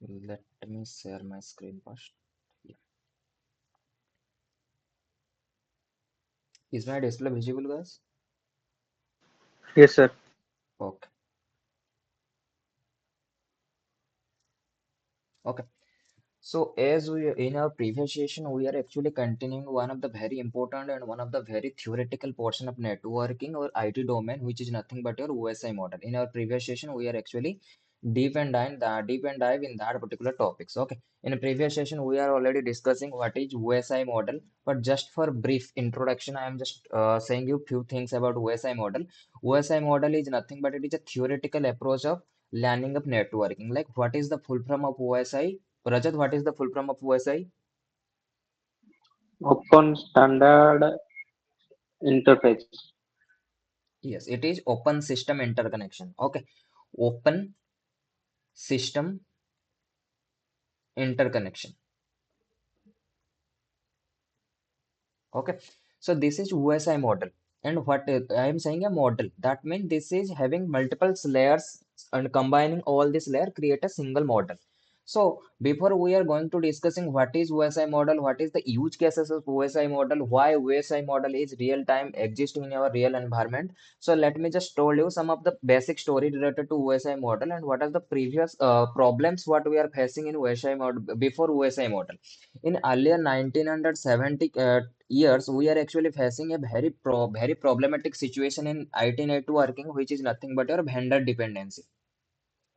Let me share my screen first. Yeah. Is my display visible, guys? Yes, sir. Okay. Okay. So as we in our previous session, we are actually continuing one of the very important and one of the very theoretical portion of networking or IT domain, which is nothing but your OSI model. In our previous session, we are actually deep and dive in that particular topics. Okay. In a previous session, we are already discussing what is OSI model. But just for brief introduction, I am just saying you few things about OSI model. OSI model is nothing but it is a theoretical approach of learning of networking. Like what is the full form of OSI? Rajat, what is the full form of OSI? Open standard interface. Yes, it is open system interconnection. Okay, open system interconnection. Okay, so this is OSI model. And what I am saying a model, that means this is having multiple layers and combining all this layer create a single model. So before we are going to discussing what is OSI model, what is the use cases of OSI model, why OSI model is real time existing in our real environment. So let me just tell you some of the basic story related to OSI model and what are the previous problems what we are facing in OSI model before OSI model. In earlier 1970 years, we are actually facing a very problematic situation in IT networking, which is nothing but your vendor dependency.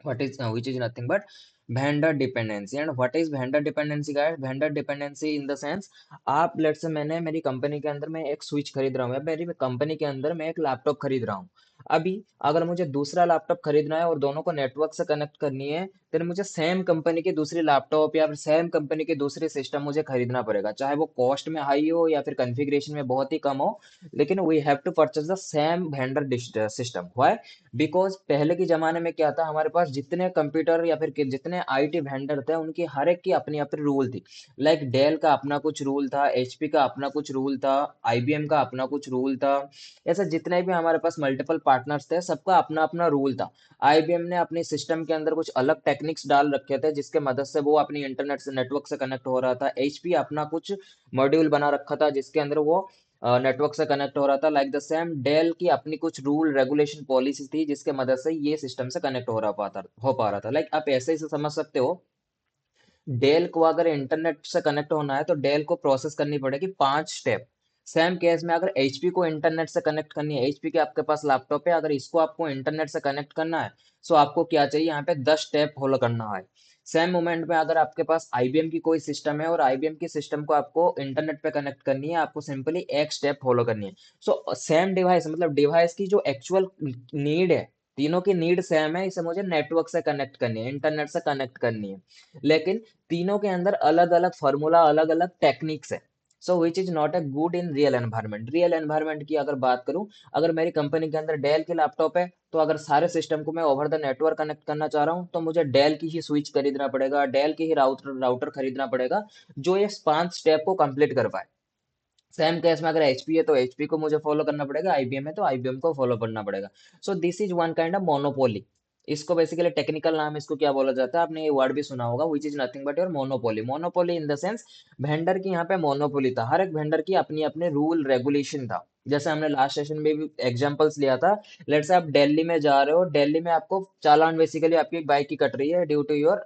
What is which is nothing but vendor dependency. And what is vendor dependency, guys? Vendor dependency in the sense, आप let's say मैंने मेरी company के अंदर मैं एक switch खरीद रहा हूँ या मेरी कंपनी के अंदर मैं एक लैपटॉप खरीद रहा हूँ। अभी अगर मुझे दूसरा लैपटॉप खरीदना है और दोनों को नेटवर्क से कनेक्ट करनी है, फिर मुझे सेम कंपनी की दूसरी लैपटॉप या फिर सेम कंपनी की दूसरी सिस्टम मुझे खरीदना पड़ेगा, चाहे वो कॉस्ट में हाई हो या फिर कॉन्फ़िगरेशन में बहुत ही कम हो। लेकिन we have to purchase the same vendor system. Why? Because पहले के जमाने में क्या था, हमारे पास जितने कंप्यूटर या फिर जितने आईटी वेंडर थे उनकी हर एक की अपनी अपनी रूल थी। लाइक डेल का अपना कुछ रूल था, एचपी का अपना कुछ रूल था, आईबीएम का अपना कुछ रूल था। ऐसे जितने भी हमारे पास मल्टीपल पार्टनर्स थे सबका अपना अपना रूल था। आईबीएम ने अपनी सिस्टम के अंदर कुछ अलग टेक्निक्स डाल रखे थे जिसके मदद से वो अपनी इंटरनेट से नेटवर्क से कनेक्ट हो रहा था। एचपी अपना कुछ मॉड्यूल बना रखा था जिसके अंदर वो नेटवर्क से कनेक्ट हो रहा था। लाइक द सेम डेल की अपनी कुछ रूल रेगुलेशन पॉलिसी थी जिसके मदद से ये सिस्टम से कनेक्ट हो पा रहा था। लाइक आप ऐसे ही से समझ सकते हो, डेल को अगर इंटरनेट से कनेक्ट होना है तो डेल को प्रोसेस करनी पड़ेगी 5 स्टेप। सेम केस में अगर एचपी को इंटरनेट से कनेक्ट करनी है, एचपी के आपके पास लैपटॉप है, अगर इसको आपको इंटरनेट से कनेक्ट करना है तो आपको क्या चाहिए, यहाँ पे 10 स्टेप फॉलो करना है। सेम मोमेंट में अगर आपके पास आईबीएम की कोई सिस्टम है और आईबीएम की सिस्टम को आपको इंटरनेट पे कनेक्ट करनी है, आपको सिंपली एक स्टेप फॉलो करनी है। सो सेम डिवाइस, मतलब डिवाइस की जो एक्चुअल नीड है, तीनों की नीड सेम है, इसे मुझे नेटवर्क से कनेक्ट करनी है, इंटरनेट से कनेक्ट करनी है। लेकिन तीनों के अंदर अलग अलग फॉर्मूला, अलग अलग टेक्निक्स है। So which is not a good in real environment. Real environment की अगर बात करूं, अगर मेरी कंपनी के अंदर डेल की लैपटॉप है तो अगर सारे सिस्टम को मैं ओवर द नेटवर्क कनेक्ट करना चाह रहा हूं तो मुझे डेल की ही स्विच खरीदना पड़ेगा, डेल की ही राउटर खरीदना पड़ेगा जो ये 5 स्टेप को कंप्लीट कर पाए। सेम केस में अगर एचपी है तो एचपी को मुझे फॉलो करना पड़ेगा, आईबीएम है तो आईबीएम को फॉलो करना पड़ेगा। सो this is one kind of monopoly. इसको बेसिकली टेक्निकल नाम इसको क्या बोला जाता है, आपने ये वर्ड भी सुना होगा, विच is nothing but your monopoly. Monopoly in the sense, vendor की यहाँ पे मोनोपोली था, हर एक वेंडर की अपनी अपने रूल रेगुलेशन था। जैसे हमने लास्ट सेशन में भी एग्जांपल्स लिया था। लेट्स से आप दिल्ली में जा रहे हो, दिल्ली में आपको चालान बेसिकली आपकी बाइक की कट रही है due to your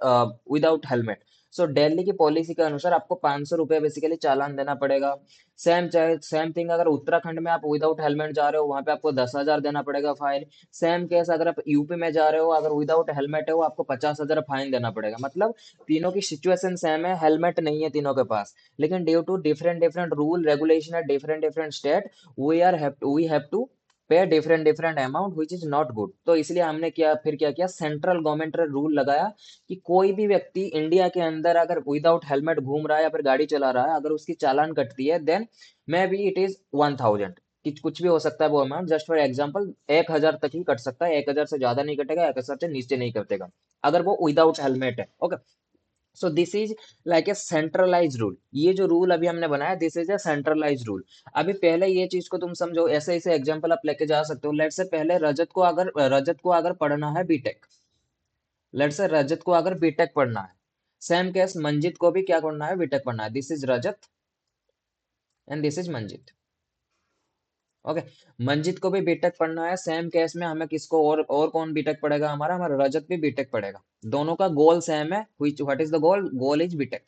without helmet. So Delhi की पॉलिसी के अनुसार आपको 500 रुपये बेसिकली चालान देना पड़ेगा। सेम थिंग अगर उत्तराखंड में आप विदाउट हेलमेट जा रहे हो, वहां पे आपको 10,000 देना पड़ेगा फाइन। सेम केस अगर आप यूपी में जा रहे हो, अगर विदाउट हेलमेट है वो आपको 50,000 फाइन देना पड़ेगा। मतलब तीनों की सिचुएशन सेम है, हेलमेट नहीं है तीनों के पास, लेकिन due to different different rule regulation है different different state, we have to pay different different amount which is not good. तो इसलिए हमने क्या किया, सेंट्रल गवर्नमेंट ने रूल लगाया कि कोई भी व्यक्ति इंडिया के अंदर अगर विदाउट हेलमेट घूम रहा है या फिर गाड़ी चला रहा है, अगर उसकी चालान कटती है then may be it is 1,000। कुछ भी हो सकता है वो अमाउंट, जस्ट फॉर एग्जाम्पल 1,000 तक ही कट सकता है, 1,000 से ज्यादा नहीं कटेगा, 1,000 से नीचे नहीं कटेगा अगर वो विदाउट हेलमेट है। Okay, so this is like a centralise rule. ये जो रूल अभी हमने बनाया, this is a centralise rule. अभी पहले ये चीज को तुम समझो, ऐसे ऐसे एग्जांपल आप लेके जा सकते हो। लेट से पहले रजत को अगर पढ़ना है बीटेक, लेट से रजत को अगर बीटेक पढ़ना है, सेम केस मंजित को भी क्या करना है, बीटेक पढ़ना है। This is Rajat and this is Manjit. Okay, Manjit को भी बीटेक पढ़ना है। सेम केस में हमें किसको और कौन बीटेक पढ़ेगा, हमारा हमारा रजत भी बीटेक पढ़ेगा। दोनों का गोल सेम है, which what is the goal, goal is BTech.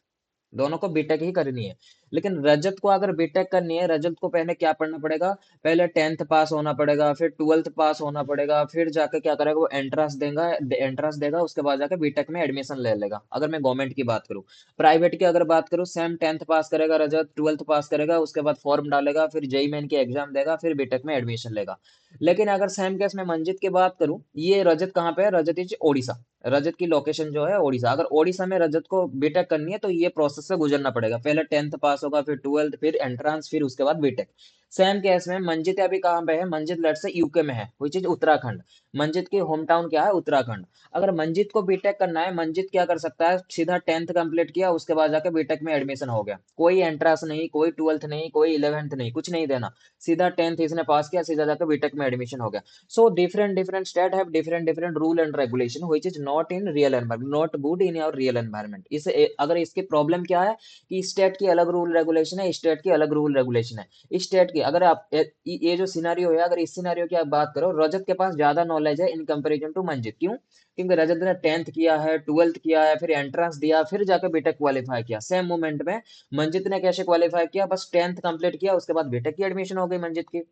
दोनों को बीटेक ही करनी है। लेकिन रजत को अगर बीटेक करनी है, रजत को पहले क्या पढ़ना पड़ेगा, पहले 10th पास होना पड़ेगा, फिर 12th पास होना पड़ेगा, फिर जाके क्या करेगा, वो एंट्रेंस देगा, एंट्रेंस देगा, उसके बाद जाके बीटेक में एडमिशन ले लेगा, अगर मैं गवर्नमेंट की बात करूँ। प्राइवेट की अगर बात करूँ, सेम 10th पास करेगा रजत, 12th पास करेगा, उसके बाद फॉर्म डालेगा, फिर जेई मेन की एग्जाम देगा, फिर बीटेक में एडमिशन लेगा। लेकिन अगर सेम केस में मंजित की बात करूँ, ये रजत कहाँ पे है, रजत इज ओडिशा। रजत की लोकेशन जो है ओडिशा। अगर ओडिशा में रजत को बीटेक करनी है तो ये प्रोसेस से गुजरना पड़ेगा, पहले 10th पास होगा, फिर 12th, फिर एंट्रेंस, फिर उसके बाद बीटेक। सेम केस में मंजित अभी कहाँ पे है, मंजित लेट से यूके में है, विच इज उत्तराखंड। मंजित की होम टाउन क्या है, उत्तराखंड। अगर मंजित को बीटेक करना है, मंजित क्या कर सकता है, सीधा 10th कंप्लीट किया, उसके बाद जाके बीटेक में एडमिशन हो गया, कोई एंट्रेंस नहीं, कोई 12th नहीं, कोई 11th नहीं, कुछ नहीं देना। सीधा 10th इसने पास किया, सीधा जाकर बीटेक में एडमिशन हो गया। So different state have different rule and regulation which is not in real environment, not good in your real environment। इसे अगर इसकी प्रॉब्लम क्या है कि स्टेट की अलग रूल रेगुलेशन है, स्टेट की अलग रूल रेगुलेशन है। स्टेट की अगर आप ये जो सिनारियो है, अगर इस सिनारियो की आप बात करो, रजत के पास ज्यादा नॉलेज है इन कंपैरिजन टू मंजित। क्यों? क्योंकि रजत ने 10th किया है, 12th किया है, फिर एंट्रेंस दिया, फिर जाकर बीटेक क्वालिफाई किया। सेम मोमेंट में मंजित ने कैसे क्वालिफाई किया, बस 10th कंप्लीट किया, उसके बाद बीटेक की एडमिशन हो गई मंजित की।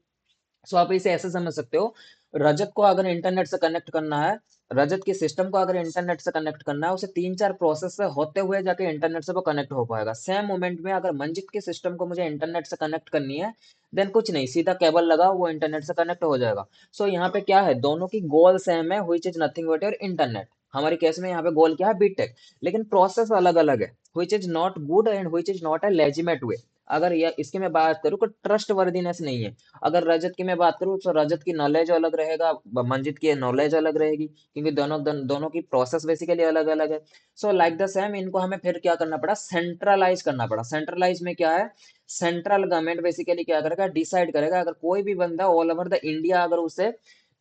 सो आप इसे ऐसे समझ सकते हो, रजत को अगर इंटरनेट से कनेक्ट करना है, रजत के सिस्टम को अगर इंटरनेट से कनेक्ट करना है, उसे 3-4 प्रोसेस से होते हुए जाके इंटरनेट से वो कनेक्ट हो पाएगा। सेम मोमेंट में अगर मंजित के सिस्टम को मुझे इंटरनेट से कनेक्ट करनी है, देन कुछ नहीं, सीधा केबल लगा, वो इंटरनेट से कनेक्ट हो जाएगा। सो यहाँ पे क्या है, दोनों की गोल सेम है, which is nothing but your internet. हमारे केस में यहाँ पे गोल क्या है, बीटेक। लेकिन प्रोसेस अलग अलग है, which is not good and which is not a legitimate way. अगर ये इसकी मैं बात करूँ तो ट्रस्ट वर्दीनेस नहीं है। अगर रजत की मैं बात करूँ तो रजत की नॉलेज अलग रहेगा, मंजित की नॉलेज अलग रहेगी, क्योंकि दोनों की प्रोसेस बेसिकली अलग अलग है। सो लाइक द सेम, इनको हमें फिर क्या करना पड़ा, सेंट्रलाइज करना पड़ा। सेंट्रलाइज में क्या है, सेंट्रल गवर्नमेंट बेसिकली क्या करेगा, डिसाइड करेगा, अगर कोई भी बंदा ऑल ओवर द इंडिया अगर उसे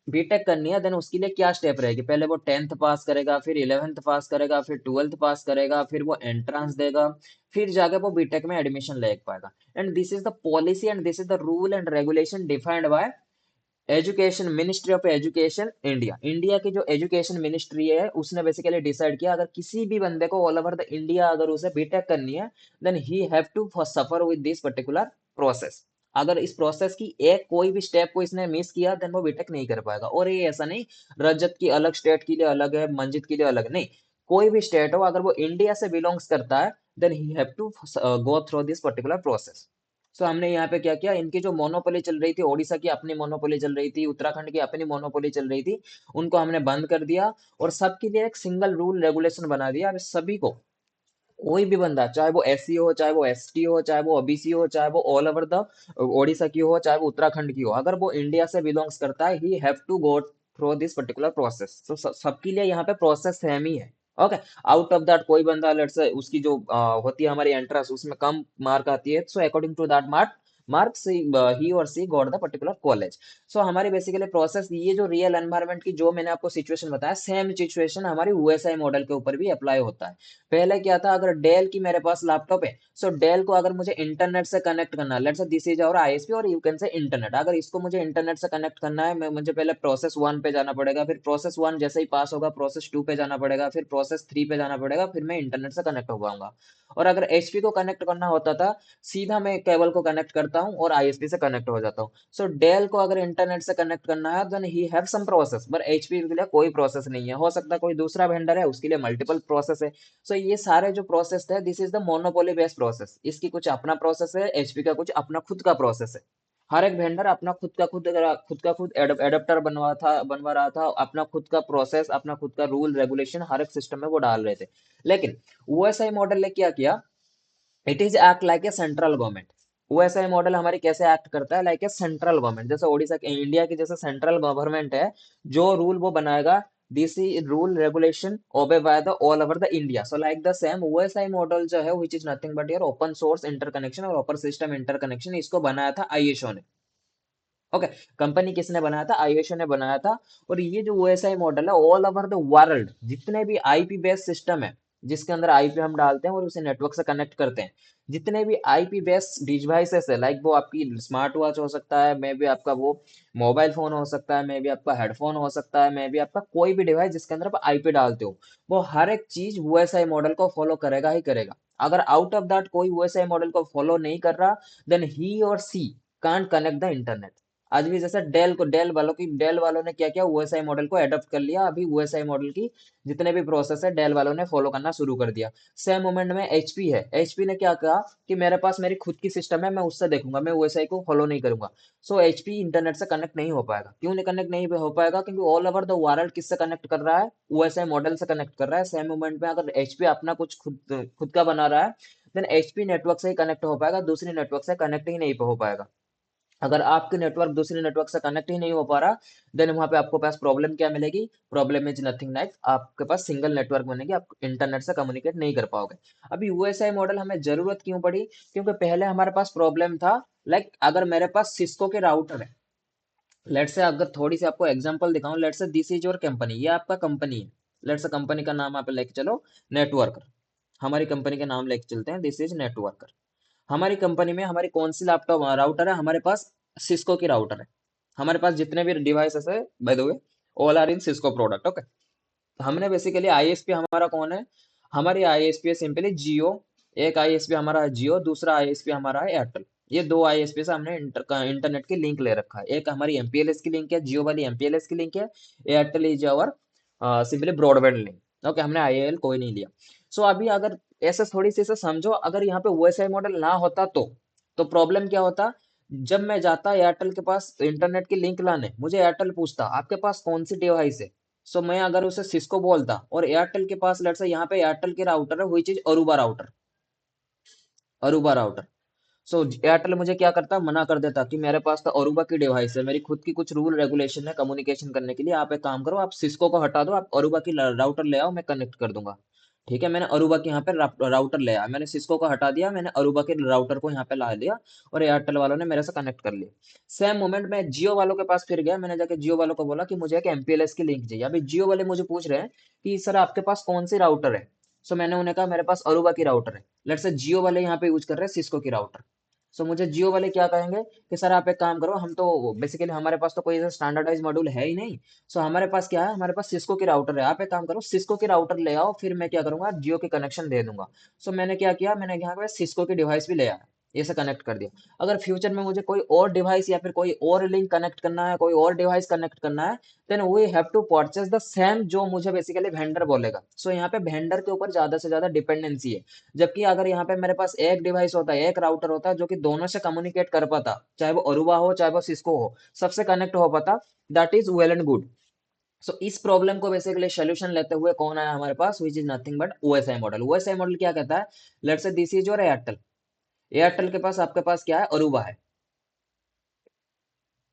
बीटेक करनी है, देन उसके लिए क्या स्टेप रहेगी, पहले वो 10th पास करेगा, फिर 11th पास करेगा, फिर 12th पास करेगा, फिर वो एंट्रेंस देगा, फिर जाके वो बीटेक में एडमिशन ले पाएगा। And this is the policy and this is the rule and regulation defined by education ministry of education India. India की जो एजुकेशन मिनिस्ट्री है, उसने बेसिकली डिसाइड किया, अगर किसी भी बंदे को ऑल ओवर द इंडिया अगर उसे बीटेक करनी है, then he have to suffer with this particular process. अगर इस प्रोसेस की एक कोई भी स्टेप को इसने मिस किया, देन वो बीटेक नहीं कर पाएगा। और ये ऐसा नहीं, रजत की अलग स्टेट के लिए अलग है, मंजित के लिए अलग नहीं, कोई भी स्टेट हो, अगर वो इंडिया से बिलोंग्स करता है, then he have to go through this particular process. So हमने यहाँ पे क्या किया, इनकी जो मोनोपोली चल रही थी, ओडिशा की अपनी मोनोपोली चल रही थी, उत्तराखंड की अपनी मोनोपोली चल रही थी, उनको हमने बंद कर दिया और सबके लिए एक सिंगल रूल रेगुलेशन बना दिया। अब सभी को, कोई भी बंदा, चाहे वो एससी हो, चाहे वो एसटी हो, चाहे वो ओबीसी हो, चाहे वो ऑल ओवर द ओडिशा की हो, चाहे वो उत्तराखंड की हो, अगर वो इंडिया से बिलोंग्स करता है, he have to go through this particular process. तो सबके लिए यहाँ पे प्रोसेस सेम ही है। ओके, आउट ऑफ दैट कोई बंदा लेट्स से उसकी जो होती है हमारी एंट्रेंस, उसमें कम मार्क आती है, so according to that marks he or she got the particular college. So हमारी बेसिकली प्रोसेस, ये जो रियल एनवायरनमेंट की जो मैंने आपको सिचुएशन बताया, सेम सिचुएशन हमारी यूएसआई मॉडल के ऊपर भी अप्लाई होता है। पहले क्या था, अगर डेल की मेरे पास लैपटॉप है, सो डेल को अगर मुझे इंटरनेट से कनेक्ट करना है, let's say this is our ISP और यू कैन से इंटरनेट, अगर इसको मुझे इंटरनेट से कनेक्ट करना है, मैं मुझे पहले प्रोसेस 1 पे जाना पड़ेगा, फिर प्रोसेस 1 जैसे ही पास होगा, प्रोसेस 2 पे जाना पड़ेगा, फिर प्रोसेस 3 पे जाना पड़ेगा, फिर मैं इंटरनेट से कनेक्ट हो पाऊंगा। और अगर एचपी को कनेक्ट करना होता था, सीधा मैं केबल को कनेक्ट करता हूँ और आईएसपी से कनेक्ट हो जाता हूँ। सो डेल को अगर इंटरनेट से कनेक्ट करना है, then he have some process, पर एचपी के लिए कोई प्रोसेस नहीं है। हो सकता है कोई दूसरा वेंडर है, उसके लिए मल्टीपल प्रोसेस है। सो ये सारे जो प्रोसेस थे, this is the monopoly based process. इसकी कुछ अपना प्रोसेस है, एचपी का कुछ अपना खुद का प्रोसेस है। हर एक वेंडर अपना खुद एडेप्टर बनवा रहा था, अपना खुद का प्रोसेस, अपना खुद का रूल रेगुलेशन हर एक सिस्टम में वो डाल रहे थे। लेकिन ओएसआई मॉडल ने क्या किया, it is act like a central government. OSI model हमारी कैसे एक्ट करता है, लाइक ए सेंट्रल गवर्नमेंट, जैसे ओडिशा के इंडिया की जैसे सेंट्रल गवर्नमेंट है, जो रूल वो बनाएगा, this rule regulation obey by the all over the India. So like the same OSI model जो है, which is nothing but your open source interconnection or open system interconnection, इसको बनाया था ISO ने। ओके, कंपनी किसने बनाया था, ISO ने बनाया था। और ये जो ओएसआई मॉडल है, ऑल ओवर द वर्ल्ड जितने भी आईपी बेस्ड सिस्टम है, जिसके अंदर आईपी हम डालते हैं और उसे नेटवर्क से कनेक्ट करते हैं। जितने भी आईपी बेस्ड डिवाइसेस है, लाइक वो आपकी स्मार्ट वॉच हो सकता है, मे भी आपका वो मोबाइल फोन हो सकता है, मे भी आपका हेडफोन हो सकता है, मे भी आपका कोई भी डिवाइस जिसके अंदर आप आईपी डालते हो, वो हर एक चीज यूएसआई मॉडल को फॉलो करेगा ही करेगा। अगर आउट ऑफ दैट कोई यूएसआई मॉडल को फॉलो नहीं कर रहा, then he or C can't connect the internet. आज भी जैसे डेल वालों ने क्या किया, यूएसआई मॉडल को एडॉप्ट कर लिया। अभी यूएसआई मॉडल की जितने भी प्रोसेस है डेल वालों ने फॉलो करना शुरू कर दिया। सेम मोमेंट में एचपी है, एचपी ने क्या कहा कि मेरे पास मेरी खुद की सिस्टम है, मैं उससे देखूंगा, मैं यूएसआई को फॉलो नहीं करूंगा। सो एचपी इंटरनेट से कनेक्ट नहीं हो पाएगा। क्यों नहीं कनेक्ट नहीं हो पाएगा? क्योंकि ऑल ओवर द वर्ल्ड किससे कनेक्ट कर रहा है? यूएसआई मॉडल से कनेक्ट कर रहा है। सेम मोमेंट में अगर एचपी अपना कुछ खुद खुद का बना रहा है, देन एचपी नेटवर्क से ही कनेक्ट हो पाएगा, दूसरी नेटवर्क से कनेक्ट ही नहीं हो पाएगा। अगर आपके नेटवर्क दूसरे नेटवर्क से कनेक्ट ही नहीं हो पा रहा, देन वहां पे आपको पास प्रॉब्लम क्या मिलेगी? प्रॉब्लम इज नथिंग लाइक, आपके पास सिंगल नेटवर्क बनेगी, आप इंटरनेट से कम्युनिकेट नहीं कर पाओगे। अभी यूएसआई मॉडल हमें जरूरत क्यों पड़ी? क्योंकि पहले हमारे पास प्रॉब्लम था, लाइक अगर मेरे पास सिस्को के राउटर है, लेट से अगर थोड़ी सी आपको एग्जांपल दिखाऊं, लेट से दिस इज योर कंपनी, ये आपका कंपनी है। लेट से कंपनी का नाम आप लेके चलो, नेटवर्कर। हमारी कंपनी का नाम लेके चलते हैं, दिस इज नेटवर्कर। हमारी कंपनी में हमारी कौन सी लैपटॉप राउटर है? हमारे पास सिस्को की राउटर है। हमारे पास जितने भी डिवाइसेस है, by the way, all are in Cisco product, okay. हमने बेसिकली आईएसपी हमारा कौन है? हमारी आईएसपी है सिंपली जियो। एक आईएसपी हमारा है जियो, दूसरा आईएसपी हमारा है एयरटेल। ये दो आईएसपी से हमने इंटरनेट की लिंक ले रखा है। एक हमारी एमपीएलएस की लिंक है, जियो वाली एमपीएलएस की लिंक है। Airtel is our simply broadband link, okay. हमने आईएल कोई नहीं लिया। सो अभी अगर ऐसे थोड़ी सी से समझो, अगर यहाँ पे ओएसआई मॉडल ना होता तो प्रॉब्लम क्या होता? जब मैं जाता एयरटेल के पास इंटरनेट की लिंक लाने, मुझे एयरटेल पूछता आपके पास कौन सी डिवाइस है। सो मैं अगर उसे सिस्को बोलता और एयरटेल के पास, लेट से यहाँ पे एयरटेल के राउटर है, which is Aruba router, Aruba router. So Airtel मुझे क्या करता? मना कर देता कि मेरे पास तो अरूबा की डिवाइस है, मेरी खुद की कुछ रूल रेगुलेशन है कम्युनिकेशन करने के लिए, आप एक काम करो, आप सिस्को को हटा दो, आप अरूबा की राउटर ले आओ, मैं कनेक्ट कर दूंगा। ठीक है, मैंने अरूबा के यहाँ पे राउटर ले आया, मैंने सिस्को को हटा दिया, मैंने अरूबा के राउटर को यहाँ पे ला दिया, और एयरटेल वालों ने मेरे से कनेक्ट कर लिया। सेम मोमेंट में जियो वालों के पास फिर गया, मैंने जाके जियो वालों को बोला कि मुझे एक एमपीएलएस की लिंक चाहिए। अभी जियो वाले मुझे पूछ रहे हैं कि सर आपके पास कौन सी राउटर है? सो मैंने उन्हें कहा मेरे पास अरूबा की राउटर है। लेट्स से जियो वाले यहाँ पे यूज कर रहे हैं सिस्को की राउटर। सो मुझे जियो वाले क्या कहेंगे कि सर आप एक काम करो, हम तो बेसिकली हमारे पास तो कोई ऐसा स्टैंडर्डाइज मॉड्यूल है ही नहीं। सो हमारे पास क्या है? हमारे पास सिस्को की राउटर है, आप एक काम करो सिस्को की राउटर ले आओ, फिर मैं क्या करूंगा, जियो के कनेक्शन दे दूंगा। सो मैंने क्या किया, मैंने यहाँ पे सिस्को की डिवाइस भी ले आया, ये से कनेक्ट कर दिया। अगर फ्यूचर में मुझे कोई और डिवाइस या फिर कोई और लिंक कनेक्ट करना है, कोई और डिवाइस कनेक्ट करना है, then we have to purchase the same, जो मुझे बेसिकली वेंडर बोलेगा। सो यहाँ पे वेंडर के ऊपर ज्यादा से ज्यादा डिपेंडेंसी है। जबकि अगर यहाँ पे मेरे पास एक डिवाइस होता है, एक राउटर होता है जो कि दोनों से कम्युनिकेट कर पाता, चाहे वो अरुवा हो चाहे वो सिस्को हो, सबसे कनेक्ट हो पाता, that is well and good. So इस प्रॉब्लम को बेसिकली सोल्यूशन लेते हुए कौन आया हमारे पास, which is nothing but OSI model. OSI model क्या कहता है? Let's say this is your Airtel. Airtel के पास आपके पास क्या है? अरुवा है।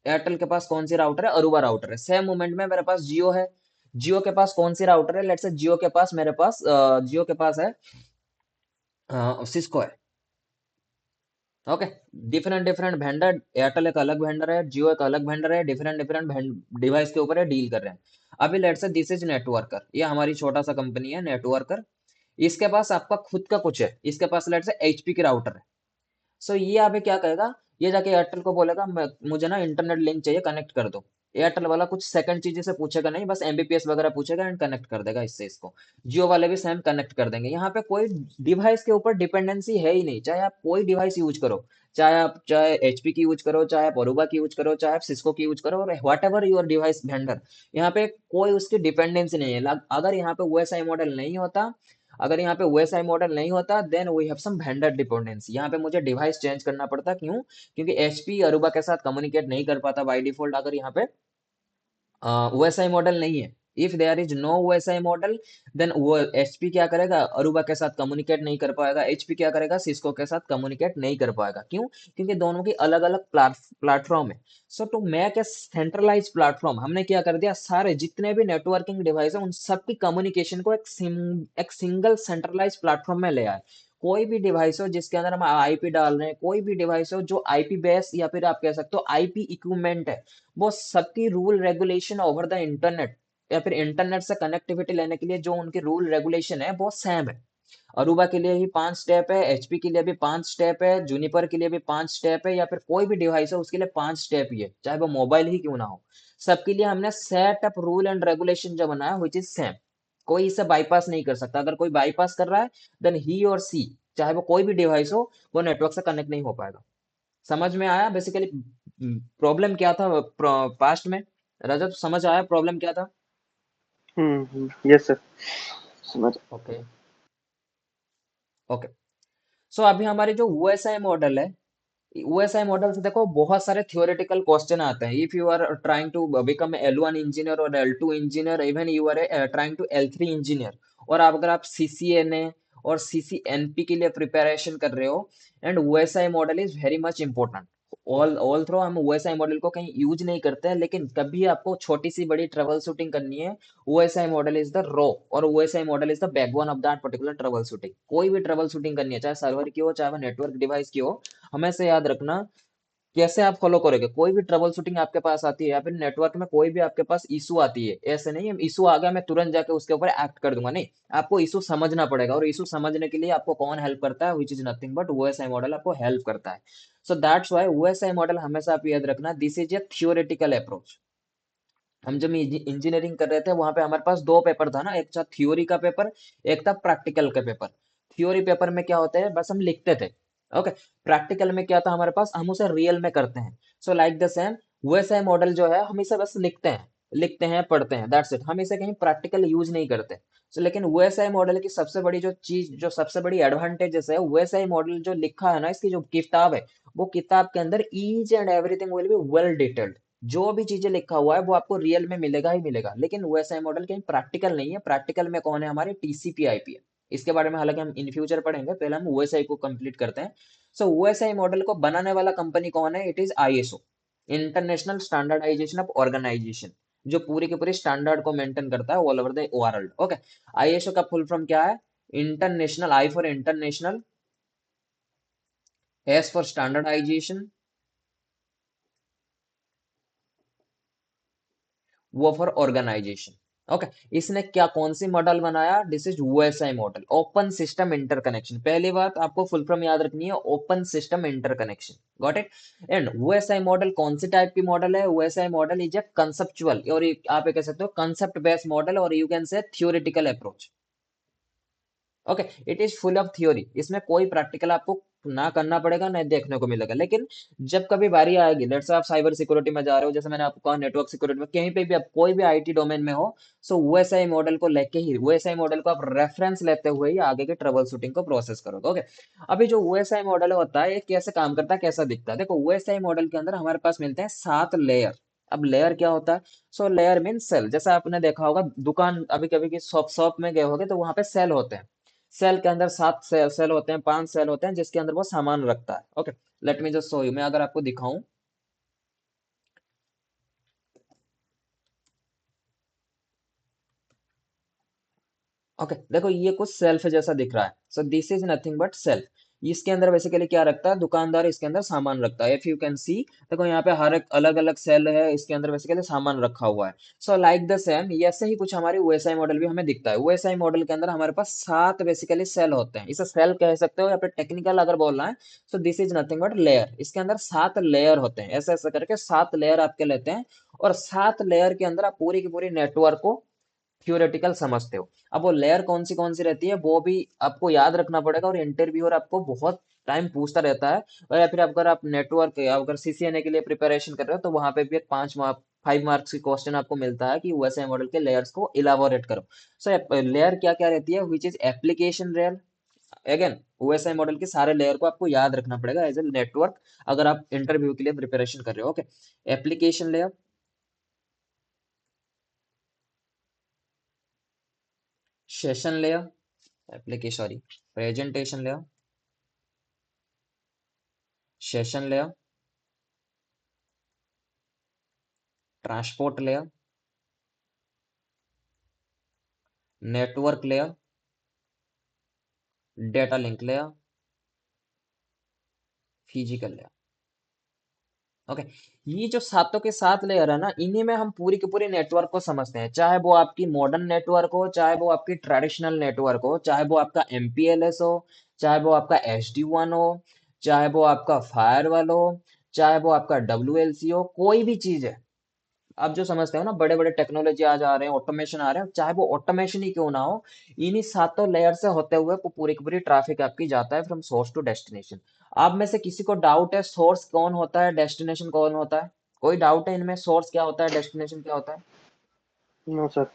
एयरटेल के पास कौन सी राउटर है? अरुवा राउटर है। सेम मोमेंट में मेरे पास जियो है। जियो के पास कौन सी राउटर है? लेट्स से जियो के पास मेरे पास जियो के पास है सिस्को है, okay. Different different vendor, Airtel एक अलग वेंडर है, जियो एक अलग वेंडर है, डिफरेंट डिफरेंट डिवाइस के ऊपर है डील कर रहे हैं। अभी लेट से दिस इज नेटवर्कर, ये हमारी छोटा सा कंपनी है नेटवर्कर। इसके पास आपका खुद का कुछ है, इसके पास लेट से एचपी की राउटर है। सो ये अभी क्या कहेगा, ये जाके एयरटेल को बोलेगा मुझे ना इंटरनेट लिंक चाहिए, कनेक्ट कर दो। एयरटेल वाला कुछ सेकंड चीजें से पूछेगा नहीं, बस एमबीपीएस वगैरह पूछेगा एंड कनेक्ट कर देगा इससे इसको। जियो वाले भी सेम कनेक्ट कर देंगे। यहाँ पे कोई डिवाइस के ऊपर डिपेंडेंसी है ही नहीं, चाहे आप कोई डिवाइस यूज करो, चाहे एचपी की यूज करो, चाहे आप अरूबा की यूज करो, चाहे आप सिस्को की यूज करो, और what ever your device vendor, यहाँ पे कोई उसकी डिपेंडेंसी नहीं है। अगर यहाँ पे ओएसआई मॉडल नहीं होता, अगर यहाँ पे ओएसआई मॉडल नहीं होता, then we have some vendor dependency. यहाँ पे मुझे डिवाइस चेंज करना पड़ता, क्यों? क्योंकि एचपी अरूबा के साथ कम्युनिकेट नहीं कर पाता बाय डिफॉल्ट, अगर यहाँ पे ओएसआई मॉडल नहीं है। If there is no OSI model, then वो एचपी क्या करेगा, अरूबा के साथ कम्युनिकेट नहीं कर पाएगा, एचपी क्या करेगा, सिस्को के साथ कम्युनिकेट नहीं कर पाएगा। क्यों? क्योंकि दोनों की अलग अलग प्लेटफॉर्म है। So to make a centralize platform, हमने क्या कर दिया, सारे जितने भी नेटवर्किंग डिवाइस है उन सबकी कम्युनिकेशन को एक सिंगल सेंट्रलाइज प्लेटफॉर्म में ले आए। कोई भी डिवाइस हो जिसके अंदर हम आईपी डाल रहे हैं, कोई भी डिवाइस हो जो आईपी बेस या फिर आप कह सकते हो आईपी इक्विपमेंट है, वो सबकी rule regulation over the internet या फिर इंटरनेट से कनेक्टिविटी लेने के लिए जो उनके रूल रेगुलेशन है वो सेम है। अरूबा के लिए ही 5 स्टेप है, एचपी के लिए भी 5 स्टेप है, जूनिपर के लिए भी 5 स्टेप है, या फिर कोई भी डिवाइस है उसके लिए 5 स्टेप ही है, चाहे वो मोबाइल ही क्यों ना हो। सबके लिए हमने set up rule and regulation जो बनाया विच इज सेम। कोई इसे बाईपास नहीं कर सकता। अगर कोई बाईपास कर रहा है देन ही और सी, चाहे वो कोई भी डिवाइस हो, वो नेटवर्क से कनेक्ट नहीं हो पाएगा। समझ में आया बेसिकली प्रॉब्लम क्या था पास्ट में? रजत समझ आया प्रॉब्लम क्या था? यस सर, समझ। ओके। ओके। सो अभी हमारे जो यूएसआई मॉडल है, यूएसआई मॉडल से देखो बहुत सारे थियोरेटिकल क्वेश्चन आते हैं। If you are trying to become L1 engineer और L2 engineer, even you are trying to L3 engineer, और आप अगर आप CCNA और CCNP के लिए प्रिपरेशन कर रहे हो, and OSI model is very much important. Although हम यूएसआई मॉडल को कहीं यूज नहीं करते हैं, लेकिन कभी आपको छोटी सी बड़ी ट्रबल शूटिंग करनी है, OSI model is the row, और OSI model is the backbone of that particular troubleshooting. कोई भी ट्रबल शूटिंग करनी है, चाहे सर्वर की हो चाहे वो नेटवर्क डिवाइस की हो, हमेशा याद रखना कैसे आप फॉलो करोगे। कोई भी ट्रबल शूटिंग आपके पास आती है या फिर नेटवर्क में कोई भी आपके पास इशू आती है, ऐसे नहीं है इशू आ गया मैं तुरंत जाके उसके ऊपर एक्ट कर दूंगा, नहीं। आपको इशू समझना पड़ेगा, और इशू समझने के लिए आपको कौन हेल्प करता है, विच is nothing but OSI model आपको हेल्प करता है। सो दैट्स व्हाई ओएसआई मॉडल हमेशा आप याद रखना, this is A theoretical approach. हम जब इंजीनियरिंग कर रहे थे वहां पे हमारे पास दो पेपर था ना, एक था थ्योरी का पेपर, एक था प्रैक्टिकल का पेपर। थ्योरी पेपर में क्या होता है, बस हम लिखते थे। ओके। प्रैक्टिकल में क्या था हमारे पास, हम उसे रियल में करते हैं। सो लाइक द सेम वैसा मॉडल जो है हम इसे बस लिखते हैं, लिखते हैं पढ़ते हैं, दैट्स इट। हम इसे कहीं प्रैक्टिकल यूज नहीं करते। सो लेकिन वैसा मॉडल की सबसे बड़ी जो चीज, जो सबसे बड़ी एडवांटेजेस है, वैसा मॉडल जो लिखा है ना, इसकी जो किताब है, वो किताब के अंदर each and everything will be well detailed. जो भी चीजें लिखा हुआ है वो आपको रियल में मिलेगा ही मिलेगा। लेकिन वैसा मॉडल कहीं प्रैक्टिकल नहीं है। प्रैक्टिकल में कौन है, हमारे TCP IP है। इसके बारे में हालांकि हम इन फ्यूचर पढ़ेंगे, पहले हम OSI को कंप्लीट करते हैं। सो OSI मॉडल को बनाने वाला कंपनी कौन है, it is ISO, international standardisation of organisation, जो पूरी की पूरी स्टैंडर्ड को मेंटेन करता है all over the world. Okay. ISO का फुल फॉर्म क्या है? International, I for international, S for standardisation, O for organisation. Okay. इसने क्या कौन सी मॉडल बनाया, this is OSI model, open system interconnection. पहली बात आपको फुल फॉर्म याद रखनी है, open system interconnection. Got it? And OSI model कौन सी टाइप की मॉडल है? OSI model is a conceptual, और आप ये कह सकते हो कंसेप्ट बेस्ड मॉडल, और यू कैन से theoretical approach. Okay. It is full of theory, इसमें कोई प्रैक्टिकल आपको ना करना पड़ेगा ना देखने को मिलेगा। लेकिन जब कभी बारी आएगी, लेट्स से आप साइबर सिक्योरिटी में जा रहे हो, जैसे मैंने आपको कहा नेटवर्क सिक्योरिटी में, कहीं पे भी आप कोई भी IT डोमेन में हो, सो OSI मॉडल को लेके ही, OSI मॉडल को आप रेफरेंस लेते हुए ही आगे के ट्रबल शूटिंग को प्रोसेस करोगे। ओके। अभी जो OSI मॉडल होता है ये कैसे काम करता है, कैसा दिखता है, देखो OSI मॉडल के अंदर हमारे पास मिलते हैं 7 लेयर। अब लेयर क्या होता है? सो लेयर मीन सेल। जैसा आपने देखा होगा दुकान, अभी कभी की शॉप शॉप में गए होगे तो वहां पे सेल होते हैं। सेल के अंदर 7 सेल होते हैं, 5 सेल होते हैं, जिसके अंदर वो सामान रखता है। Okay. Let me just show you, मैं अगर आपको दिखाऊं। ओके। देखो ये कुछ सेल्फ जैसा दिख रहा है, so this is nothing but self. इसके अंदर बेसिकली क्या रखता है, दुकानदार इसके अंदर सामान रखता है। इफ यू कैन सी, देखो यहाँ पे हर एक अलग अलग सेल है, इसके अंदर बेसिकली सामान रखा हुआ है। सो लाइक द सेम ऐसे ही कुछ हमारी OSI मॉडल भी हमें दिखता है। OSI मॉडल के अंदर हमारे पास 7 बेसिकली सेल होते हैं, इसे सेल कह सकते हो, या फिर टेक्निकल अगर बोलना है so this is nothing but layer. इसके अंदर 7 लेयर होते हैं, ऐसे ऐसे करके 7 लेयर आपके लेते हैं। और 7 लेयर के अंदर आप पूरी की पूरी नेटवर्क को थ्योरेटिकल समझते हो। अब वो लेयर कौन सी रहती है वो भी आपको याद रखना पड़ेगा, और इंटरव्यूअर आपको बहुत टाइम पूछता रहता है। और या फिर अगर आप नेटवर्क, अगर CCNA के लिए प्रिपरेशन कर रहे हो तो वहां पे भी एक 5 मार्क, 5 मार्क्स की क्वेश्चन आपको मिलता है कि वैसे मॉडल के लेयर्स को इलाबोरेट करो। सो लेयर क्या क्या रहती है, which is application layer. Again OSI model के सारे लेयर को आपको याद रखना पड़ेगा एज ए नेटवर्क, अगर आप इंटरव्यू के लिए प्रिपरेशन कर रहे हो। Okay. Application layer, session layer, application sorry, presentation layer, session layer, transport layer, network layer, data link layer, physical layer. Okay. ये जो सातों के सात लेयर है ना, इन्हीं में हम पूरी की पूरी नेटवर्क को समझते हैं, चाहे वो आपकी मॉडर्न नेटवर्क हो, चाहे वो आपकी ट्रेडिशनल नेटवर्क हो, चाहे वो आपका एमपीएलएस हो, चाहे वो आपका एचडी वन हो, चाहे वो आपका फायरवॉल हो, चाहे वो आपका डब्ल्यूएलसी हो, कोई भी चीज है। आप जो समझते हो ना, बड़े बड़े टेक्नोलॉजी आज आ रहे हैं, ऑटोमेशन आ रहे हैं, चाहे वो ऑटोमेशन ही क्यों ना हो, इन्हीं सातों लेयर से होते हुए वो पूरी की पूरी ट्रैफिक आपकी जाता है फ्रॉम सोर्स टू डेस्टिनेशन। आप में से किसी को डाउट है सोर्स कौन होता है, डेस्टिनेशन कौन होता है? कोई डाउट है इनमें, सोर्स क्या होता है, डेस्टिनेशन क्या होता है? No sir.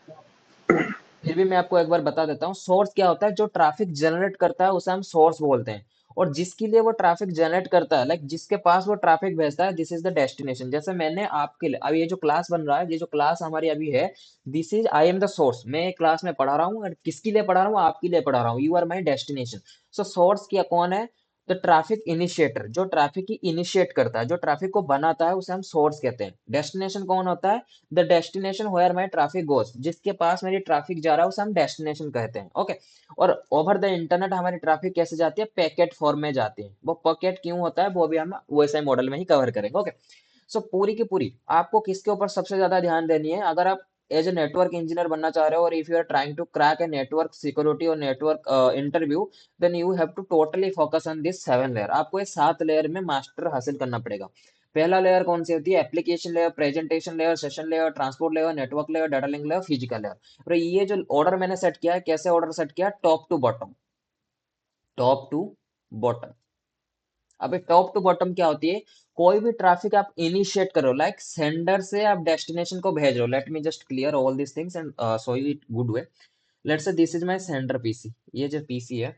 फिर भी मैं आपको एक बार बता देता हूँ, सोर्स क्या होता है। जो ट्रैफिक जनरेट करता है उसे हम सोर्स बोलते हैं, और जिसके लिए वो ट्रैफिक जनरेट करता है, लाइक जिसके पास वो ट्रैफिक भेजता है, दिस इज द डेस्टिनेशन। जैसे मैंने आपके लिए, अब ये जो क्लास बन रहा है, ये जो क्लास हमारी अभी है, this is I am the source. मैं क्लास में पढ़ा रहा हूँ, और किसके लिए पढ़ा रहा हूँ? आपके लिए पढ़ा रहा हूँ। You are my destination. So source क्या कौन है? तो ट्रैफिक इनिशिएटर, जो ट्रैफिक की इनिशिएट करता है, जो ट्रैफिक को बनाता है, उसे हम सोर्स कहते हैं। डेस्टिनेशन कौन होता है? The destination where my traffic goes, जिसके पास मेरी ट्रैफिक जा रहा है उसे हम डेस्टिनेशन कहते हैं। ओके। और ओवर द इंटरनेट हमारी ट्रैफिक कैसे जाती है? पैकेट फॉर्म में जाती है। वो पैकेट क्यों होता है, वो भी हम वैसे मॉडल में ही कवर करेंगे। ओके। सो पूरी की पूरी आपको किसके ऊपर सबसे ज्यादा ध्यान देनी है, अगर आप एज ए नेटवर्क इंजीनियर बनना चाह रहे हो, और if you are trying to crack a network security or network interview, then you have to totally focus on this seven layer. आपको ये सात लेयर में मास्टर हासिल करना पड़ेगा। पहला लेयर कौन सी होती है? Application layer, presentation layer, session layer, transport layer, network layer, data link layer, physical layer. और ये जो ऑर्डर मैंने सेट किया है, कैसे ऑर्डर सेट किया? Top to bottom, top to bottom. अब टॉप टू बॉटम क्या होती है? कोई भी ट्रैफिक आप इनिशिएट करो, लाइक सेंडर से आप डेस्टिनेशन को भेज रहे हो। Let me just clear all this things and show you it good way. Let's say this is my sender PC. ये जो पीसी है,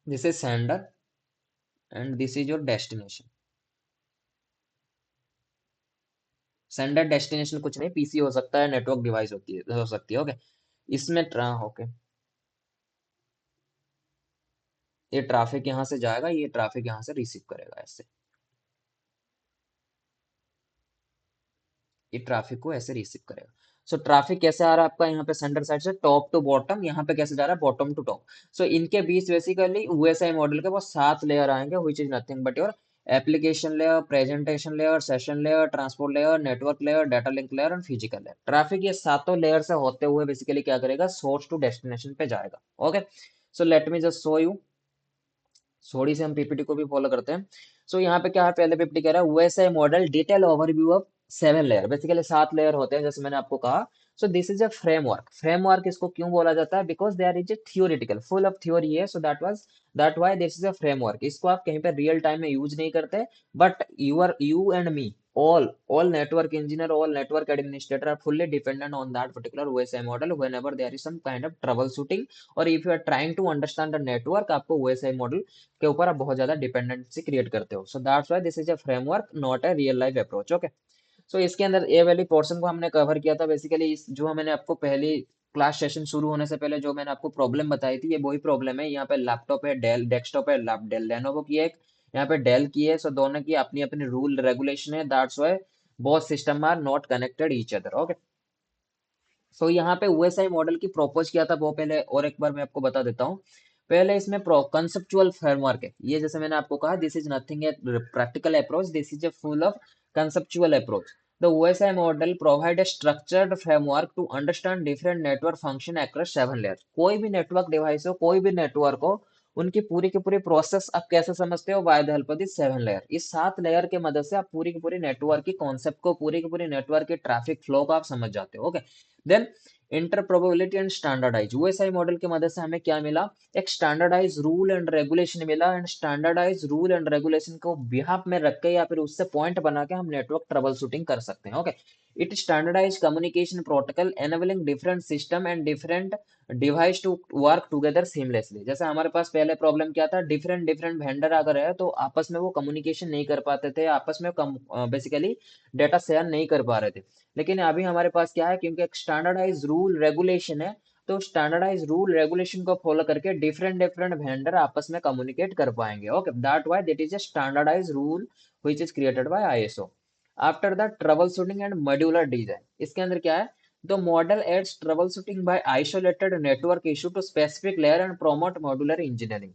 this is sender and this is your destination. Sender destination कुछ नहीं, PC हो सकता है, network device होती है, हो सकती है। ओके। इसमें ट्रा ओके, ये ट्रैफिक यहाँ से जाएगा, ये ट्रैफिक यहाँ से रिसीव करेगा ऐसे। ये ट्रैफिक को ऐसे रिसीव करेगा। सो ट्रैफिक कैसे आ रहा है आपका यहाँ पे सेंटर साइड से टॉप टू बॉटम, यहाँ पे कैसे जा रहा है? Bottom to top. सो इनके बीच बेसिकली यूएसआई मॉडल के वो सात लेयर आएंगे, विच is nothing but your application layer, presentation layer, session layer, transport layer, network layer, data link layer and physical layer. Traffic ये सातों लेयर से होते हुए बेसिकली क्या करेगा? सोर्स टू डेस्टिनेशन पे जाएगा। Okay. So let me just show you, थोड़ी सी हम पीपीटी को भी फॉलो करते हैं। सो यहाँ पे क्या है, पहले पीपीटी कह रहा है OSI model detail overview of seven layer. Basically सात लेयर होते हैं, जैसे मैंने आपको कहा। So this is a framework. Framework इसको क्यों बोला जाता है? Because there is a theoretical, full of theory है। So that why this is a framework. इसको आप कहीं पे रियल टाइम में यूज नहीं करते, but you and me, all network engineer, all network administrator are fully dependent on that particular OSI model whenever there is some kind of troubleshooting, or if you are trying to understand the network, आपको OSI model के ऊपर आप बहुत ज्यादा dependency create करते हो। So that's why this is a framework, not a real life approach. Okay. So इसके अंदर ये वाली पोर्शन को हमने कवर किया था। बेसिकली इस जो मैंने आपको पहली क्लास सेशन शुरू होने से पहले जो मैंने आपको प्रॉब्लम बताई थी, ये वही प्रॉब्लम है। यहाँ पे लैपटॉप है, डेल डेस्कटॉप है, डेल लेनोवो की है एक, यहाँ पे डेल की है। सो दोनों की अपनी अपनी रूल रेगुलेशन है, that's why both system are not connected each other. Okay. So यहाँ पे ओएसआई मॉडल की प्रपोज किया था वो, पहले और एक बार मैं आपको बता देता हूँ। पहले इसमें कंसेप्चुअल फ्रेमवर्क है। ये जैसे मैंने आपको कहा, this is nothing a practical approach, this is a full of conceptual approach. The OSI model provide a structured framework to understand different network function across seven layers. कोई भी नेटवर्क डिवाइस हो, कोई भी नेटवर्क हो, उनकी पूरी की पूरी प्रोसेस आप कैसे समझते हो? Bye the help of this seven layer. इस सात लेयर के मदद से आप पूरी की पूरी नेटवर्क की कॉन्सेप्ट को, पूरी की पूरी नेटवर्क के ट्रैफिक फ्लो को आप समझ जाते हो। Okay. Then interoperability and standardize, OSI model की मदद से हमें क्या मिला? एक स्टैंडर्डाइज रूल एंड रेगुलेशन मिला, and standardize rule and regulation को बिहाफ में रख के या फिर उससे पॉइंट बना के हम नेटवर्क ट्रबल शूटिंग कर सकते हैं। Okay. It standardise communication protocol enabling different system and different device to work together seamlessly. जैसे हमारे पास पहले प्रॉब्लम क्या था? डिफरेंट डिफरेंट वेंडर अगर है तो आपस में वो कम्युनिकेशन नहीं कर पाते थे, आपस में बेसिकली डेटा शेयर नहीं कर पा रहे थे। लेकिन अभी हमारे पास क्या है? क्योंकि एक स्टैंडर्डाइज रूल रेगुलेशन है, तो स्टैंडर्डाइज रूल रेगुलेशन को फॉलो करके डिफरेंट डिफरेंट वेंडर आपस में कम्युनिकेट कर पाएंगे। Okay. That why that is a standardized rule which is created by ISO. After the trouble shooting and modular design, इसके अंदर क्या है? The model adds troubleshooting by isolated network issue to specific layer and promote modular engineering.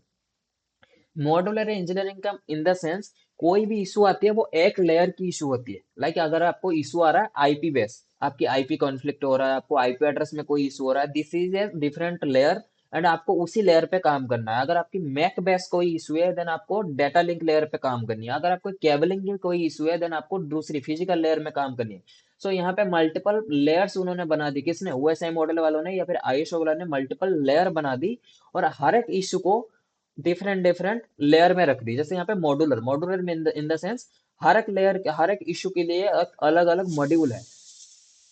Modular engineering का इन the sense कोई भी issue आती है वो एक लेयर की इशू होती है। लाइक अगर आपको इशू आ रहा है आईपी बेस, आपकी आईपी कॉन्फ्लिक्ट हो रहा है, आपको आईपी एड्रेस में कोई इशू हो रहा है, this is a different layer and आपको उसी लेयर पे काम करना है। अगर आपकी मैक बेस कोई इशू है देन आपको डेटा लिंक लेयर पे काम करनी है। अगर आपको केबलिंग की कोई इशू है देन आपको दूसरी फिजिकल लेयर में काम करनी है। सो यहाँ पे मल्टीपल लेयर्स उन्होंने बना दी, किसने, ओएसआई मॉडल वालों ने या फिर आईएसओ वालों ने मल्टीपल लेयर बना दी और हर एक इशू को डिफरेंट डिफरेंट लेयर में रख दी। जैसे यहाँ पे मॉड्यूलर, मॉड्यूलर में इन द सेंस हर एक लेयर, हर एक इशू के लिए अलग अलग मॉड्यूल है।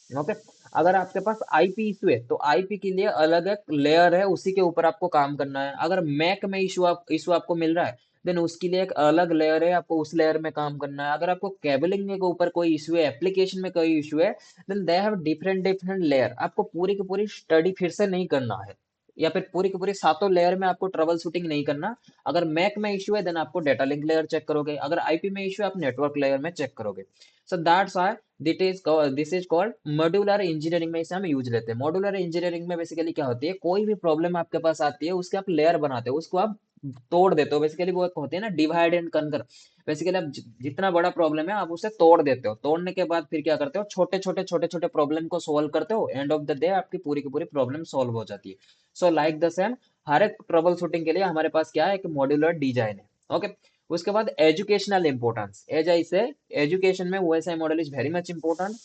ओके, अगर आपके पास आईपी इशू है तो आईपी के लिए अलग एक लेयर है, उसी के ऊपर आपको काम करना है। अगर मैक में इशू आपको मिल रहा है देन उसके लिए एक अलग लेयर है, आपको उस लेयर में काम करना है। अगर आपको केबलिंग के ऊपर कोई इशू है, एप्लीकेशन में कोई इशू है, then they have different different layer. आपको पूरी की पूरी स्टडी फिर से नहीं करना है या फिर पूरी की पूरी सातों लेयर में आपको ट्रबल शूटिंग नहीं करना। अगर मैक में इशू है देन आपको डेटा लिंक लेयर चेक करोगे, अगर आईपी में इशू है आप नेटवर्क लेयर में चेक करोगे। सो that's why this is called modular engineering में इसे हम यूज लेते हैं। मॉड्यूलर इंजीनियरिंग में बेसिकली क्या होती है, कोई भी प्रॉब्लम आपके पास आती है उसके आप लेयर बनाते हो, उसको आप तोड़ देते हो। बेसिकली वो एक होती है ना डिवाइड एंड कनकर। बेसिकली आप जितना बड़ा प्रॉब्लम है आप उसे तोड़ देते हो, तोड़ने के बाद फिर क्या करते हो, छोटे छोटे छोटे छोटे प्रॉब्लम को सोल्व करते हो, एंड ऑफ द डे आपकी पूरी की पूरी प्रॉब्लम सोल्व हो जाती है। सो लाइक द सेम हर एक ट्रबल शूटिंग के लिए हमारे पास क्या है, एक मॉड्यूलर डिजाइन है। ओके, उसके बाद एजुकेशनल इंपोर्टेंस, एज आई से एजुकेशन में OSI model is very much important.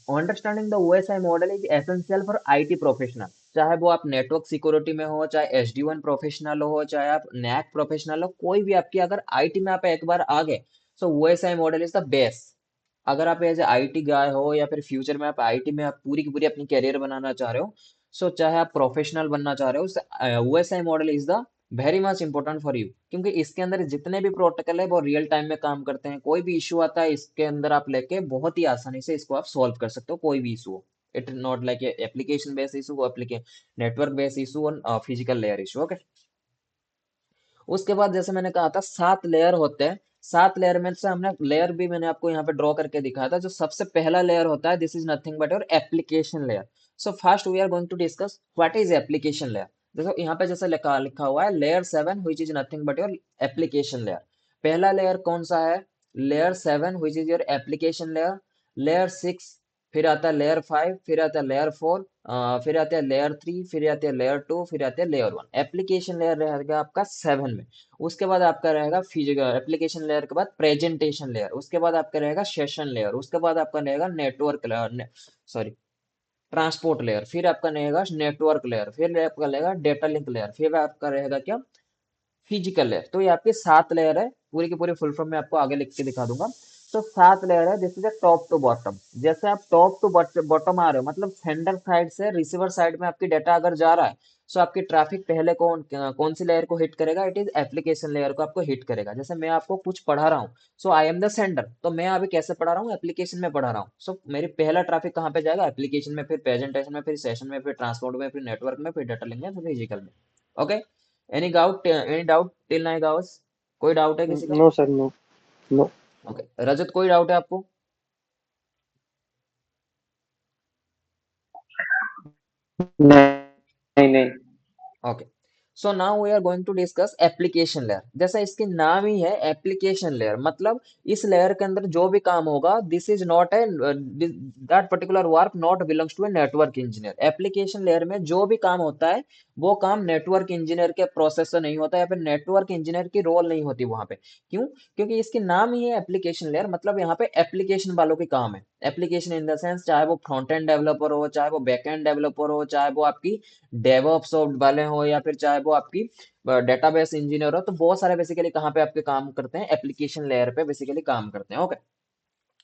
Understanding the OSI model is essential for IT professional. चाहे वो आप नेटवर्क सिक्योरिटी में हो, चाहे एसडी1 प्रोफेशनल हो, चाहे आप नैक प्रोफेशनल हो, कोई भी आपकी अगर आईटी में आप एक बार आ गए, so OSI model is the best. अगर आप एज आईटी गाय हो या फिर फ्यूचर में आप आईटी में आप पूरी की पूरी अपनी कैरियर बनाना चाह रहे हो, सो चाहे आप प्रोफेशनल बनना चाह रहे हो, OSI model is the very much important for you. क्योंकि इसके अंदर जितने भी प्रोटोकॉल है वो रियल टाइम में काम करते हैं। कोई भी इशू आता है इसके अंदर आप लेके बहुत ही आसानी से इसको आप सॉल्व कर सकते हो, कोई भी इशू हो। It not like application based issue, network based issue और फिजिकल लेयर इशू। ओके, उसके बाद जैसे मैंने कहा था 7 लेयर होते हैं। 7 लेयर में से हमने लेयर भी मैंने आपको यहाँ पे ड्रॉ करके दिखाया था। जो सबसे पहला लेयर होता है this is nothing but your application layer. So first we are going to discuss what is application layer. देखो यहाँ पे जैसे लिखा लिखा हुआ है layer 7 which is nothing but your application layer. पहला लेयर कौन सा है, layer 7 which is your application layer. Layer 6, फिर आता है लेयर 5, फिर आता है लेयर 4, फिर आता है लेयर 3, फिर आती है लेयर 2, फिर आती है लेयर 1। एप्लीकेशन लेयर रहेगा आपका 7 में। उसके बाद आपका रहेगा फिजिकल एप्लीकेशन लेयर के बाद प्रेजेंटेशन लेयर, उसके बाद आपका रहेगा सेशन लेयर, उसके बाद आपका रहेगा network layer, sorry transport layer, फिर आपका रहेगा नेटवर्क लेयर, फिर आपका रहेगा डेटा लिंक लेयर, फिर आपका रहेगा क्या, फिजिकल लेयर। तो ये आपके 7 लेयर है, पूरी की पूरी फुल फॉर्म में आपको आगे लिख के दिखा दूंगा। तो 7 लेयर है, this is a top to bottom. जैसे आप टॉप टू बॉटम आ रहे हो, मतलब सेंडर साइड से रिसीवर साइड में आपकी डेटा अगर जा रहा है, सो आपकी ट्रैफिक पहले कौन सी लेयर को हिट करेगा, इट इज एप्लीकेशन लेयर को आपको हिट करेगा। जैसे मैं आपको कुछ पढ़ा रहा हूँ, सो आई एम द सेंडर, तो मैं अभी कैसे पढ़ा रहा हूँ, एप्लीकेशन में पढ़ा रहा हूँ। सो मेरी पहला ट्रैफिक कहाँ पे जाएगा, एप्लीकेशन में, फिर प्रेजेंटेशन में, फिर सेशन में, फिर ट्रांसपोर्ट में, फिर नेटवर्क में, फिर डाटा लिंक में, फिर फिजिकल में। Okay, any doubt till nine hours, कोई डाउट है किसी का? No sir, no. No. Okay, Rajat कोई डाउट है आपको? नहीं, नहीं। Okay, so now we are going to discuss application layer. जैसा इसके नाम ही है एप्लीकेशन लेयर, मतलब इस लेयर के अंदर जो भी काम होगा this is not a that particular work not belongs to a network engineer. Application layer में जो भी काम होता है वो काम नेटवर्क इंजीनियर के प्रोसेस से नहीं होता, या फिर नेटवर्क इंजीनियर की रोल नहीं होती वहां पे। क्यों? क्योंकि इसके नाम ही है एप्लीकेशन लेयर, मतलब यहाँ पे एप्लीकेशन वालों के काम है। एप्लीकेशन इन द सेंस चाहे वो फ्रंट एंड डेवलपर हो, चाहे वो बैक एंड डेवलपर हो, चाहे वो आपकी डेवऑप्स वाले हो, या फिर चाहे वो आपकी डेटाबेस इंजीनियर हो, तो बहुत सारे बेसिकली कहाँ पे आपके काम करते हैं, एप्लीकेशन लेयर पे बेसिकली काम करते हैं। ओके,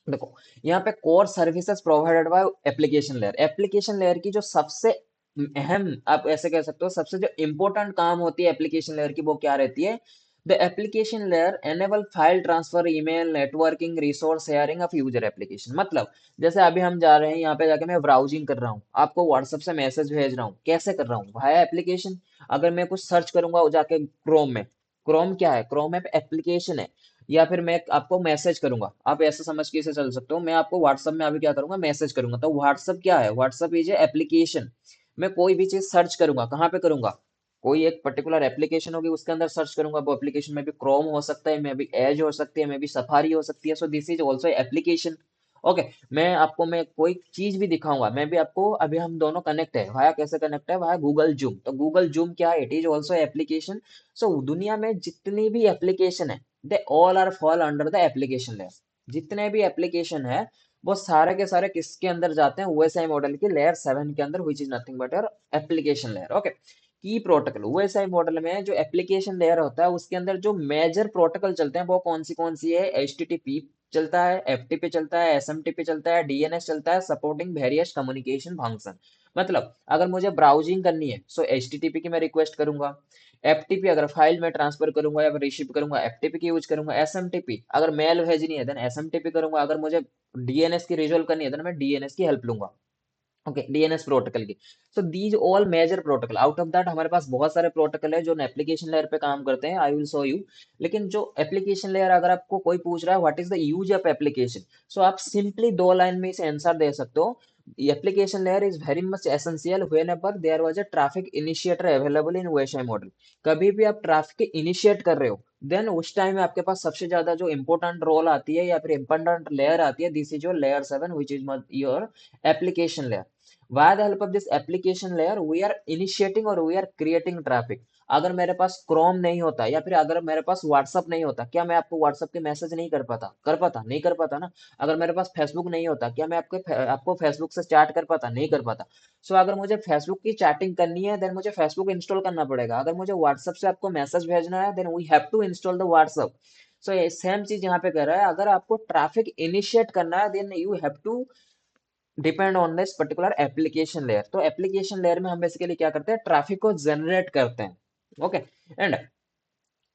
देखो यहाँ पे core services provided by application layer. Application layer की जो सबसे अहम, आप ऐसे कह सकते हो, सबसे जो इंपॉर्टेंट काम होती है एप्लीकेशन लेयर की, वो क्या रहती है, the application layer enable file transfer, email, networking, resource sharing of user application. मतलब जैसे अभी हम जा रहे हैं, यहाँ पे जाके मैं ब्राउजिंग कर रहा हूँ, आपको व्हाट्सएप से मैसेज भेज रहा हूँ, कैसे कर रहा हूँ, वाया एप्लीकेशन। अगर मैं कुछ सर्च करूंगा जाके क्रोम में, क्रोम क्या है, क्रोम ऐप एप्लीकेशन है। या फिर मैं आपको मैसेज करूंगा, आप ऐसा समझ के इसे चल सकते हो, मैं आपको व्हाट्सअप में अभी क्या करूंगा, मैसेज करूंगा। तो व्हाट्सअप क्या है, व्हाट्सअप इज एप्लीकेशन। मैं कोई भी चीज सर्च करूंगा, कहाँ पे करूंगा, कोई एक पर्टिकुलर एप्लीकेशन होगी उसके अंदर सर्च करूंगा। वो एप्लीकेशन में भी क्रोम हो सकता है, में भी एज हो सकती है, में भी सफारी हो सकती है। So this is also application. Okay, मैं कोई चीज भी दिखाऊंगा, मैं भी आपको, अभी हम दोनों कनेक्ट है, वाया कैसे कनेक्ट है, वाया गूगल जूम। तो गूगल जूम क्या है, it is also application. So दुनिया में जितनी भी एप्लीकेशन है, they all are fall under the application layer. जितने भी एप्लीकेशन है वो सारे के सारे किसके अंदर जाते हैं, ओएसआई मॉडल की लेयर 7 के अंदर, विच is nothing but your application layer. Okay, की प्रोटोकॉल ओएसआई मॉडल में जो एप्लीकेशन लेयर होता है उसके अंदर जो मेजर प्रोटोकॉल चलते हैं वो कौन सी है, एचटीटीपी चलता है, एफटीपी चलता है, एसएमटीपी चलता है, डीएनएस चलता है, सपोर्टिंग वेरियस कम्युनिकेशन फंक्शन। मतलब अगर मुझे ब्राउजिंग करनी है सो एचटीटीपी की मैं रिक्वेस्ट करूंगा, एफटीपी अगर फाइल में ट्रांसफर करूंगा या रिसीव करूंगा एफटीपी की यूज करूंगा, एसएमटीपी अगर मेल भेजनी है देन एसएमटीपी करूंगा, अगर मुझे डीएनएस की रिजोल्व करनी है देन मैं डीएनएस की हेल्प लूंगा। ओके, डीएनएस प्रोटोकॉल की। So these all major protocol, out of that हमारे पास बहुत सारे प्रोटोकॉल है जो एप्लीकेशन लेयर पे काम करते हैं, आई विल शो यू। लेकिन जो एप्लीकेशन लेयर, अगर आपको कोई पूछ रहा है what is the use of application, so आप सिंपली दो लाइन में इसे आंसर दे सकते हो। Application layer is very much essential whenever there was a traffic initiator available in OSI model. कभी भी आप ट्रैफिक इनिशिएट कर रहे हो देन उस टाइम में आपके पास सबसे ज्यादा जो इंपॉर्टेंट रोल आती है या फिर इंपॉर्टेंट लेयर आती है, this is your layer 7 which is your application layer. By the help of this application layer, we are initiating और we are creating traffic। अगर मेरे पास क्रोम नहीं होता या फिर अगर मेरे पास व्हाट्सअप नहीं होता, क्या मैं आपको व्हाट्सअप के मैसेज नहीं कर पाता, कर पाता, नहीं कर पाता ना। अगर मेरे पास फेसबुक नहीं होता, क्या मैं आपको फेसबुक से चैट कर पाता, नहीं कर पाता। सो अगर मुझे फेसबुक की चैटिंग करनी है देन मुझे फेसबुक इंस्टॉल करना पड़ेगा, अगर मुझे व्हाट्सअप से आपको मैसेज भेजना है then we have to install the WhatsApp. So ये सेम चीज यहाँ पे कर रहा है, अगर आपको ट्रैफिक इनिशिएट करना है then you have to depend on this particular application layer. तो एप्लीकेशन लेयर में हम बेसिकली क्या करते हैं, ट्रैफिक को जनरेट करते हैं। ओके, एंड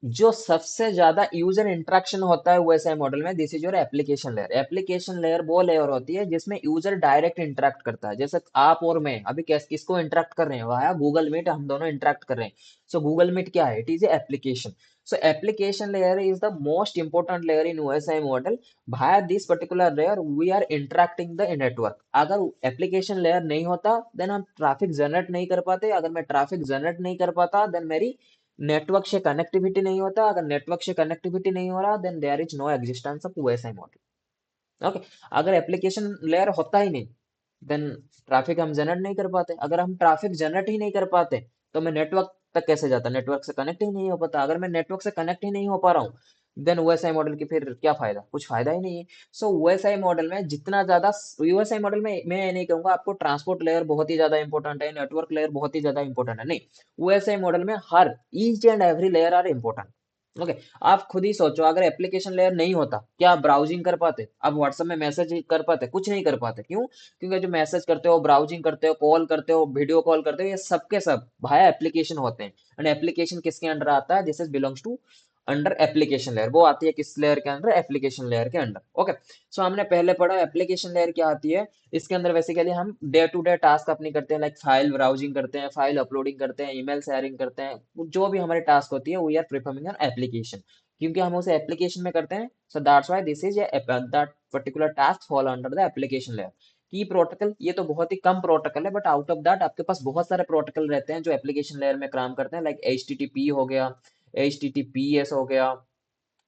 जो सबसे ज्यादा यूजर इंटरेक्शन होता है वैसे मॉडल में, this is your application layer. Application layer वो लेयर होती है जिसमें यूजर डायरेक्ट इंटरेक्ट करता है, जैसे आप और मैं अभी किसको इंटरेक्ट कर रहे हैं, वह गूगल मीट, हम दोनों इंटरेक्ट कर रहे हैं। सो गूगल मीट क्या है, it is application. So application layer is the most important layer in OSI model. Via this particular layer we are interacting the network. अगर एप्लीकेशन लेयर नहीं होता देन हम ट्रैफिक जनरेट नहीं कर पाते, अगर मैं ट्रैफिक जनरेट नहीं कर पाता देन मेरी नेटवर्क से कनेक्टिविटी नहीं होता, अगर नेटवर्क से कनेक्टिविटी नहीं हो रहा then there is no existence of OSI model. Okay, अगर एप्लीकेशन लेयर होता ही नहीं देन ट्रैफिक हम जनरेट नहीं कर पाते, अगर हम ट्रैफिक जनरेट ही नहीं कर पाते तो मैं नेटवर्क तक कैसे जाता, नेटवर्क से कनेक्ट ही नहीं हो पाता, अगर मैं नेटवर्क से कनेक्ट ही नहीं हो पा रहा हूँ देन ओएसआई मॉडल की फिर क्या फायदा, कुछ फायदा ही नहीं है। सो ओएसआई मॉडल में जितना ज्यादा, यूएसआई मॉडल में मैं ये नहीं कहूंगा आपको ट्रांसपोर्ट लेयर बहुत ही ज्यादा इंपॉर्टेंट है, नेटवर्क लेयर बहुत ही ज्यादा इंपॉर्टेंट है, नहीं। ओएसआई मॉडल में हर each and every layer are important. Okay, आप खुद ही सोचो अगर एप्लीकेशन लेयर नहीं होता क्या आप ब्राउजिंग कर पाते, आप व्हाट्सएप में मैसेज कर पाते, कुछ नहीं कर पाते। क्यों? क्योंकि जो मैसेज करते हो, ब्राउजिंग करते हो, कॉल करते हो, वीडियो कॉल करते हो, ये सब के सब भाया एप्लीकेशन होते हैं। एंड एप्लीकेशन किसके अंडर आता है, this is belongs to under application layer. वो आती है किस लेयर के अंडर, एप्लीकेशन लेयर के अंडर। ओके, सो हमने पहले पढ़ा एप्लीकेशन लेयर क्या आती है। इसके अंदर बेसिकली हम डे टू डे टास्क अपनी करते हैं, लाइक फाइल ब्राउजिंग करते हैं, फाइल अपलोडिंग करते हैं, ईमेल शेयरिंग करते हैं, जो भी हमारी टास्क होती है we are performing an application, क्योंकि हम उसे एप्लीकेशन में करते हैं। So that's why this is that particular task fall under the application layer. की प्रोटोकॉल, ये तो बहुत ही कम प्रोटोकॉल है, बट आउट ऑफ दैट आपके पास बहुत सारे प्रोटोकॉल रहते हैं जो एप्लीकेशन लेयर में काम करते हैं, like H T T P हो गया, H T T P S हो गया,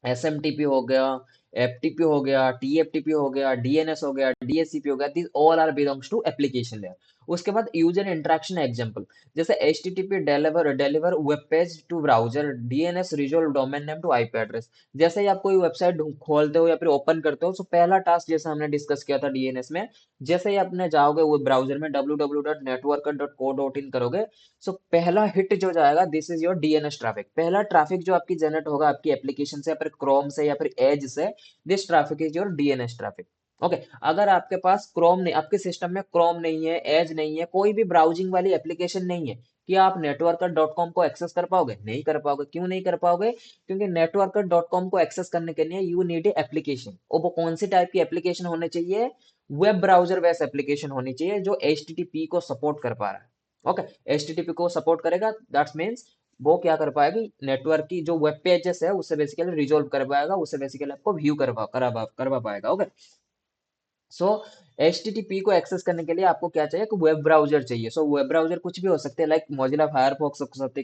एसएमटीपी हो गया, एफटीपी हो गया, टीएफटीपी हो गया, डीएनएस हो गया, डीएससीपी हो गया, this all are belongs to application layer. उसके बाद यूजर इंटरेक्शन एग्जांपल, जैसे HTTP deliver web page to browser, DNS resolve domain name to IP address. जैसे ही आप कोई वेबसाइट खोलते हो या फिर ओपन करते हो, तो पहला टास्क जैसे हमने डिस्कस किया था डीएनएस में, जैसे ही आपने जाओगे वो ब्राउजर में www.networker.co.in करोगे, सो पहला हिट जो जाएगा this is your DNS traffic. पहला ट्रैफिक जो आपकी जनरेट होगा आपकी एप्लीकेशन से या फिर क्रोम से या फिर एज से, this traffic is your DNS traffic. Okay, अगर आपके पास क्रोम नहीं, आपके सिस्टम में क्रोम नहीं है, एज नहीं है, कोई भी ब्राउजिंग वाली एप्लीकेशन नहीं है, क्या आप नेटवर्कर डॉट कॉम को एक्सेस कर पाओगे, नहीं कर पाओगे। क्यों नहीं कर पाओगे? क्योंकि नेटवर्कर डॉट कॉम को एक्सेस करने के लिए यू नीड ए एप्लीकेशन, और वो कौन सी टाइप की एप्लीकेशन होनी चाहिए, वेब ब्राउजर बेस्ड एप्लीकेशन होनी चाहिए जो एच को सपोर्ट कर पा रहा है। ओके, एचटीटीपी को सपोर्ट करेगा, दैट्स मीन्स वो क्या कर पाएगी, नेटवर्क की जो वेब पेजेस है उससे बेसिकली रिजोल्व कर पाएगा, उससे बेसिकली आपको व्यू करवा पाएगा। ओके। सो HTTP को एक्सेस करने के लिए आपको क्या चाहिए, कि वेब ब्राउजर चाहिए। सो वेब ब्राउजर कुछ भी हो सकते हैं, लाइक मोजिला फायरफॉक्स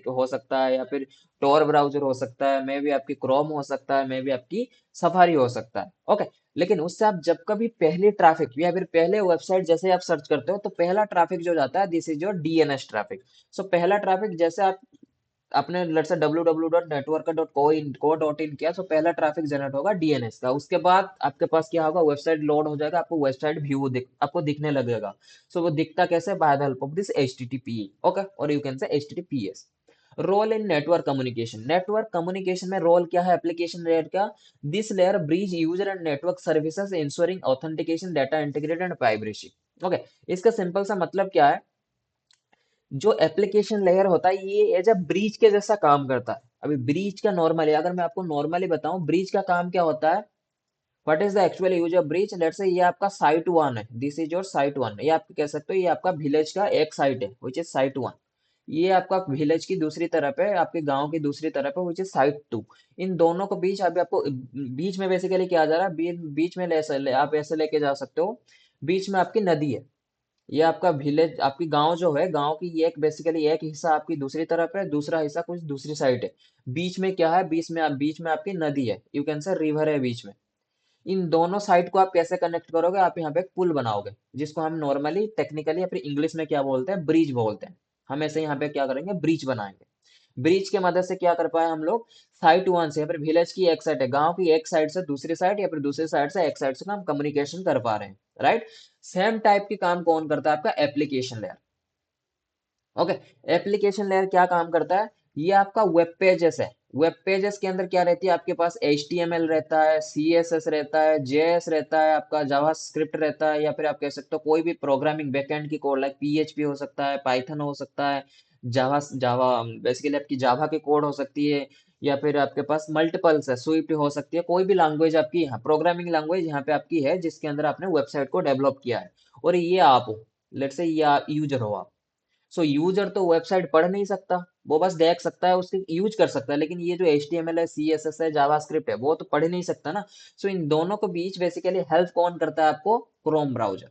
हो सकता है, या फिर टोर ब्राउजर हो सकता है, मे भी आपकी क्रोम हो सकता है, मे भी आपकी सफारी हो सकता है। ओके। लेकिन उससे आप जब कभी पहली ट्रैफिक या फिर पहले वेबसाइट जैसे आप सर्च करते हो, तो पहला ट्रैफिक जो जाता है, this is your DNS traffic. So पहला ट्रैफिक जैसे आप आपने लेट्स से www.network.co.in किया, तो पहला ट्रैफिक जनरेट होगा DNS का। उसके बाद आपके पास क्या होगा, वेबसाइट लोड हो जाएगा, आपको वेबसाइट व्यू आपको दिखने लगेगा। सो वो दिखता कैसे, by the help of this HTTP। Okay, or you can say HTTPS। Role in network communication, network communication में रोल क्या है एप्लीकेशन लेयर का, this layer bridge user and network services ensuring authentication, data integrated and privacy. Okay. इसका simple सा मतलब क्या है, जो एप्लीकेशन लेयर होता है ये एज अ ब्रीज के जैसा काम करता है। अभी ब्रीज का नॉर्मली, अगर मैं आपको नॉर्मली बताऊं ब्रीज का काम क्या होता है, what is the actual use of bridge. Let's say ये आपका साइट वन है, this is your site one, ये आप कह सकते हो ये आपका विलेज का एक साइट है विच इज साइट वन। ये आपका विलेज की दूसरी तरफ है, आपके गांव की दूसरी तरफ है विच इज साइट टू। इन दोनों को बीच, अभी आपको बीच में बेसिकली क्या जा रहा है, बीच में आप ऐसे लेके जा सकते हो, बीच में आपकी नदी है, ये आपका विलेज, आपकी गांव जो है, गांव की ये एक बेसिकली एक हिस्सा आपकी दूसरी तरफ है, दूसरा हिस्सा कुछ दूसरी साइड है। बीच में क्या है, बीच में आपकी नदी है, यू कैन से रिवर है बीच में। इन दोनों साइड को आप कैसे कनेक्ट करोगे, आप यहाँ पे एक पुल बनाओगे, जिसको हम नॉर्मली टेक्निकली अपनी इंग्लिश में क्या बोलते हैं, ब्रिज बोलते हैं। हम ऐसे यहाँ पे क्या करेंगे, ब्रिज बनाएंगे। ब्रिज के मदद से क्या कर पाए हम लोग, साइट वन से या फिर विलेज की एक साइड है, गांव की एक साइड से दूसरी साइड, या फिर दूसरी साइड से एक साइड से हम कम्युनिकेशन कर पा रहे हैं। राइट। सेम टाइप की काम कौन करता है, आपका application layer. Okay. Application layer क्या काम करता है, ये आपका वेब पेजेस है। वेब पेजेस के अंदर क्या रहती है, आपके पास HTML रहता है, CSS रहता है, JS रहता है, आपका जावा स्क्रिप्ट रहता है, या फिर आप कह सकते हो कोई भी प्रोग्रामिंग बैकएंड की कोड, लाइक PHP हो सकता है, पाइथन हो सकता है, जावा जावा बेसिकली आपकी जावा की कोड हो सकती है, या फिर आपके पास मल्टीपल्स है, स्विफ्ट हो सकती है, कोई भी लैंग्वेज आपकी यहाँ प्रोग्रामिंग लैंग्वेज यहाँ पे आपकी है, जिसके अंदर आपने वेबसाइट को डेवलप किया है। और ये आप हो, लेट्स से ये यूजर हो आप। सो यूजर तो वेबसाइट पढ़ नहीं सकता, वो बस देख सकता है, उसकी यूज कर सकता है, लेकिन ये जो HTML है, CSS है, जावास्क्रिप्ट है, वो तो पढ़ नहीं सकता ना। सो इन दोनों के बीच बेसिकली हेल्प कौन करता है आपको, क्रोम ब्राउजर।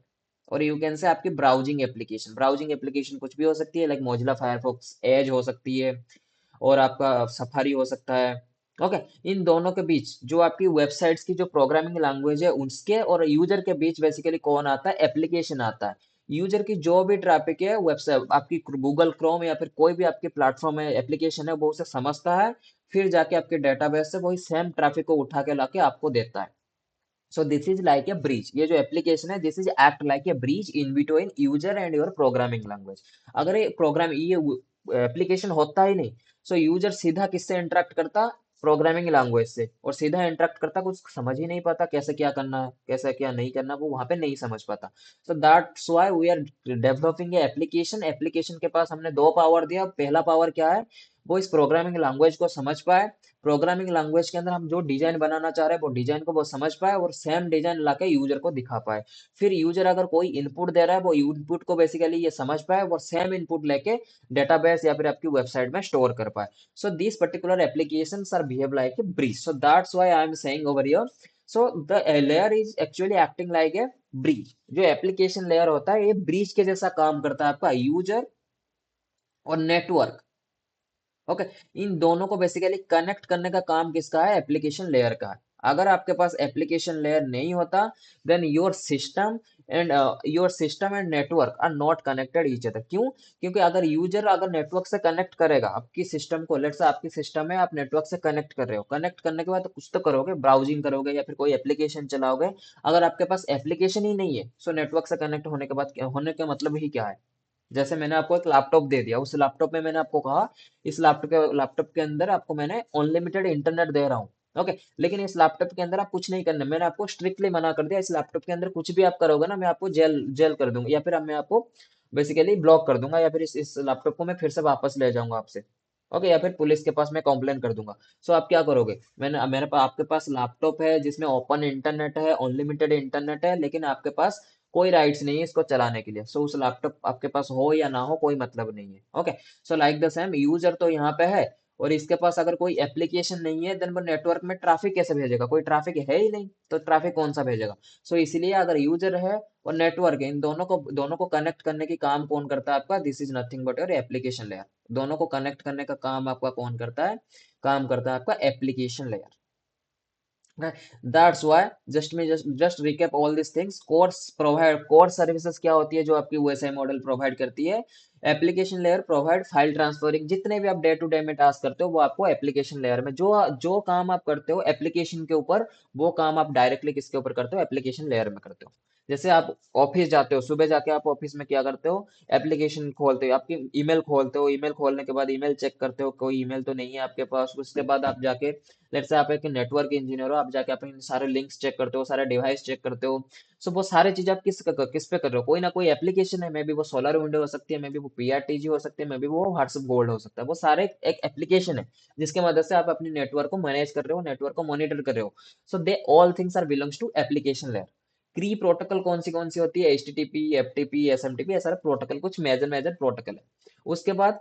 और यू कैन से आपकी ब्राउजिंग एप्लीकेशन कुछ भी हो सकती है, लाइक मोजिला फायरफॉक्स एज हो सकती है, और आपका सफारी हो सकता है। ओके। इन दोनों के बीच जो आपकी वेबसाइट्स की जो प्रोग्रामिंग लैंग्वेज है उसके और यूजर के बीच बेसिकली कौन आता है, एप्लीकेशन आता है। यूजर की जो भी ट्रैफिक है, वेबसाइट आपकी गूगल क्रोम या फिर कोई भी आपके प्लेटफॉर्म है, एप्लीकेशन है, वो उसे समझता है, फिर जाके आपके डेटाबेस से वही सेम ट्रैफिक को उठा के लाके आपको देता है। So this is like a bridge, ये जो एप्लीकेशन है, this is act like a bridge in between user and your programming language. अगर ये एप्लीकेशन होता ही नहीं, सो यूजर सीधा किससे इंटरेक्ट करता, प्रोग्रामिंग लैंग्वेज से, और सीधा इंटरेक्ट करता, कुछ समझ ही नहीं पाता कैसे क्या करना है, कैसे क्या नहीं करना, वो वहां पे नहीं समझ पाता। So that's why we are developing a application. Application के पास हमने दो पावर दिया, पहला पावर क्या है, वो इस प्रोग्रामिंग लैंग्वेज को समझ पाए, प्रोग्रामिंग लैंग्वेज के अंदर हम जो डिजाइन बनाना चाह रहे हैं वो डिजाइन को वो समझ पाए, और सेम डिजाइन लाके यूजर को दिखा पाए। फिर यूजर अगर कोई इनपुट दे रहा है, वो इनपुट को बेसिकली ये समझ पाए, और सेम इनपुट लेके डेटाबेस या फिर आपकी वेबसाइट में स्टोर कर पाए। So this particular applications are behave like a bridge, so that's why I am saying over here. So the layer is actually acting like a bridge. जो application layer होता है ये ब्रिज के जैसा काम करता है, आपका यूजर और नेटवर्क। ओके। इन दोनों को बेसिकली कनेक्ट करने का काम किसका है, एप्लीकेशन लेयर का है। अगर आपके पास एप्लीकेशन लेयर नहीं होता, then your system and network are not connected each other. क्यों, क्योंकि अगर यूजर अगर नेटवर्क से कनेक्ट करेगा आपकी सिस्टम को, लेट्स से आपकी सिस्टम है, आप नेटवर्क से कनेक्ट कर रहे हो, कनेक्ट करने के बाद तो कुछ तो करोगे, ब्राउजिंग करोगे या फिर कोई एप्लीकेशन चलाओगे। अगर आपके पास एप्लीकेशन ही नहीं है, सो नेटवर्क से कनेक्ट होने के बाद होने का मतलब ही क्या है। जैसे मैंने आपको एक लैपटॉप दे दिया, उस लैपटॉप में मैंने आपको कहा, इस लैपटॉप के अंदर आपको मैंने अनलिमिटेड इंटरनेट दे रहा हूँ। ओके। लेकिन इस लैपटॉप के अंदर आप कुछ नहीं करना, मैंने आपको स्ट्रिक्टली मना कर दिया, इस लैपटॉप के अंदर कुछ भी आप करोगे ना, मैं आपको जेल जेल कर दूंगा, या फिर अब मैं आपको बेसिकली ब्लॉक कर दूंगा, या फिर इस लैपटॉप को मैं फिर से वापस ले जाऊंगा आपसे। ओके। या फिर पुलिस के पास मैं कंप्लेन कर दूंगा। सो आप क्या करोगे, मेरे पास आपके पास लैपटॉप है जिसमें ओपन इंटरनेट है, अनलिमिटेड इंटरनेट है, लेकिन आपके पास कोई राइट्स नहीं है इसको चलाने के लिए। सो उस लैपटॉप आपके पास हो या ना हो कोई मतलब नहीं है। Okay, so like the same user तो यहाँ पे है, और इसके पास अगर कोई एप्लीकेशन नहीं है, देन वो नेटवर्क में ट्रैफिक कैसे भेजेगा? कोई ट्रैफिक है ही नहीं, तो ट्रैफिक कौन सा भेजेगा? सो इसलिए अगर यूजर है और नेटवर्क है, इन दोनों को कनेक्ट करने की काम कौन करता है आपका? This is nothing but your application layer. दोनों को कनेक्ट करने का काम आपका कौन करता है? काम करता है आपका application layer. That's why just recap all this things. Core services क्या होती है जो आपकी यूएसआई मॉडल प्रोवाइड करती है? Application layer provide file transferring. जितने भी आप डे टू डे में टास्क करते हो वो आपको एप्लीकेशन लेयर में, जो जो काम आप करते हो एप्लीकेशन के ऊपर, वो काम आप डायरेक्टली किसके ऊपर करते हो? एप्लीकेशन लेयर में करते हो। जैसे आप ऑफिस जाते हो, सुबह जाके आप ऑफिस में क्या करते हो? एप्लीकेशन खोलते हो, आपकी ईमेल खोलते हो, ईमेल खोलने के बाद ईमेल चेक करते हो कोई ईमेल तो नहीं है आपके पास। उसके बाद आप जाके, लेट्स से आप एक नेटवर्क इंजीनियर हो, आप जाके अपने सारे लिंक्स चेक करते हो, सारे डिवाइस चेक करते हो। सो वो सारी चीज आप किस पे कर रहे हो? कोई ना कोई एप्लीकेशन है, मे बी वो सोलर विंडो हो सकती है, मे बी वो पीआरटीजी हो सकती है, मे बी वो व्हाट्सएप गोल्ड हो सकता है। वो सारे एक एप्लीकेशन है जिसके मदद से आप अपने नेटवर्क को मैनेज कर रहे हो, नेटवर्क को मॉनिटर कर रहे हो। So they all things are belongs to application layer. क्री प्रोटोकॉल कौन सी होती है? H T T P, F T P, S M T P, ऐसा प्रोटोकॉल कुछ मेजर मेजर प्रोटोकॉल है। उसके बाद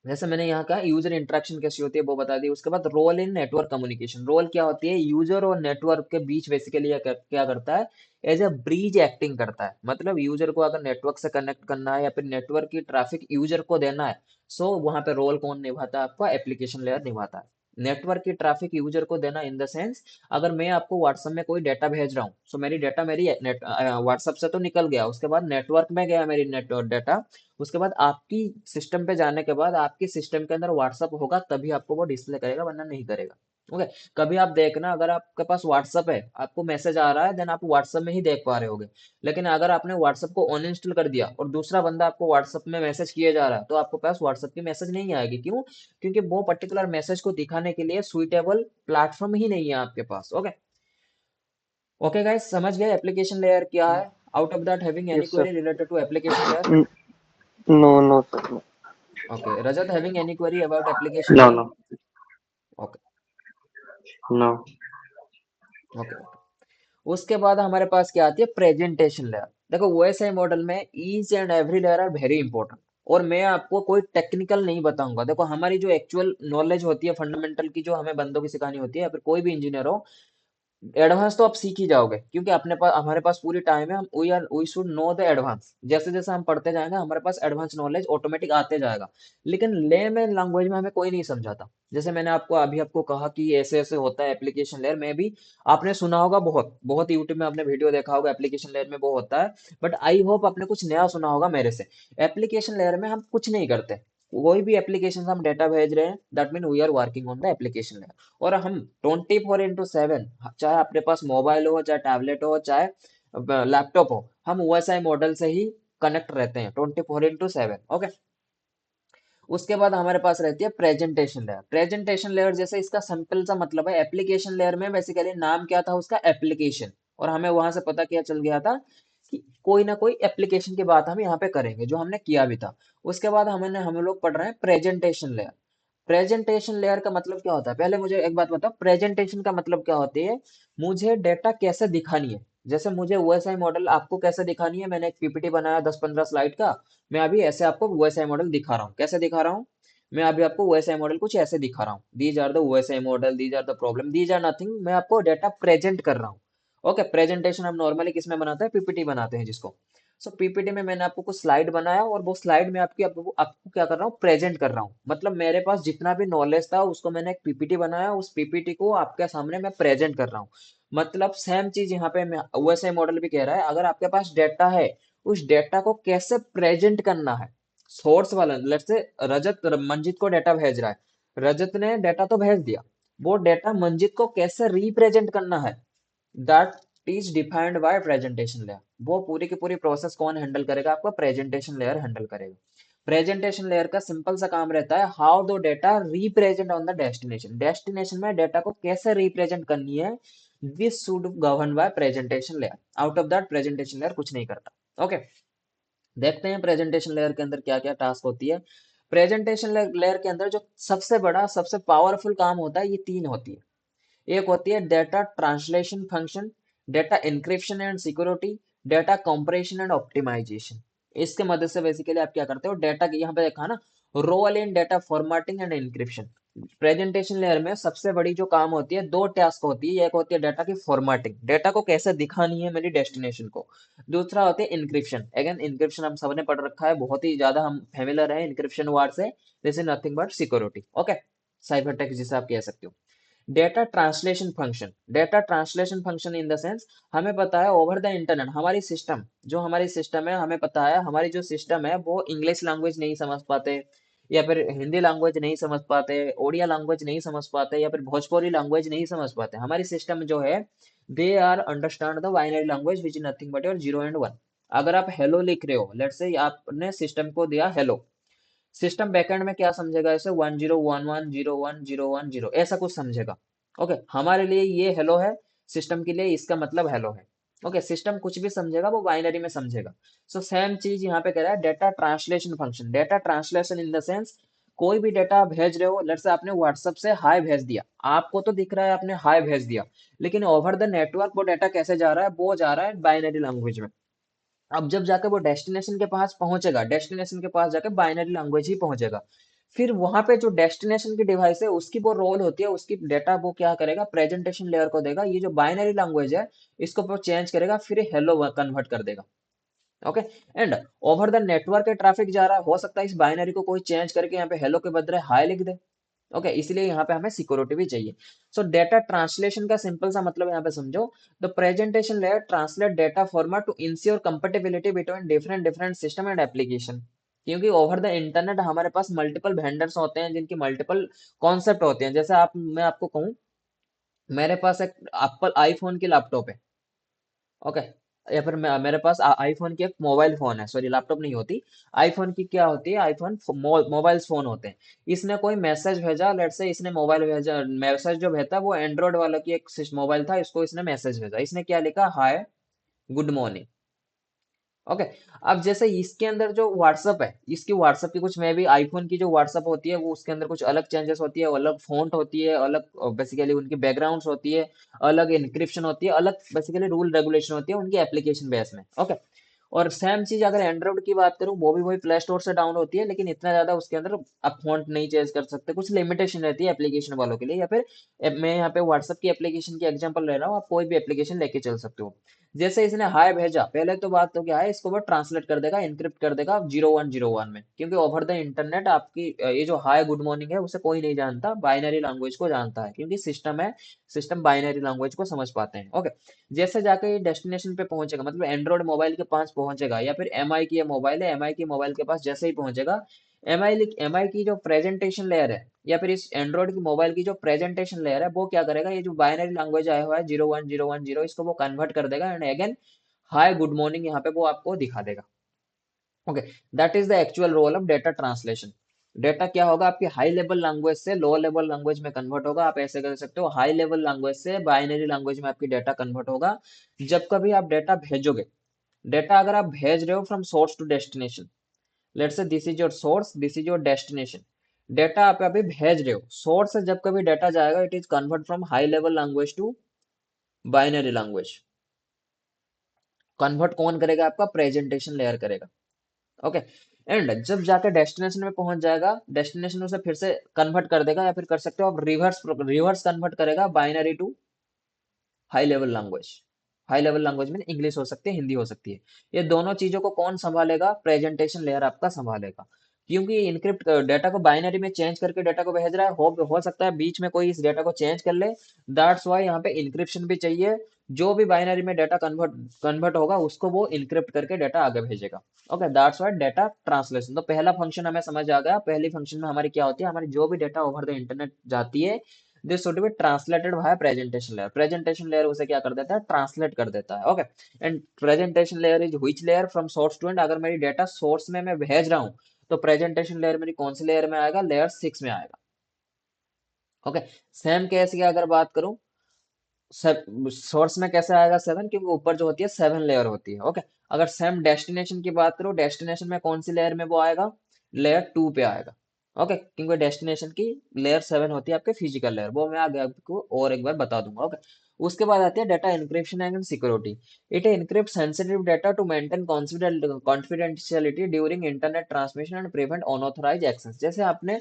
जैसे मैंने यहाँ कहा यूजर इंटरेक्शन कैसी होती है वो बता दी। उसके बाद role in network communication. Role क्या होती है? यूजर और नेटवर्क के बीच बेसिकली क्या करता है? एज ए ब्रिज एक्टिंग करता है। मतलब यूजर को अगर नेटवर्क से कनेक्ट करना है या फिर नेटवर्क की ट्रैफिक यूजर को देना है, सो वहां पे रोल कौन निभाता है? आपका एप्लीकेशन लेयर निभाता है। नेटवर्क की ट्रैफिक यूजर को देना इन द सेंस, अगर मैं आपको व्हाट्सएप में कोई डाटा भेज रहा हूँ, सो मेरी डाटा मेरी व्हाट्सएप से तो निकल गया, उसके बाद नेटवर्क में गया मेरी नेटवर्क डाटा। उसके बाद आपकी सिस्टम पे जाने के बाद आपकी सिस्टम के अंदर व्हाट्सअप होगा तभी आपको वो डिस्प्ले करेगा, वरना नहीं करेगा। ओके, कभी आप देखना, अगर आपके पास व्हाट्सअप है, आपको मैसेज आ रहा है, देन आप व्हाट्सअप में ही देख पा रहे होगे। लेकिन अगर आपने व्हाट्सअप को अनइंस्टॉल कर दिया और दूसरा बंदा आपको व्हाट्सअप में मैसेज किए जा रहा है, तो आपको पास व्हाट्सअप की मैसेज नहीं आएगी। क्यों? क्योंकि वो पर्टिकुलर मैसेज को दिखाने के लिए सुइटेबल प्लेटफॉर्म ही नहीं है आपके पास। ओके, ओके गाइस, समझ गए एप्लीकेशन लेयर क्या है? Out of that having any Yes, sir. Query related to application layer? No, no, sir. No. Okay, Rajat, having any query about application No, layer? no, Okay, no. okay, okay. उसके बाद हमारे पास क्या आती है? Presentation layer. देखो OSI model में each and every layer are very important, और मैं आपको कोई टेक्निकल नहीं बताऊंगा। देखो हमारी जो एक्चुअल नॉलेज होती है फंडामेंटल की, जो हमें बंदों की सिखानी होती है, या फिर कोई भी इंजीनियर हो, एडवांस तो आप सीख ही जाओगे, क्योंकि अपने पास हमारे पास पूरी टाइम है। हम we should know the advance. जैसे जैसे हम पढ़ते जाएंगे हमारे पास एडवांस नॉलेज ऑटोमेटिक आते जाएगा। लेकिन लेमैन लैंग्वेज में हमें कोई नहीं समझाता। जैसे मैंने आपको कहा कि ऐसे ऐसे होता है एप्लीकेशन लेयर में भी। आपने सुना होगा, बहुत बहुत यूट्यूब में आपने वीडियो देखा होगा एप्लीकेशन लेयर में वो होता है। बट आई होप आपने कुछ नया सुना होगा मेरे से। एप्लीकेशन लेयर में हम कुछ नहीं करते। कोई भी एप्लीकेशन से हम डेटा भेज रहे हैं, that mean we are working on the application layer. और हम 24/7, चाहे अपने पास मोबाइल हो, चाहे टैबलेट हो, चाहे लैपटॉप हो, हम ओएसआई मॉडल से ही कनेक्ट रहते हैं 24/7। ओके, उसके बाद हमारे पास रहती है प्रेजेंटेशन लेयर। प्रेजेंटेशन लेयर जैसे इसका सिंपल सा मतलब है, एप्लीकेशन लेयर में बेसिकली नाम क्या था उसका? एप्लीकेशन। और हमें वहां से पता क्या चल गया था कि कोई ना कोई एप्लीकेशन की बात हम यहाँ पे करेंगे, जो हमने किया भी था। उसके बाद हम लोग पढ़ रहे हैं प्रेजेंटेशन लेयर। प्रेजेंटेशन लेयर का मतलब क्या होता है? पहले मुझे एक बात बताओ, प्रेजेंटेशन का मतलब क्या होती है? मुझे डेटा कैसे दिखानी है? जैसे मुझे ओएसआई मॉडल आपको कैसे दिखानी है? मैंने एक पीपीटी बनाया 10-15 स्लाइड का, मैं अभी ऐसे आपको ओएसआई मॉडल दिखा रहा हूँ। कैसे दिखा रहा हूँ? मैं अभी आपको ओएसआई मॉडल कुछ ऐसे दिखा रहा हूँ। These are the OSI model, these are the problem, these are nothing. मैं आपको डेटा प्रेजेंट कर रहा हूँ। ओके, प्रेजेंटेशन हम नॉर्मली किसमें बनाते हैं? पीपीटी बनाते हैं जिसको। सो पीपीटी में मैंने आपको कुछ स्लाइड बनाया, और वो स्लाइड में आपको क्या कर रहा हूँ? प्रेजेंट कर रहा हूँ। मतलब मेरे पास जितना भी नॉलेज था उसको मैंने एक पीपीटी बनाया, उस पीपीटी को आपके सामने मैं प्रेजेंट कर रहा हूँ। मतलब सेम चीज यहाँ पे मैं वैसे मॉडल भी कह रहा है, अगर आपके पास डेटा है, उस डेटा को कैसे प्रेजेंट करना है? सोर्स वाला, लेट्स से रजत मंजित को डेटा भेज रहा है, रजत ने डेटा तो भेज दिया, वो डेटा मंजित को कैसे रिप्रेजेंट करना है? That is defined by presentation layer. वो पूरी की पूरी प्रोसेस कौन हैंडल करेगा? आपका प्रेजेंटेशन लेयर हैंडल करेगा। प्रेजेंटेशन लेयर का सिंपल सा काम रहता है, हाउ दो data represent on the destination. Destination में डेटा को कैसे रिप्रेजेंट करनी है, this should govern by presentation layer. Out of that presentation layer कुछ नहीं करता। ओके, देखते हैं प्रेजेंटेशन लेयर के अंदर क्या क्या टास्क होती है। प्रेजेंटेशन लेयर के अंदर जो सबसे बड़ा सबसे पावरफुल काम होता है, ये तीन होती है। एक होती है data translation function, data encryption and security, data compression and optimization. इसके मदद से बेसिकली आप क्या करते हो, डेटा की यहाँ पे देखा ना, role in data formatting and encryption. Presentation layer में सबसे बड़ी जो काम होती है, दो टास्क होती है, एक होती है डेटा की फॉर्मेटिंग, डेटा को कैसे दिखानी है मेरी डेस्टिनेशन को। दूसरा होती है इंक्रिप्शन। अगेन इंक्रिप्शन हम सबने पढ़ रखा है, बहुत ही ज्यादा हम फेमिलर है इंक्रिप्शन वर्ड से। This is nothing but security. Okay, cipher text जिसे आप कह सकते हो। Data translation function, data translation function in the sense, हमें पता है ओवर द इंटरनेट हमारी सिस्टम, जो हमारी सिस्टम है, हमें पता है हमारी जो सिस्टम है वो इंग्लिश लैंग्वेज नहीं समझ पाते, या फिर हिंदी लैंग्वेज नहीं समझ पाते, ओडिया लैंग्वेज नहीं समझ पाते, या फिर भोजपुरी लैंग्वेज नहीं समझ पाते। हमारी सिस्टम जो है, they are understand the binary language which is nothing but your 0 and 1। अगर आप हेलो लिख रहे हो, लेट्स से आपने सिस्टम को दिया हेलो, सिस्टम बैकएंड में क्या समझेगा, इसे 1011011010 ऐसा कुछ समझेगा। ओके, हमारे लिए ये हेलो है, सिस्टम के लिए इसका मतलब हेलो है। ओके, सिस्टम कुछ भी समझेगा वो बाइनरी में समझेगा। सो सेम चीज यहाँ पे कह रहा है data translation function. Data translation in the sense, कोई भी डेटा आप भेज रहे हो, लेट्स से आपने व्हाट्सएप से हाई भेज दिया, आपको तो दिख रहा है आपने हाई भेज दिया, लेकिन ओवर द नेटवर्क वो डेटा कैसे जा रहा है, वो जा रहा है बाइनरी लैंग्वेज में। अब जब जाके वो डेस्टिनेशन के पास पहुंचेगा, डेस्टिनेशन के पास जाके बाइनरी लैंग्वेज ही पहुंचेगा। फिर वहां पे जो डेस्टिनेशन की डिवाइस है उसकी वो रोल होती है, उसकी डेटा वो क्या करेगा, प्रेजेंटेशन लेयर को देगा, ये जो बाइनरी लैंग्वेज है इसको वो चेंज करेगा, फिर हेलो कन्वर्ट कर देगा। Okay, and over the network के ट्रैफिक जा रहा है, हो सकता है इस बाइनरी को कोई चेंज करके यहाँ पे हेलो के बदले हाई लिख दे। ओके, इसलिए यहाँ पे हमें सिक्योरिटी भी चाहिए। सो डेटा ट्रांसलेशन का सिंपल सा मतलब यहाँ पे समझो, the presentation layer translate data format to ensure compatibility between different different system and application. क्योंकि ओवर द इंटरनेट हमारे पास मल्टीपल वेंडर्स होते हैं जिनकी मल्टीपल कॉन्सेप्ट होते हैं। जैसे आप, मैं आपको कहूँ, मेरे पास एक एप्पल आईफोन की लैपटॉप है। ओके, या फिर मेरे पास आईफोन की एक मोबाइल फोन है, सॉरी लैपटॉप नहीं होती, आईफोन की क्या होती है, आईफोन मोबाइल फोन होते हैं। इसने कोई मैसेज भेजा, लेट से इसने मोबाइल भेजा, मैसेज जो भेजा वो एंड्रॉइड वाला की एक मोबाइल था, इसको इसने मैसेज भेजा, इसने क्या लिखा, हाय गुड मॉर्निंग। ओके, अब जैसे इसके अंदर जो व्हाट्सअप है, इसकी व्हाट्सअप की कुछ, मे भी आईफोन की जो व्हाट्सअप होती है वो उसके अंदर कुछ अलग चेंजेस होती है, अलग फॉन्ट होती है, अलग बेसिकली उनकी बैकग्राउंड्स होती है, अलग इनक्रिप्शन होती है, अलग बेसिकली रूल रेगुलेशन होती है उनकी एप्लीकेशन बेस में। ओके, और सेम चीज अगर एंड्रॉइड की बात करूं, वो भी वही प्ले स्टोर से डाउन होती है, लेकिन इतना ज्यादा उसके अंदर आप फॉन्ट नहीं चेंज कर सकते, कुछ लिमिटेशन रहती है एप्लीकेशन वालों के लिए। या फिर मैं यहाँ पे व्हाट्सअप की एप्लीकेशन की एग्जांपल ले रहा हूँ, आप कोई भी एप्लीकेशन लेके चल सकते हो। जैसे इसने हाय भेजा, पहले तो बात तो क्या है, इसको वो ट्रांसलेट कर देगा, इनक्रिप्ट कर देगा 0101 में, क्योंकि ओवर द इंटरनेट आपकी ये जो हाय गुड मॉर्निंग है उसे कोई नहीं जानता, बाइनरी लैंग्वेज को जानता है, क्योंकि सिस्टम है, सिस्टम बाइनरी लैंग्वेज को समझ पाते हैं। ओके, जैसे जाके ये डेस्टिनेशन पे पहुंचेगा, मतलब एंड्रॉइड मोबाइल के पास पहुंचेगा, या फिर एमआई की ये मोबाइल है, एमआई की मोबाइल के पास जैसे ही पहुंचेगा, एमआई की जो प्रेजेंटेशन लेयर है, या फिर इस एंड्रॉइड की मोबाइल की जो प्रेजेंटेशन लेयर है, वो क्या करेगा, ये जो बाइनरी लैंग्वेज आया हुआ है 01010, इसको वो कन्वर्ट कर देगा, and again hi good morning यहाँ पे वो आपको दिखा देगा। Okay, that is the actual role of data translation. Data क्या होगा, आपकी हाई लेवल लैंग्वेज से लो लेवल लैंग्वेज में कन्वर्ट होगा। आप ऐसे कर सकते हो, हाई लेवल लैंग्वेज से बाइनरी लैंग्वेज में आपकी डेटा कन्वर्ट होगा। जब कभी आप डेटा भेजोगे, डेटा अगर आप भेज रहे हो from source to destination, let's say this is your source, this is your destination, data आप अभी भेज रहे हो, सोर्स से जब कभी डेटा जाएगा, it is convert from high level language to binary language. Convert कौन करेगा, आपका प्रेजेंटेशन लेयर करेगा। ओके, एंड जब जाके डेस्टिनेशन में पहुंच जाएगा, डेस्टिनेशन उसे फिर से कन्वर्ट कर देगा, या फिर कर सकते हो आप रिवर्स, रिवर्स कन्वर्ट करेगा binary to high level language. High level language में इंग्लिश हो सकती है, हिंदी हो सकती है। ये दोनों चीजों को कौन संभालेगा, प्रेजेंटेशन लेयर आपका संभालेगा, क्योंकि इनक्रिप्ट डेटा को बाइनरी में चेंज करके डेटा को भेज रहा है, हो सकता है बीच में कोई इस डेटा को चेंज कर ले। दैट्स वाई यहाँ पे इंक्रिप्शन भी चाहिए। जो भी बाइनरी में डेटा कन्वर्ट कन्वर्ट होगा उसको वो इनक्रिप्ट करके डेटा आगे भेजेगा। Okay, that's why data translation. तो पहला फंक्शन हमें समझ आ गया, पहली फंक्शन में हमारी क्या होती है, हमारी जो भी डेटा ओवर द इंटरनेट जाती है, this should be translated by presentation layer. Presentation layer उसे क्या कर देता है, ट्रांसलेट कर देता है। Okay, and presentation layer is which layer, from source to end. अगर मेरी डेटा सोर्स में मैं भेज रहा हूँ, तो प्रेजेंटेशन लेयर मेरी कौन सी लेयर में आएगा, लेयर 6 में आएगा। ओके, सेम केस की अगर बात करूं, सोर्स में कैसे आएगा 7, क्योंकि ऊपर जो होती है 7 लेयर होती है। ओके, अगर सेम डेस्टिनेशन की बात करूं, डेस्टिनेशन में कौन सी लेयर में वो आएगा, लेयर 2 पे आएगा। ओके, क्योंकि डेस्टिनेशन की लेयर 7 होती है आपके फिजिकल लेयर, वो मैं आगे आपको और एक बार बता दूंगा। ओके, उसके बाद आती है data encryption and security. It encrypt sensitive data to maintain confidentiality during internet transmission and prevent unauthorized access. जैसे आपने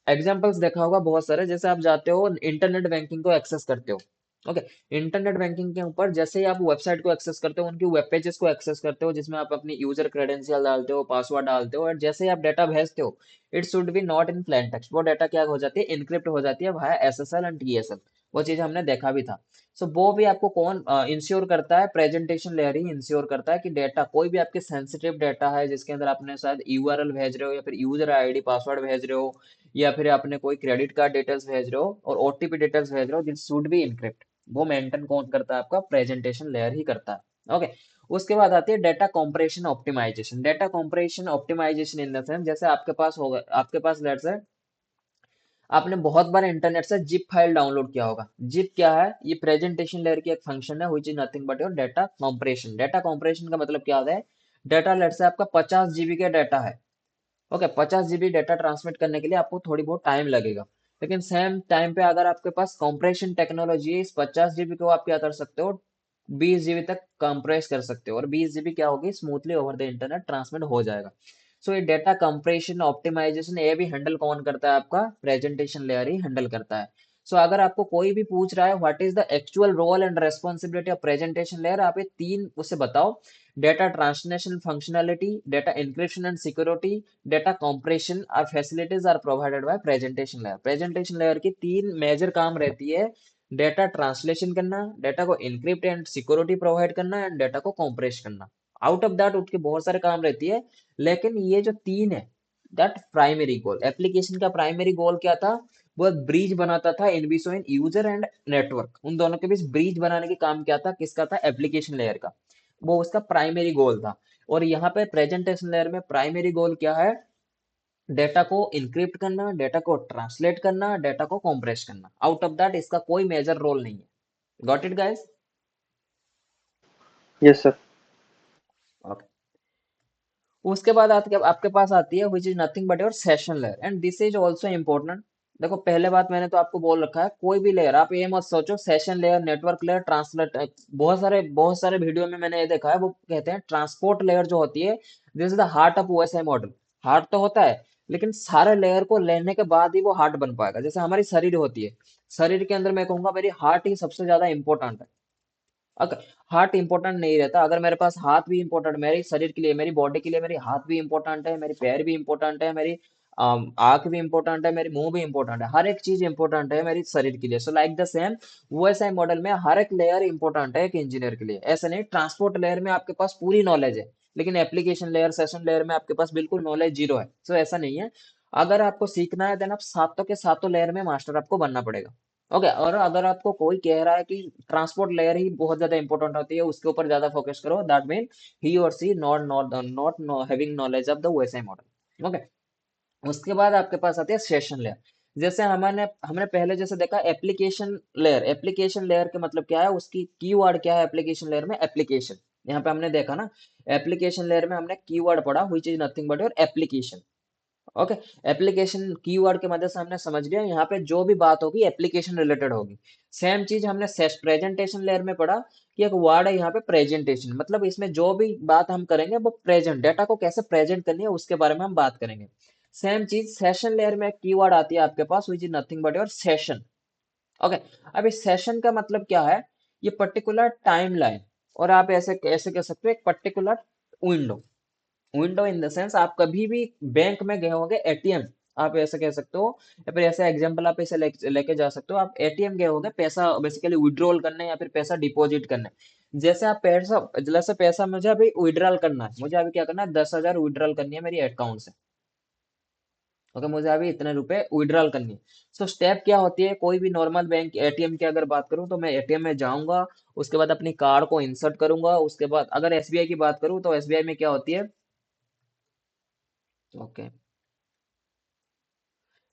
एग्जाम्पल्स देखा होगा बहुत सारे, जैसे आप जाते हो इंटरनेट बैंकिंग को एक्सेस करते हो। ओके, इंटरनेट बैंकिंग के ऊपर जैसे ही आप वेबसाइट को एक्सेस करते हो, उनकी वेब पेजेस को एक्सेस करते हो जिसमें आप अपनी यूजर क्रेडेंशियल डालते हो, पासवर्ड डालते हो, और जैसे ही आप डाटा भेजते हो, it should B not in plain text, वो डाटा क्या हो जाती है, इनक्रिप्ट हो जाती है भाया एसएसएल एंड टीएसएल। वो चीज हमने देखा भी था। सो वो भी आपको कौन इंश्योर करता है, प्रेजेंटेशन लेयर ही इंश्योर करता है कि डाटा, कोई भी आपके सेंसिटिव डाटा है जिसके अंदर आपने शायद यूआरएल भेज रहे हो या फिर यूजर आईडी पासवर्ड भेज रहे हो, या फिर आपने कोई क्रेडिट कार्ड डिटेल्स भेज रहे हो और ओटीपी डिटेल्स भेज रहे हो, दिस शुड बी इनक्रिप्ट, वो मेंटेन कौन करता है, आपका प्रेजेंटेशन लेयर ही करता है। ओके, उसके बाद आती है data compression optimization. Data compression optimization in the sense, जैसे आपके पास होगा, आपके पास लेट्स से आपने बहुत बार इंटरनेट से जिप फाइल डाउनलोड किया होगा। जिप क्या है, ये प्रेजेंटेशन लेयर की एक फंक्शन है which is nothing but your data compression. Data compression का मतलब क्या होता है, डेटा लेट से आपका 50 GB का डाटा है। ओके, 50 GB डाटा ट्रांसमिट करने के लिए आपको थोड़ी बहुत टाइम लगेगा, लेकिन सेम टाइम पे अगर आपके पास कंप्रेशन टेक्नोलॉजी है, इस 50 GB को आप क्या कर सकते हो, 20 GB तक कंप्रेस कर सकते हो, और 20 GB क्या होगी, smoothly over the internet transmit हो जाएगा। सो ये डेटा कंप्रेशन ऑप्टिमाइजेशन ये भी हैंडल कौन करता है, आपका प्रेजेंटेशन लेयर ही हैंडल करता है। सो अगर आपको कोई भी पूछ रहा है what is the actual role and responsibility of presentation layer, आप ये तीन उसे बताओ, data translation functionality, data encryption and security, data compression और facilities are provided by presentation layer। presentation layer की तीन मेजर काम रहती है, डेटा ट्रांसलेशन करना, डेटा को इनक्रिप्ट एंड सिक्योरिटी प्रोवाइड करना, एंड डेटा को कॉम्प्रेस करना। आउट ऑफ दैट उसके बहुत सारे काम रहती है, लेकिन ये जो तीन है, दैट प्राइमरी गोल, एप्लीकेशन का प्राइमरी गोल क्या था, वो ब्रिज बनाता था in between user and network, उन दोनों के बीच ब्रिज बनाने के काम क्या था, किसका था, एप्लीकेशन लेयर का, वो उसका प्राइमरी गोल था। और यहाँ पे प्रेजेंटेशन लेयर में प्राइमरी गोल क्या है, डेटा को इनक्रिप्ट करना, डेटा को ट्रांसलेट करना, डेटा को कॉम्प्रेस करना। आउट ऑफ दैट इसका कोई मेजर रोल नहीं है। Got it guys? Yes, sir. Okay, उसके बाद आपके पास आती है विच is nothing but your session layer, and this is also important. देखो पहले बात मैंने तो आपको बोल रखा है, कोई भी लेयर आप ये मत सोचो session layer, network layer, translate, बहुत सारे वीडियो में मैंने ये देखा है, वो कहते हैं ट्रांसपोर्ट लेयर जो होती है, this is the heart of OSI model. Heart तो होता है, लेकिन सारे लेयर को लेने के बाद ही वो हार्ट बन पाएगा। जैसे हमारी शरीर होती है, शरीर के अंदर मैं कहूंगा मेरी हार्ट ही सबसे ज्यादा इंपॉर्टेंट है। अगर हार्ट इंपॉर्टेंट नहीं रहता, अगर मेरे पास हाथ भी इंपॉर्टेंट, मेरे शरीर के लिए, मेरी बॉडी के लिए मेरी हाथ भी इंपॉर्टेंट है, मेरी पैर भी इंपॉर्टेंट है, मेरी आंख भी इंपॉर्टेंट है, मेरी मुंह भी इंपॉर्टेंट है, हर एक चीज इंपॉर्टेंट है मेरी शरीर के लिए। सो लाइक द सेम वैसा मॉडल में हर एक लेयर इंपॉर्टेंट है एक इंजीनियर के लिए। ऐसा नहीं ट्रांसपोर्ट लेयर में आपके पास पूरी नॉलेज है, लेकिन एप्लीकेशन लेयर, सेशन लेयर में आपके पास बिल्कुल नॉलेज जीरो है। सो ऐसा नहीं है, अगर आपको सीखना है देन आप सातों के सातों लेयर में मास्टर आपको बनना पड़ेगा। ओके, और अगर आपको कोई कह रहा है कि ट्रांसपोर्ट लेयर ही बहुत ज्यादा इंपॉर्टेंट होती है, उसके ऊपर ज्यादा फोकस करो, that mean he or she not not not having knowledge of the OSI model. Okay, उसके बाद आपके पास आती है सेशन लेयर। जैसे हमने हमने पहले जैसे देखा एप्लीकेशन लेयर, एप्लीकेशन लेयर का मतलब क्या है, उसकी कीवर्ड क्या है एप्लीकेशन लेयर में, एप्लीकेशन। यहाँ पे हमने देखा ना, एप्लीकेशन लेयर में हमने कीवर्ड पढ़ा which is nothing but your application. Okay, application keyword के मदद से हमने समझ लिया, यहाँ पे जो भी बात होगी एप्लीकेशन रिलेटेड होगी। सेम चीज हमने प्रेजेंटेशन लेयर में पढ़ा कि एक वर्ड है यहाँ पे प्रेजेंटेशन, मतलब इसमें जो भी बात हम करेंगे वो प्रेजेंट, डेटा को कैसे प्रेजेंट करनी है उसके बारे में हम बात करेंगे। सेम चीज सेशन लेयर में एक कीवर्ड आती है आपके पास which is nothing but your session. Okay, अब इस सेशन का मतलब क्या है, ये पर्टिकुलर टाइम लाइन, और आप ऐसे ऐसे कह सकते हो एक particular window. Window in the sense आप कभी भी बैंक में गए होंगे, एटीएम, आप ऐसे कह सकते हो, या फिर ऐसा एग्जांपल आप इसे लेके जा सकते हो, आप एटीएम गए होंगे पैसा बेसिकली विड्रॉल करने या फिर पैसा डिपॉजिट करने। जैसे आप पैसा, जैसे पैसा मुझे अभी विड्रॉल करना है, मुझे अभी क्या करना है, 10,000 विड्रॉल करनी है मेरी अकाउंट से। ओके, मुझे अभी इतने रुपए विड्रॉल करनी है। सो स्टेप क्या होती है, कोई भी नॉर्मल बैंक एटीएम की अगर बात करूं तो मैं एटीएम में जाऊंगा, उसके बाद अपनी कार्ड को इंसर्ट करूंगा, उसके बाद अगर एसबीआई की बात करूं तो एसबीआई में क्या होती है, ओके,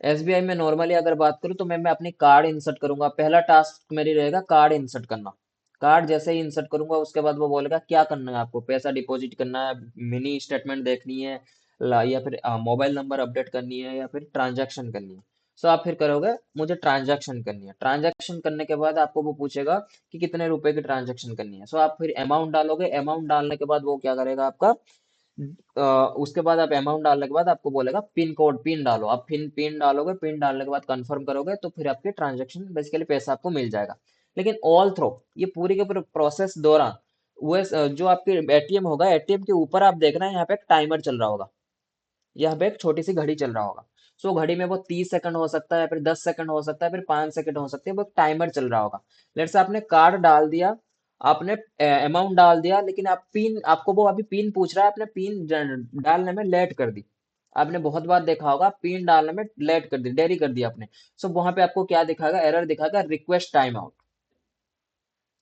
एसबीआई में नॉर्मली अगर बात करूं तो मैं अपनी कार्ड इंसर्ट करूंगा, पहला टास्क मेरी रहेगा कार्ड इंसर्ट करना। कार्ड जैसे ही इंसर्ट करूंगा उसके बाद वो बोलेगा क्या करना है आपको, पैसा डिपॉजिट करना है, मिनी स्टेटमेंट देखनी है, या फिर मोबाइल नंबर अपडेट करनी है, या फिर ट्रांजैक्शन करनी है। सो आप फिर करोगे, मुझे ट्रांजैक्शन करनी है। ट्रांजैक्शन करने के बाद आपको वो पूछेगा कि कितने रुपए की ट्रांजैक्शन करनी है। सो आप फिर अमाउंट डालोगे। अमाउंट डालने के बाद वो क्या करेगा आपका, उसके बाद आप अमाउंट डालने के बाद आपको बोलेगा पिन कोड, पिन डालो। आप पिन डालोगे। पिन डालने के बाद कंफर्म करोगे तो फिर आपकी ट्रांजेक्शन बेसिकली पैसा आपको मिल जाएगा। लेकिन ऑल थ्रो ये पूरी के पूरे प्रोसेस दौरान वो जो आपके एटीएम होगा, एटीएम के ऊपर आप देखना है यहाँ पे एक टाइमर चल रहा होगा। यहाँ पे एक छोटी सी घड़ी चल रहा होगा। सो घड़ी में वो 30 सेकंड हो सकता है, फिर 10 सेकंड हो सकता है, फिर 5 सेकंड हो सकते हैं, वो टाइमर चल रहा होगा। लेट से आपने कार्ड डाल दिया, आपने अमाउंट डाल दिया, लेकिन आप पिन, आपको वो अभी पिन पूछ रहा है, आपने पिन डालने में लेट कर दी। आपने बहुत बार देखा होगा, पिन डालने में लेट कर दी, देरी कर दी आपने। सो वहां पे आपको क्या दिखाएगा, एरर दिखाएगा, रिक्वेस्ट टाइम आउट।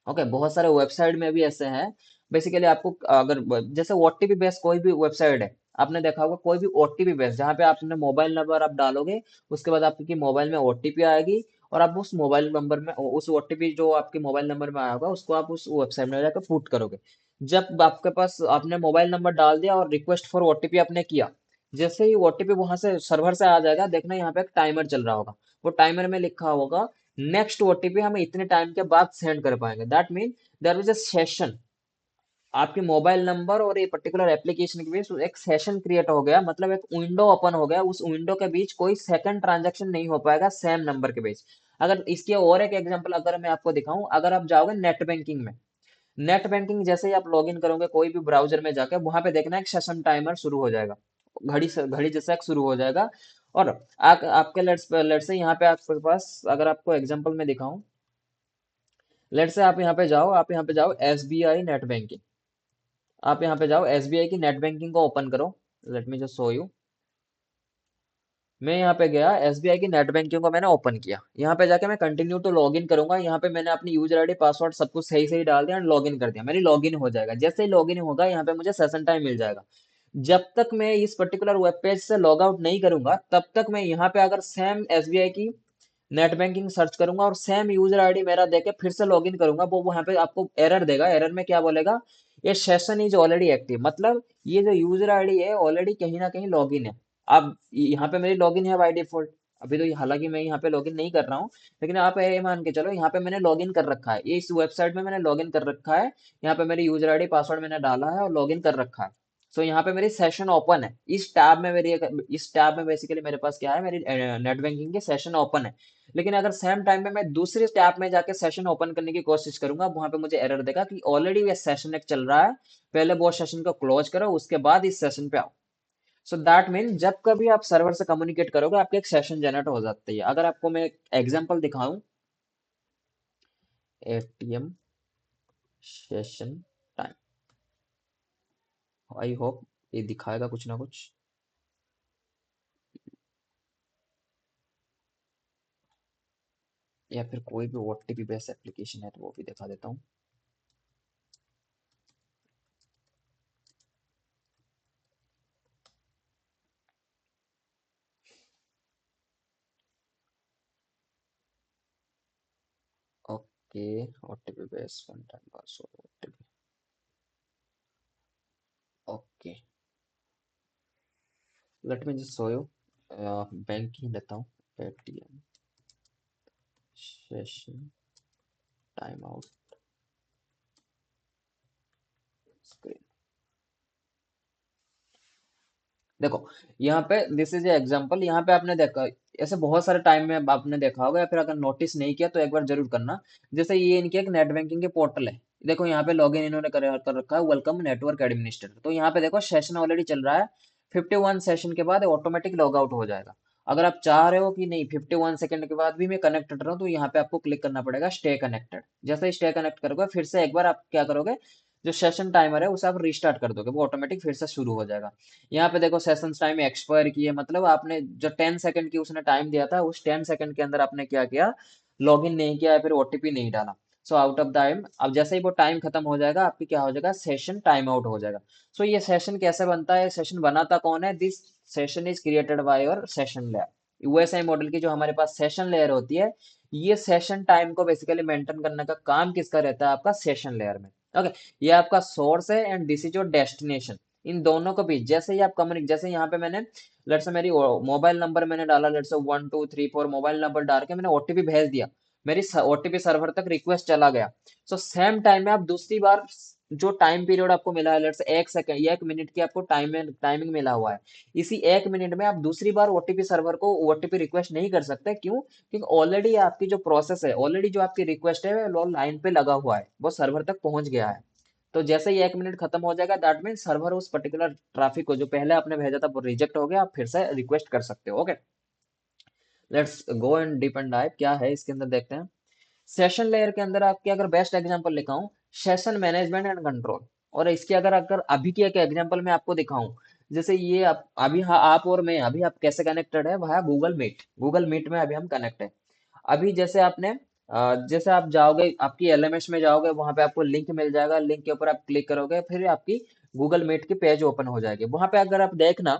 ओके, बहुत सारे वेबसाइट में भी ऐसे हैं। बेसिकली आपको अगर जैसे ओटीपी बेस्ड कोई भी वेबसाइट है, आपने देखा होगा कोई भी ओटीपी बेस्ड, जहाँ पे आपने मोबाइल नंबर आप डालोगे, उसके बाद आपकी मोबाइल में ओटीपी आएगी, और आप उस मोबाइल नंबर में उस ओटीपी जो आपके मोबाइल नंबर में आया होगा उसको आप उस वेबसाइट में जाकर पुट करोगे। जब आपके पास आपने मोबाइल नंबर डाल दिया और रिक्वेस्ट फॉर ओटीपी आपने किया, जैसे ही ओटीपी वहां से सर्वर से आ जाएगा, देखना यहाँ पे एक टाइमर चल रहा होगा। वो टाइमर में लिखा होगा नेक्स्ट ओटीपी हम इतने टाइम के बाद सेंड कर पाएंगे। That mean there is a session, आपके मोबाइल नंबर और ये पर्टिकुलर एप्लीकेशन के बीच एक सेशन क्रिएट हो गया, मतलब एक विंडो ओपन हो गया। उस विंडो के बीच कोई सेकंड ट्रांजैक्शन नहीं हो पाएगा सेम नंबर के बीच। अगर इसके और एक एग्जांपल अगर मैं आपको दिखाऊं, अगर आप जाओगे नेट बैंकिंग में, नेट बैंकिंग जैसे ही आप लॉगिन करोगे कोई भी ब्राउजर में जाकर, वहां पे देखना एक सेशन टाइमर शुरू हो जाएगा, घड़ी जैसा एक शुरू हो जाएगा। और आपके लेट्स से यहाँ पे आपके पास, अगर आपको एग्जांपल में दिखाऊं, लेट्स से आप यहाँ पे जाओ, आप यहाँ पे जाओ एसबीआई नेट बैंकिंग, आप यहाँ पे जाओ एसबीआई की नेट बैंकिंग को ओपन करो। Let me just show you. मैं यहाँ पे गया, एसबीआई की नेट बैंकिंग को मैंने ओपन किया। यहाँ पे जाके मैं कंटिन्यू टू लॉगिन करूंगा। यहाँ पे मैंने अपनी यूजर आईडी पासवर्ड सब कुछ सही सही डाल दिया एंड लॉगिन कर दिया। मेरी लॉगिन हो जाएगा। जैसे ही लॉगिन होगा यहाँ पे मुझे सेशन टाइम मिल जाएगा। जब तक मैं इस पर्टिकुलर वेब पेज से लॉग आउट नहीं करूंगा, तब तक मैं यहाँ पे अगर सेम एसबीआई की नेट बैंकिंग सर्च करूंगा और सेम यूजर आईडी मेरा देके फिर से लॉगिन करूंगा, वो वहां पे आपको एरर देगा। एरर में क्या बोलेगा, ये सेशन इज ऑलरेडी एक्टिव, मतलब ये जो यूजर आईडी है ऑलरेडी कहीं ना कहीं लॉगिन है। अब यहाँ पे मेरी लॉगिन है बाय डिफॉल्ट। अभी तो हालांकि मैं यहाँ पे लॉगिन नहीं कर रहा हूँ, लेकिन आप ये मान के चलो यहाँ पे मैंने लॉगिन कर रखा है, ये इस वेबसाइट में मैंने लॉगिन कर रखा है। यहाँ पे मेरी यूजर आईडी पासवर्ड मैंने डाला है और लॉगिन कर रखा है। सो यहाँ पे मेरी सेशन ओपन है। इस टैब में मेरी इस टैब में बेसिकली मेरे पास क्या है, मेरी नेट बैंकिंग की सेशन ओपन है। लेकिन अगर सेम टाइम में मैं दूसरे टैब में जाके सेशन ओपन करने की कोशिश करूंगा, वहां पे मुझे एरर देगा कि ऑलरेडी ये सेशन एक चल रहा है, पहले वो सेशन को क्लोज करो उसके बाद इस सेशन पे आओ। सो दैट मीन जब कभी आप सर्वर से कम्युनिकेट करोगे, आपके एक सेशन जनरेट हो जाती है। अगर आपको मैं एक एग्जांपल दिखाऊं, ATM session time, I hope ये दिखाएगा कुछ ना कुछ, या फिर कोई भी ओटीपी बेस्ड एप्लीकेशन है तो वो भी दिखा देता हूँ। Okay, OTP based one time password OTP. Okay, let me just show you. Banking लेता हूँ, ATM session time out screen. देखो यहाँ पे दिस इज ए एग्जांपल। यहाँ पे आपने देखा, ऐसे बहुत सारे टाइम में आपने देखा होगा, या फिर अगर नोटिस नहीं किया तो एक बार जरूर करना। जैसे ये इनके एक नेट बैंकिंग के पोर्टल है, देखो यहाँ पे लॉगिन इन्होंने कर रखा है, वेलकम नेटवर्क एडमिनिस्ट्रेटर। तो यहाँ पे देखो सेशन ऑलरेडी चल रहा है। 51 सेशन के बाद ऑटोमेटिक लॉग आउट हो जाएगा। अगर आप चाह रहे हो कि नहीं 51 सेकंड के बाद भी मैं कनेक्टेड रहूं, तो यहाँ पे आपको क्लिक करना पड़ेगा स्टे कनेक्टेड। जैसे ही स्टे कनेक्ट करोगे, फिर से एक बार आप क्या करोगे, जो सेशन टाइमर है उसे आप रिस्टार्ट कर दोगे, वो ऑटोमेटिक फिर से शुरू हो जाएगा। यहाँ पे देखो सेशन टाइम एक्सपायर की है, मतलब आपने जो 10 सेकंड की उसने टाइम दिया था, उस 10 सेकंड के अंदर आपने क्या किया, लॉगिन नहीं किया या फिर ओटीपी नहीं डाला। So out of time. अब जैसे ही वो टाइम खत्म हो जाएगा, आपकी क्या हो जाएगा, सेशन टाइम आउट हो जाएगा। सो ये सेशन कैसे बनता है, सेशन बनाता कौन है, this session is created by your session layer. USI model की जो हमारे पास सेशन लेयर होती है, ये सेशन टाइम को बेसिकली मेंटेन करने का काम किसका रहता है, आपका सेशन लेयर में। ओके, ये आपका सोर्स है and this is your destination. इन दोनों के बीच जैसे ही आप कम्युनिक, जैसे यहाँ पे मैंने लेट्स से मेरी मोबाइल नंबर मैंने डाला, लेट्स से 1 2 3 4 मोबाइल नंबर डाल के मैंने ओटीपी भेज दिया, मेरी ओटीपी सर्वर तक रिक्वेस्ट चला गया। सो सेम टाइम में आप दूसरी बार जो टाइम पीरियड आपको मिला है, लेट्स से 1 सेकंड या 1 मिनट की आपको टाइमिंग मिला हुआ है, इसी 1 मिनट में आप दूसरी बार ओटीपी सर्वर को ओटीपी रिक्वेस्ट नहीं कर सकते। क्यों? क्योंकि ऑलरेडी आपकी जो प्रोसेस है, ऑलरेडी जो आपकी रिक्वेस्ट है वो लाइन पे लगा हुआ है, वो सर्वर तक पहुंच गया है। तो जैसे ही 1 मिनट खत्म हो जाएगा, दैट मीन सर्वर उस पर्टिकुलर ट्रैफिक को जो पहले आपने भेजा था वो रिजेक्ट हो गया, आप फिर से रिक्वेस्ट कर सकते हो। Okay, let's go and deep and dive क्या है इसके अंदर देखते हैं। सेशन लेयर के अंदर आपके अगर बेस्ट एग्जांपल लिखाऊं, सेशन मैनेजमेंट एंड कंट्रोल। और इसकी अगर अगर अभी की एक एग्जांपल मैं आपको दिखाऊं, जैसे ये आप अभी, हाँ, आप और मैं अभी आप कैसे कनेक्टेड है वह गूगल मीट, गूगल मीट में अभी हम कनेक्ट है। अभी जैसे आपने जैसे आप जाओगे आपकी एलएमएस में जाओगे, वहां पे आपको लिंक मिल जाएगा, लिंक के ऊपर आप क्लिक करोगे, फिर आपकी गूगल मीट की पेज ओपन हो जाएगी। वहां पे अगर आप देखना,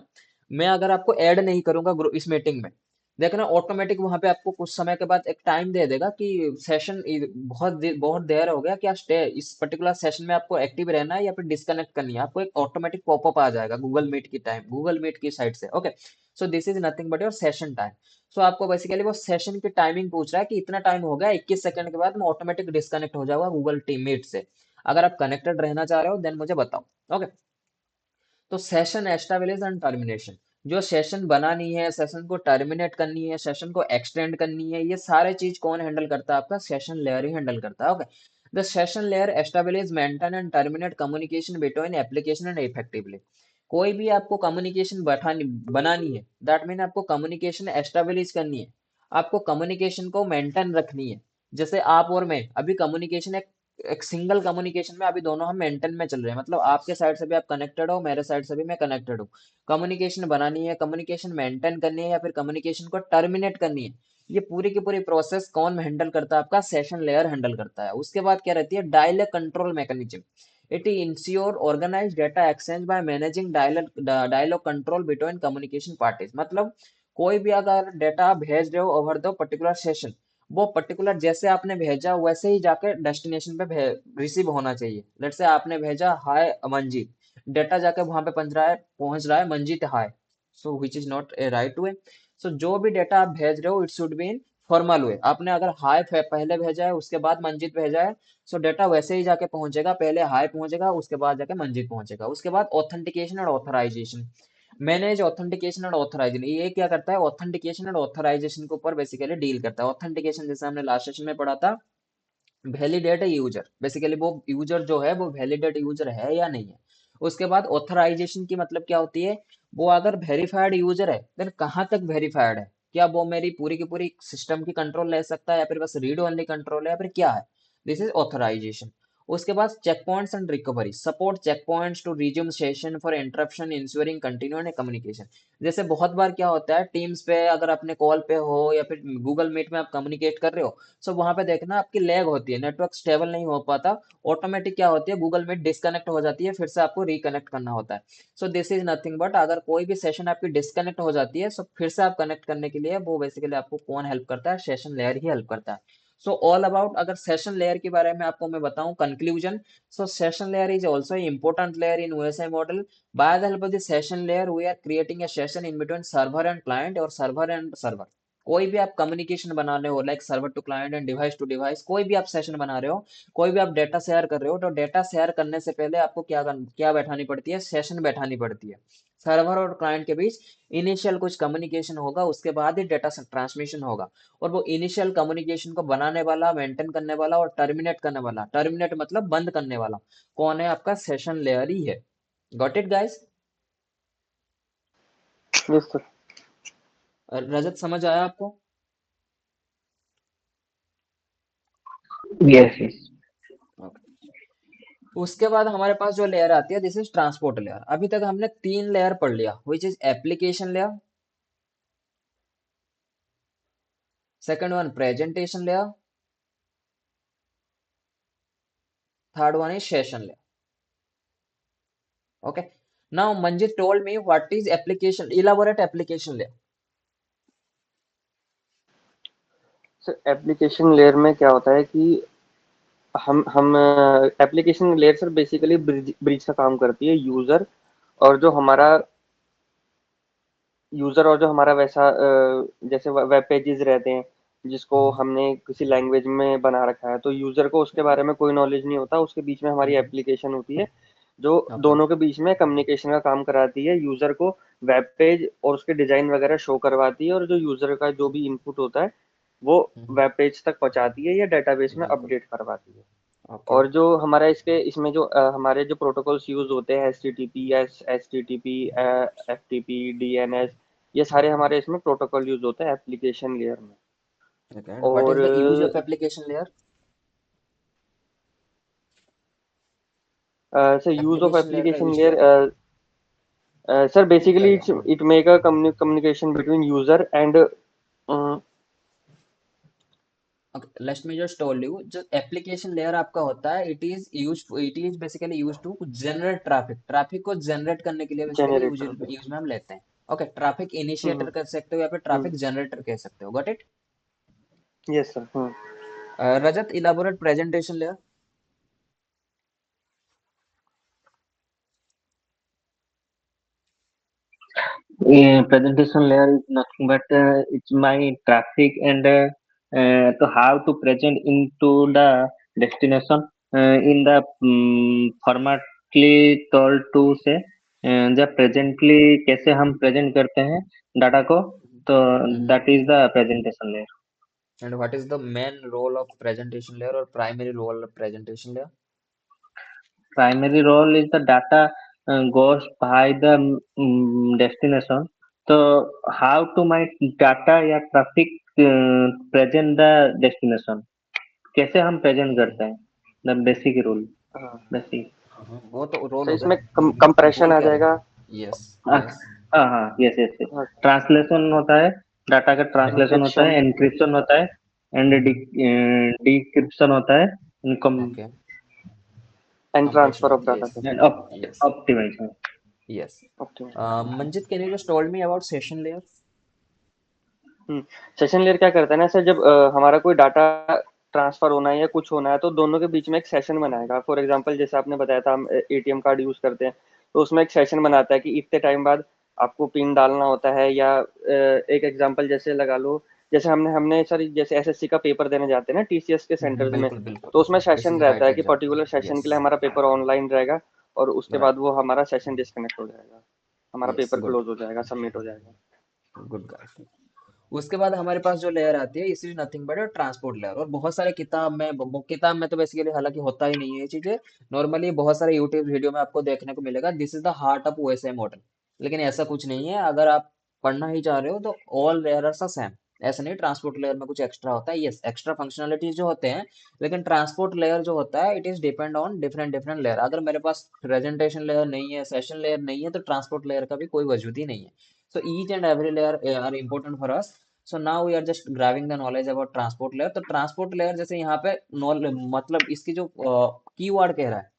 मैं अगर आपको ऐड नहीं करूंगा इस मीटिंग में, देखना ऑटोमेटिक वहां पे आपको कुछ समय के बाद एक टाइम दे देगा कि सेशन बहुत देर हो गया, क्या स्टे इस पर्टिकुलर सेशन में आपको एक्टिव रहना है या फिर डिस्कनेक्ट करनी है। आपको एक ऑटोमेटिक पॉपअप आ जाएगा गूगल मीट की टाइम, गूगल मीट की साइड से। Okay, so this is nothing but your session time. So आपको बेसिकली वो सेशन की टाइमिंग पूछ रहा है कि इतना टाइम हो गया, 21 सेकंड के बाद मैं ऑटोमेटिक डिस्कनेक्ट हो जाऊंगा गूगल टीम मीट से। अगर आप कनेक्टेड रहना चाह रहे हो देन मुझे बताओ। ओके, तो सेशन एस्टेब्लिश एंड टर्मिनेशन, जो सेशन बनानी है, सेशन को टर्मिनेट करनी है, सेशन को एक्सटेंड करनी है, ये सारे चीज कौन हैंडल करता है? आपका सेशन लेयर ही हैंडल करता है। Okay, the session layer establish, maintain and terminate communication between application and effectively. कोई भी आपको कम्युनिकेशन बैठानी बनानी है, दैट मीन आपको कम्युनिकेशन एस्टेब्लिश करनी है, आपको कम्युनिकेशन को मेंटेन रखनी है। जैसे आप और मैं अभी कम्युनिकेशन एक सिंगल कम्युनिकेशन में अभी दोनों हम मेंटेन में चल रहे हैं, मतलब आपके साइड से भी आप कनेक्टेड हो, मेरे साइड से भी मैं कनेक्टेड हूँ। कम्युनिकेशन बनानी है, कम्युनिकेशन मेंटेन करनी है या फिर कम्युनिकेशन को टर्मिनेट करनी है, ये पूरी की पूरी प्रोसेस कौन हैंडल करता है? आपका सेशन लेयर हैंडल करता है। उसके बाद क्या रहती है? Dialogue control mechanism. It ensure organize data exchange by managing dialogue control between communication parties. मतलब कोई भी अगर डेटा आप भेज रहे हो ओवर द पर्टिकुलर सेशन, वो पर्टिकुलर जैसे आपने भेजा वैसे ही जाके डेस्टिनेशन पे रिसीव होना चाहिए। लेट्स से आपने भेजा हाय मंजीत, डेटा जाके वहां पे पहुंच रहा है Manjeet hi, so which is not a right way. So जो भी डेटा आप भेज रहे हो it should be in formal way. आपने अगर हाय पहले भेजा है उसके बाद मंजीत भेजा है, सो डेटा वैसे ही जाके पहुंचेगा, पहले हाय पहुंचेगा उसके बाद जाके मंजीत पहुंचेगा। उसके बाद ऑथेंटिकेशन और authorization, manage authentication and authorization, ये क्या करता है? ऑथेंटिकेशन एंड ऑथराइजेशन के ऊपर बेसिकली डील करता है। ऑथेंटिकेशन जैसे हमने लास्ट सेशन में पढ़ा था, वैलिडेट यूजर, बेसिकली वो यूजर जो है वो वैलिडेट यूजर है या नहीं है। उसके बाद ऑथराइजेशन की मतलब क्या होती है? वो अगर वेरीफाइड यूजर है देन कहाँ तक वेरीफाइड है, क्या वो मेरी पूरी की पूरी सिस्टम की कंट्रोल ले सकता है या फिर बस रीड ओनली कंट्रोल है या फिर क्या है? This is authorization. उसके बाद check points and recovery, support check points to resume session for interruption ensuring continue communication. जैसे बहुत बार क्या होता है टीम्स पे अगर अपने कॉल पे हो या फिर गूगल मीट में आप कम्युनिकेट कर रहे हो, सो वहां पे देखना आपकी लैग होती है, नेटवर्क स्टेबल नहीं हो पाता, ऑटोमेटिक क्या होती है गूगल मीट डिस्कनेक्ट हो जाती है, फिर से आपको रिकनेक्ट करना होता है। So this is nothing but अगर कोई भी सेशन आपकी डिस्कनेक्ट हो जाती है, सो फिर से आप कनेक्ट करने के लिए वो बेसिकली आपको कौन हेल्प करता है? सेशन लेयर ही हेल्प करता है। सो ऑल अबाउट, अगर सेशन लेयर के बारे में आपको मैं बताऊं conclusion, so session layer is also an important layer in OSI model. By the help of the session layer, we are creating a session in between server and client और server and server। कोई भी आप communication बना रहे हो like server to client and device to device, कोई भी आप सेशन बना रहे हो, कोई भी आप डेटा शेयर कर रहे हो, तो डेटा शेयर करने से पहले आपको क्या बैठानी पड़ती है? सेशन बैठानी पड़ती है। सर्वर और क्लाइंट के बीच इनिशियल कुछ कम्युनिकेशन होगा, उसके बाद ही डेटा ट्रांसमिशन होगा। और वो इनिशियल कम्युनिकेशन को बनाने वाला, मेंटेन करने वाला और टर्मिनेट करने वाला, टर्मिनेट मतलब बंद करने वाला, कौन है? आपका सेशन लेयर ही है। Got it guys? Yes sir. Rajat समझ आया आपको? Yes, yes. Okay. उसके बाद हमारे पास जो लेयर आती है दिस इज ट्रांसपोर्ट लेयर। अभी तक हमने 3 लेयर पढ़ लिया, which is application layer, second one presentation layer, third one is session layer. Okay, now Manjit told me what is application, elaborate application layer। Sir application layer में क्या होता है कि हम application layer sir basically bridge bridge का काम करती है यूजर और जो हमारा यूजर और जो हमारा वैसा जैसे वेब पेजेस रहते हैं जिसको हम्म, हमने किसी लैंग्वेज में बना रखा है, तो यूजर को उसके बारे में कोई नॉलेज नहीं होता, उसके बीच में हमारी हम्म, एप्लीकेशन होती है जो ओके। दोनों के बीच में कम्युनिकेशन का काम कराती है, यूजर को वेब पेज और उसके डिजाइन वगैरह शो करवाती है, और जो यूजर का जो भी इनपुट होता है वो हम्म, वेब पेज तक पहुंचाती है या डेटाबेस में बिल्कुल। अपडेट करवाती है। ओके। और जो हमारा इसमें जो हमारे जो प्रोटोकॉल्स यूज होते हैं, H T T P, H T T P, F T P, D N S, ये सारे हमारे इसमें प्रोटोकॉल यूज होते हैं एप्लीकेशन लेयर में। ओके, एंड व्हाट और is the use of application layer? Sir use of application layer का application use क्या लेयर, है? Sir basically like, it make a communication between user and okay, let me just told you, जो application लेयर आपका होता है, it is basically use to generate traffic को जनरेट करने के लिए बेसिकली यूज जनरेटर। यूज में हम लेते हैं। ओके, ट्रैफिक इनिशिएटर कर सकते हो या फिर ट्रैफिक जनरेटर कह सकते हो। Got it? Yes sir. Rajat, elaborate presentation layer. Presentation layer is nothing but it's my traffic and to how to present into the destination in the formatly told to say जब presently कैसे हम present करते हैं data को, तो that is the presentation layer. And what is the main role of presentation layer और primary role of presentation layer? Primary role is the data goes by the destination. So how to my data या traffic present the destination, कैसे हम present okay. करते हैं, the basic rule, हाँ, basic. वो तो role sir हो गया। इसमें कंप्रेशन बोल आ क्या रहे? जाएगा। यस। हाँ यस। हाँ हाँ, यस यस यस। हाँ, ट्रांसलेशन होता है, डाटा का ट्रांसलेशन होता एन्क्रिप्शन है, एनक्रिप्शन होता है, एंड डिक्रिप्शन होता है, income okay. And compression transfer of होती है, data yes. Sir. And yes. Optimization. Yes. Optimization. Manjit, can you just told me about session layer? Session layer क्या करता है ना सर, जब हमारा कोई डाटा ट्रांसफर होना है या कुछ होना है, तो दोनों के बीच में एक सेशन बनाएगा। फॉर एग्जांपल जैसे आपने बताया था, हम एटीएम कार्ड यूज करते हैं, तो उसमें एक सेशन बनाता है कि इतने टाइम बाद आपको पिन डालना होता है, या एक एग्जांपल जैसे लगा लो, जैसे हमने हमने सर जैसे एसएससी का पेपर देने जाते हैं ना टीसीएस के सेंटर्स में, बिल्कुल बिल्कुल। तो उसमें दिस इज सेशन द रहता राइट है कि एग्जांपल। Particular session yes. के लिए हमारा पेपर ऑनलाइन रहेगा, और उसके बाद राइट। वो हमारा सेशन डिस्कनेक्ट हो जाएगा, हमारा यस, पेपर गुड। क्लोज हो जाएगा, सबमिट हो जाएगा। Good guys. उसके बाद हमारे पास जो लेयर आती है, इस is nothing but transport layer. और बहुत सारे किताब में तो बेसिकली हालांकि होता ही नहीं है ये चीजें। नॉर्मली बहुत सारे यूट्यूब वीडियो में आपको देखने को मिलेगा, this is the heart of OSI model. लेकिन ऐसा कुछ नहीं है। अगर आप पढ़ना ही चाह रहे हो तो ऑल लेयर्स आर सेम। ऐसा नहीं ट्रांसपोर्ट लेयर में कुछ एक्स्ट्रा होता है, यस एक्स्ट्रा फंक्शनलिटीज जो होते हैं। लेकिन ट्रांसपोर्ट लेयर जो होता है, it is depend on different different layer. अगर मेरे पास प्रेजेंटेशन लेयर नहीं है, सेशन लेयर नहीं है, तो ट्रांसपोर्ट लेयर का भी कोई वजूद ही नहीं है। So each and every layer are important for us. So now we are just grabbing the knowledge about transport layer. तो transport layer जैसे यहाँ पे मतलब इसकी जो कीवर्ड कह रहा है,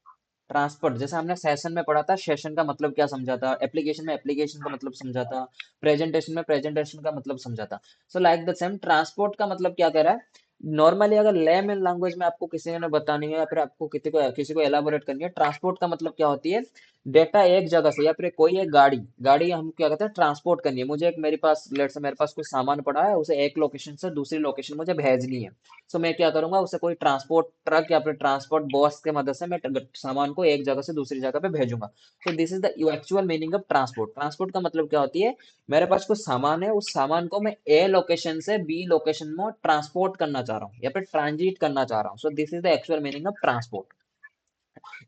ट्रांसपोर्ट, जैसे हमने सेशन में पढ़ा था, सेशन का मतलब क्या समझा था, एप्लीकेशन में एप्लीकेशन का मतलब समझा था, प्रेजेंटेशन में प्रेजेंटेशन का मतलब समझा था। सो लाइक द सेम ट्रांसपोर्ट का मतलब क्या कह रहा है। नॉर्मली अगर लेमन लैंग्वेज में आपको किसी ने बतानी है या फिर आपको किसी को एलाबोरेट करनी है, ट्रांसपोर्ट का मतलब क्या होती है। डेटा एक जगह से या फिर कोई एक गाड़ी गाड़ी हम क्या कहते हैं ट्रांसपोर्ट करनी है। मुझे एक मेरे पास लेट से मेरे पास कोई सामान पड़ा है, उसे एक लोकेशन से दूसरी लोकेशन मुझे भेजनी है। सो मैं क्या करूंगा, उसे कोई ट्रांसपोर्ट ट्रक या फिर ट्रांसपोर्ट बस के मदद से मैं सामान को एक जगह से दूसरी जगह पे भेजूंगा। सो this is the actual meaning of transport. Transport का मतलब क्या होती है, मेरे पास कुछ सामान है, उस सामान को मैं ए लोकेशन से बी लोकेशन में ट्रांसपोर्ट करना चाह रहा हूँ या फिर ट्रांजिट करना चाह रहा हूँ। सो this is the actual meaning of transport.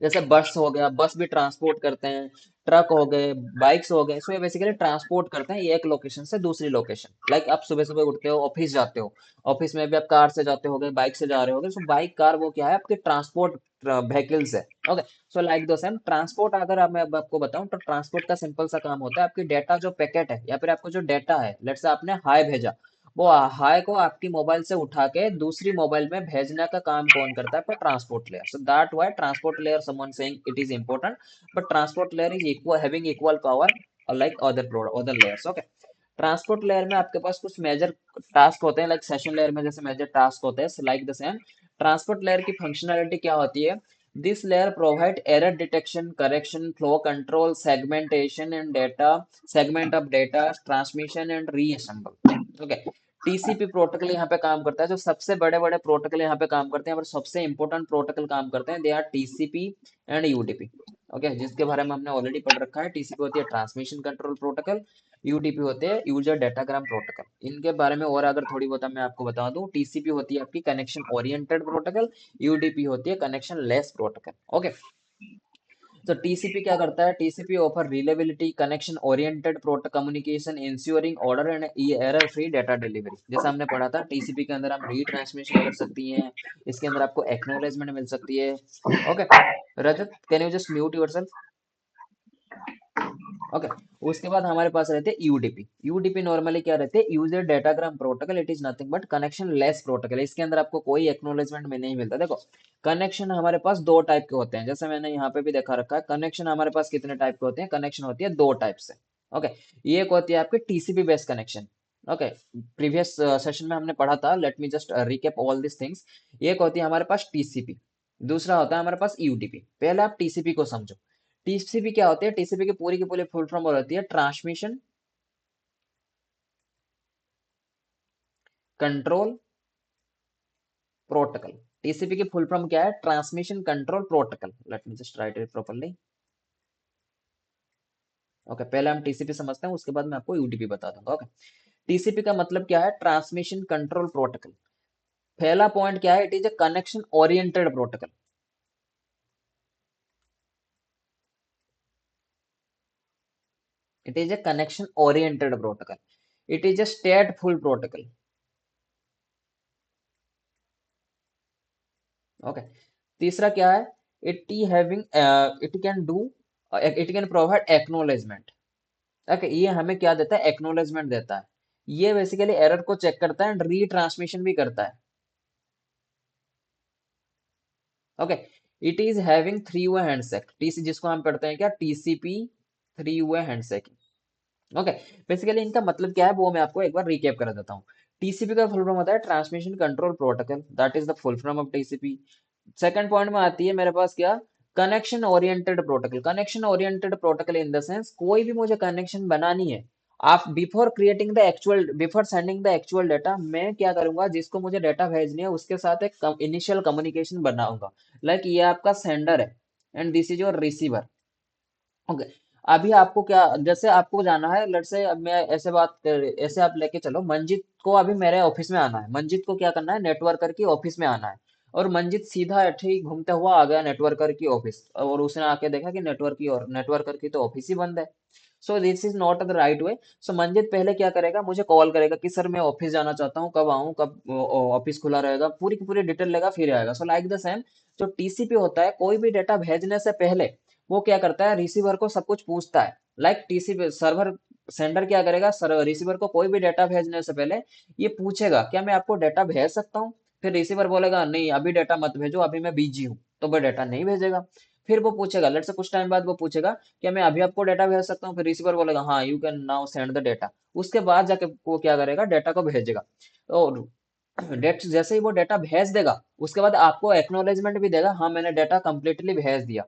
जैसे बस हो गया, बस भी ट्रांसपोर्ट करते हैं। ट्रक हो गए, बाइक्स हो गए, सो ये बेसिकली ट्रांसपोर्ट करते हैं एक लोकेशन से दूसरी लोकेशन। लाइक आप सुबह सुबह उठते हो, ऑफिस जाते हो, ऑफिस में भी आप कार से जाते होगे, बाइक से जा रहे होगे। सो बाइक कार वो क्या है, आपके ट्रांसपोर्ट व्हीकल्स है। Okay. So like the same transport, अगर मैं अब आपको बताऊं तो ट्रांसपोर्ट का सिंपल सा काम होता है, आपकी डेटा जो पैकेट है या फिर आपको जो डेटा है, लेट्स से आपने हाय भेजा, वो हाय को आपकी मोबाइल से उठा के दूसरी मोबाइल में भेजने का काम कौन करता है, पर transport layer. So that why transport layer someone saying it is important, but transport layer is equal having equal power like other layers. Okay. Transport layer में आपके पास कुछ मेजर टास्क होते हैं, लाइक सेशन लेयर में जैसे major task होते हैं, like the same transport layer की फंक्शनैलिटी क्या होती है। This layer provide error detection, correction, flow control, segmentation and data, segment of data, transmission and reassemble. Okay. TCP protocol यहाँ पे काम करता है, जो सबसे बड़े बड़े प्रोटोकॉल यहाँ पे काम करते हैं और सबसे इंपॉर्टेंट प्रोटोकॉल काम करते हैं, they are TCP and UDP. Okay, जिसके बारे में हमने ऑलरेडी पढ़ रखा है। टीसीपी होती है ट्रांसमिशन कंट्रोल प्रोटोकॉल, यूडीपी होते हैं यूजर डाटाग्राम प्रोटोकॉल। इनके बारे में और अगर थोड़ी बहुत मैं आपको बता दूं, टीसीपी होती है आपकी कनेक्शन ओरिएंटेड प्रोटोकॉल, यूडीपी होती है कनेक्शन लेस प्रोटोकॉल। ओके, तो टीसीपी क्या करता है? TCP offer reliability, connection oriented proto communication, ensuring order and error free data delivery. जैसा हमने पढ़ा था, टीसीपी के अंदर हम रीट्रांसमिशन कर सकती हैं, इसके अंदर आपको एक्नॉलेजमेंट मिल सकती है। Okay, Rajat can you just mute yourself? Okay, उसके बाद हमारे पास रहते हैं यूडीपी। यूडीपी नॉर्मली क्या रहते हैं? User datagram protocol. It is nothing but connection less protocol. इसके अंदर आपको कोई एक्नॉलेजमेंट में नहीं मिलता। देखो, कनेक्शन हमारे पास दो टाइप के होते हैं, जैसे मैंने यहाँ पे भी देखा रखा है। कनेक्शन हमारे पास कितने टाइप के होते हैं? कनेक्शन होती है दो टाइप से। ओके, ये एक होती है आपकी TCP based connection. Okay, previous session में हमने पढ़ा था, let me just recap all this things. एक होती है हमारे पास टीसीपी, दूसरा होता है हमारे पास यूडीपी। पहले आप टीसीपी को समझो। टीसीपी क्या होती है? टीसीपी की पूरी फुल फॉर्म होती है ट्रांसमिशन कंट्रोल प्रोटोकॉल। टीसीपी की फुल फॉर्म क्या है? Transmission control protocol. Let me just right it properly. Okay, पहले हम टीसीपी समझते हैं, उसके बाद मैं आपको यूडीपी बता दूंगा। ओके, टीसीपी का मतलब क्या है? Transmission control protocol. पहला पॉइंट क्या है? It is a connection oriented protocol. It is a connection oriented protocol. It is a स्टेटफुल protocol. Okay, तीसरा क्या है? It having it can do, it can provide acknowledgement. Okay, ये हमें क्या देता है? एक्नॉलेजमेंट देता है। ये बेसिकली एरर को चेक करता है एंड रीट्रांसमिशन भी करता है। Okay, it is having three way handshake. TC जिसको हम पढ़ते हैं क्या? TCP three way handshake. Okay, basically इनका मतलब क्या है वो मैं आपको एक बार रिकैप कर देता हूँ। टीसीपी का फुल फॉर्म होता है transmission control protocol, that is the full form of TCP. Second point में आती है मेरे पास क्या? Connection oriented protocol. Connection oriented protocol in the sense, कोई भी मुझे कनेक्शन बनानी है, आप before creating the actual, before sending the actual data, मैं क्या करूंगा? जिसको मुझे डाटा भेजनी है उसके साथ एक इनिशियल कम्युनिकेशन बनाऊंगा। लाइक ये आपका सेंडर है and this is your receiver. Okay, अभी आपको क्या, जैसे आपको जाना है, लेट्स से अब मैं ऐसे ऐसे आप लेके चलो, मंजित को अभी मेरे ऑफिस में आना है। मंजित को क्या करना है? नेटवर्कर की ऑफिस में आना है। और मंजित सीधा ठीक घूमते हुआ आ गया नेटवर्कर की ऑफिस, और उसने आके देखा कि नेटवर्कर की तो ऑफिस ही बंद है। So this is not the right way. So Manjit पहले क्या करेगा? मुझे कॉल करेगा कि सर मैं ऑफिस जाना चाहता हूँ, कब आऊँ, कब ऑफिस खुला रहेगा, पूरी की पूरी डिटेल लेगा, फिर आएगा। सो लाइक द सेम, जो टीसीपी होता है, कोई भी डेटा भेजने से पहले वो क्या करता है? रिसीवर को सब कुछ पूछता है। लाइक टीसीपी सर्वर, सेंडर क्या करेगा? सर्वर रिसीवर को कोई भी डेटा भेजने से पहले ये पूछेगा, क्या मैं आपको डेटा भेज सकता हूँ? फिर रिसीवर बोलेगा नहीं अभी डेटा मत भेजो, अभी मैं बिजी हूँ, तो वो डेटा नहीं भेजेगा। फिर वो पूछेगा, लेट से कुछ टाइम बाद वो पूछेगा, क्या मैं अभी आपको डेटा भेज सकता हूँ? फिर रिसीवर बोलेगा हाँ you can now send the data. उसके बाद जाके वो क्या करेगा? डेटा को भेजेगा। और डेट जैसे ही वो डेटा भेज देगा, उसके बाद आपको एक्नॉलेजमेंट भी देगा, हाँ मैंने डेटा कंप्लीटली भेज दिया।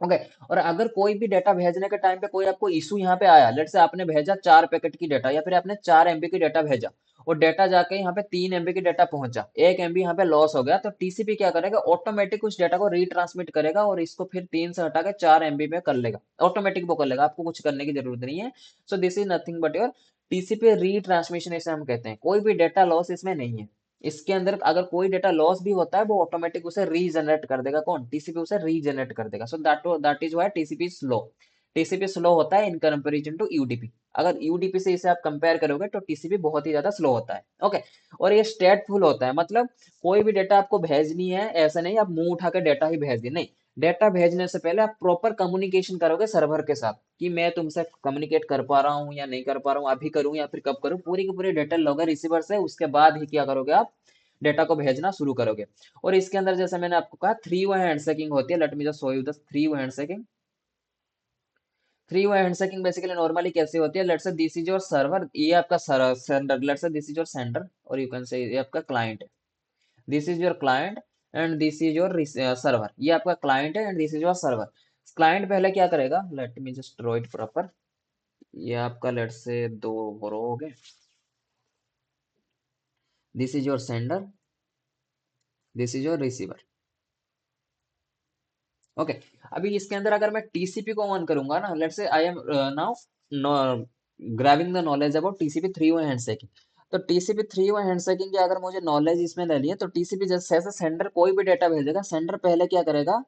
ओके, और अगर कोई भी डेटा भेजने के टाइम पे कोई आपको इशू यहाँ पे आया, लेट से आपने भेजा 4 पैकेट की डेटा, या फिर आपने 4 MB की डेटा भेजा, और डेटा जाके यहाँ पे 3 MB की डेटा पहुंचा, 1 MB यहाँ पे लॉस हो गया, तो टीसीपी क्या करेगा? ऑटोमेटिक उस डेटा को रीट्रांसमिट करेगा और इसको फिर 3 से हटा के 4 MB में कर लेगा। ऑटोमेटिक वो कर लेगा, आपको कुछ करने की जरूरत नहीं है। So this is nothing but your TCP retransmission, इसे हम कहते हैं। कोई भी डेटा लॉस इसमें नहीं है। इसके अंदर अगर कोई डेटा लॉस भी होता है, वो ऑटोमेटिक उसे रीजनरेट कर देगा। कौन? टीसीपी उसे रीजनरेट कर देगा। So that is why TCP slow. TCP slow होता है इन कंपेरिजन टू यूडीपी। अगर यूडीपी से इसे आप कंपेयर करोगे तो टीसीपी बहुत ही ज्यादा स्लो होता है। ओके, और ये स्टेटफुल होता है, मतलब कोई भी डेटा आपको भेजनी है, ऐसा नहीं आप मुंह उठा के डेटा ही भेज दी, नहीं। डेटा भेजने से पहले आप प्रॉपर कम्युनिकेशन करोगे सर्वर के साथ, कि मैं तुमसे कम्युनिकेट कर पा रहा हूँ या नहीं कर पा रहा हूँ, अभी करूँ या फिर कब करूँ, पूरी की पूरी डिटेल लोगे रिसीवर से। उसके बाद ही क्या करोगे? आप डेटा को भेजना शुरू करोगे। और इसके अंदर जैसे मैंने आपको कहा, थ्री वे हैंडशेकिंग होती है। Let me just show you the three way handshaking. Three way handshaking basically normally कैसे होती है? Let's say this is your server, ये आपका sender, let's say this is your sender, और यू कैन से ये आपका क्लाइंट है। This is your client and this is your server. ये आपका क्लाइंट है and this is your server. Client पहले क्या करेगा, let me just draw it proper. ये आपका लेट से दो रो हो गए। This is your sender, this is your receiver. Okay, अभी इसके अंदर अगर मैं टीसीपी को ऑन करूंगा ना, let's say I am now grabbing the knowledge about TCP three way handshaking. तो टीसीपी थ्री वे हैंडशेकिंग की अगर मुझे नॉलेज इसमें लेनी है, तो टीसीपी जैसे जैसे सेंडर कोई भी डेटा भेजेगा, सेंडर पहले क्या करेगा,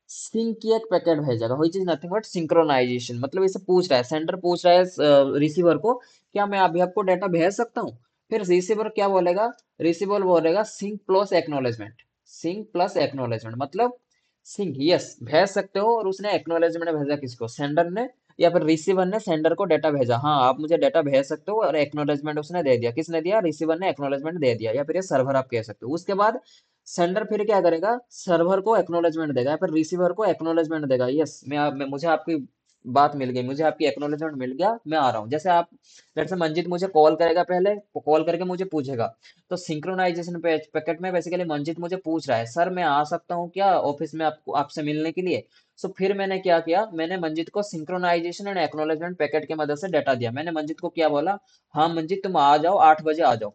सिंक की एक पैकेट भेजेगा, which is nothing but synchronization. मतलब इसे पूछ रहा है, सेंडर पूछ रहा है रिसीवर को, क्या मैं अभी आपको डाटा भेज सकता हूँ। फिर रिसीवर क्या बोलेगा, रिसीवर बोलेगा sync plus acknowledgement. Sync plus acknowledgement मतलब सिंक, यस भेज सकते हो, और उसने एक्नॉलेजमेंट भेजा किसको, सेंडर ने, या फिर रिसीवर ने सेंडर को डाटा भेजा, हाँ आप मुझे डाटा भेज सकते हो, और एक्नॉलेजमेंट उसने दे दिया। किसने दिया, रिसीवर ने एक्नॉलेजमेंट दे दिया, या फिर ये सर्वर आप कह सकते हो। उसके बाद सेंडर फिर क्या करेगा, सर्वर को एक्नॉलेजमेंट देगा, या फिर रिसीवर को एक्नॉलेजमेंट देगा, यस मैं मुझे आपकी बात मिल गई, मुझे आपकी एक्नॉलेजमेंट मिल गया, मैं आ रहा हूँ। जैसे आप, जैसे मंजीत मुझे कॉल करेगा, पहले कॉल करके मुझे पूछेगा, तो सिंक्रोनाइजेशन पैकेट में बेसिकली मंजीत मुझे पूछ रहा है, सर मैं आ सकता हूँ क्या ऑफिस में आपको आपसे मिलने के लिए। सो फिर मैंने क्या किया, मैंने मंजीत को सिंक्रोनाइजेशन एंड एक्नॉलेजमेंट पैकेट की मदद से डाटा दिया। मैंने मंजीत को क्या बोला, हाँ मंजीत तुम आ जाओ, 8 बजे आ जाओ,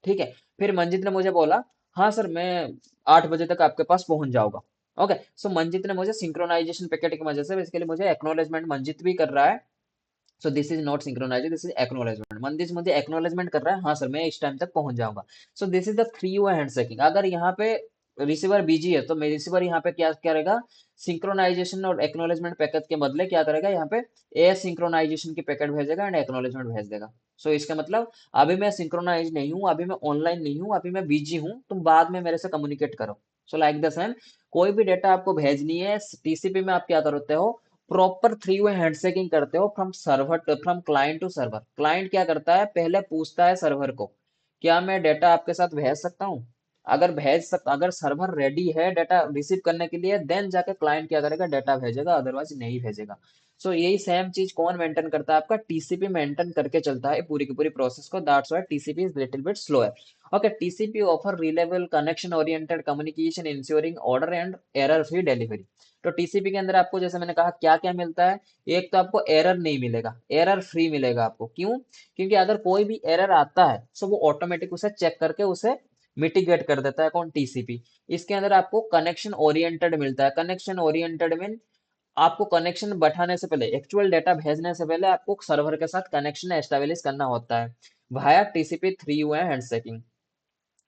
ठीक है। फिर मंजीत ने मुझे बोला, हाँ सर मैं 8 बजे तक आपके पास पहुंच जाऊंगा। ओके, सो मंजीत ने मुझे सिंक्रोनाइजेशन पैकेट की वजह से बेसिकली मुझे एक्नॉलेजमेंट मंजीत भी कर रहा है। So this is not synchronize, this is acknowledgement. मंदिर मुझे एक्नॉलेजमेंट कर रहा है, हाँ सर मैं इस टाइम तक पहुंच जाऊंगा। सो this is the three way handshaking. अगर यहाँ पे रिसीवर बिजी है, तो मैं रिसीवर यहाँ पे क्या करेगा, सिंक्रोनाइजेशन और एक्नॉलेजमेंट पैकेट के बदले क्या करेगा, यहाँ पे ए सिंक्रोनाइजेशन की पैकेट भेजेगा एंड एक्नॉलेजमेंट भेज देगा। सो इसका मतलब अभी मैं सिंक्रोनाइज नहीं हूँ, अभी मैं ऑनलाइन नहीं हूँ, अभी मैं बिजी हूँ, तुम बाद में मेरे से कम्युनिकेट करो। सो लाइक द सेम, कोई भी डेटा आपको भेजनी है टीसीपी में, आप क्या करते हो, प्रॉपर थ्री वे हैंडशेकिंग करते हो from server, from client to server. Client क्या करता है, पहले पूछता है सर्वर को, क्या मैं डेटा आपके साथ भेज सकता हूँ। अगर सर्वर रेडी है डेटा रिसीव करने के लिए, देन जाके क्लाइंट क्या करेगा, डेटा भेजेगा, अदरवाइज नहीं भेजेगा। सो यही सेम चीज कौन मेंटेन करता है, आपका टीसीपी मेंटेन करके चलता है पूरी की पूरी प्रोसेस को। That's why TCP is little bit slower. Okay, TCP offer reliable connection oriented communication ensuring order and error free delivery. तो टीसीपी के अंदर आपको, जैसे मैंने कहा, क्या क्या मिलता है, एक तो आपको एरर नहीं मिलेगा, एरर फ्री मिलेगा आपको। क्यों, क्योंकि अगर कोई भी एरर आता है, तो वो ऑटोमेटिक उसे चेक करके उसे मिटिगेट कर देता है, कौन, टीसीपी। इसके अंदर आपको कनेक्शन ओरिएंटेड मिलता है। कनेक्शन ओरिएंटेड मीन आपको कनेक्शन बैठाने से पहले, एक्चुअल डेटा भेजने से पहले आपको सर्वर के साथ कनेक्शन एस्टेब्लिश करना होता है via TCP three way handshaking.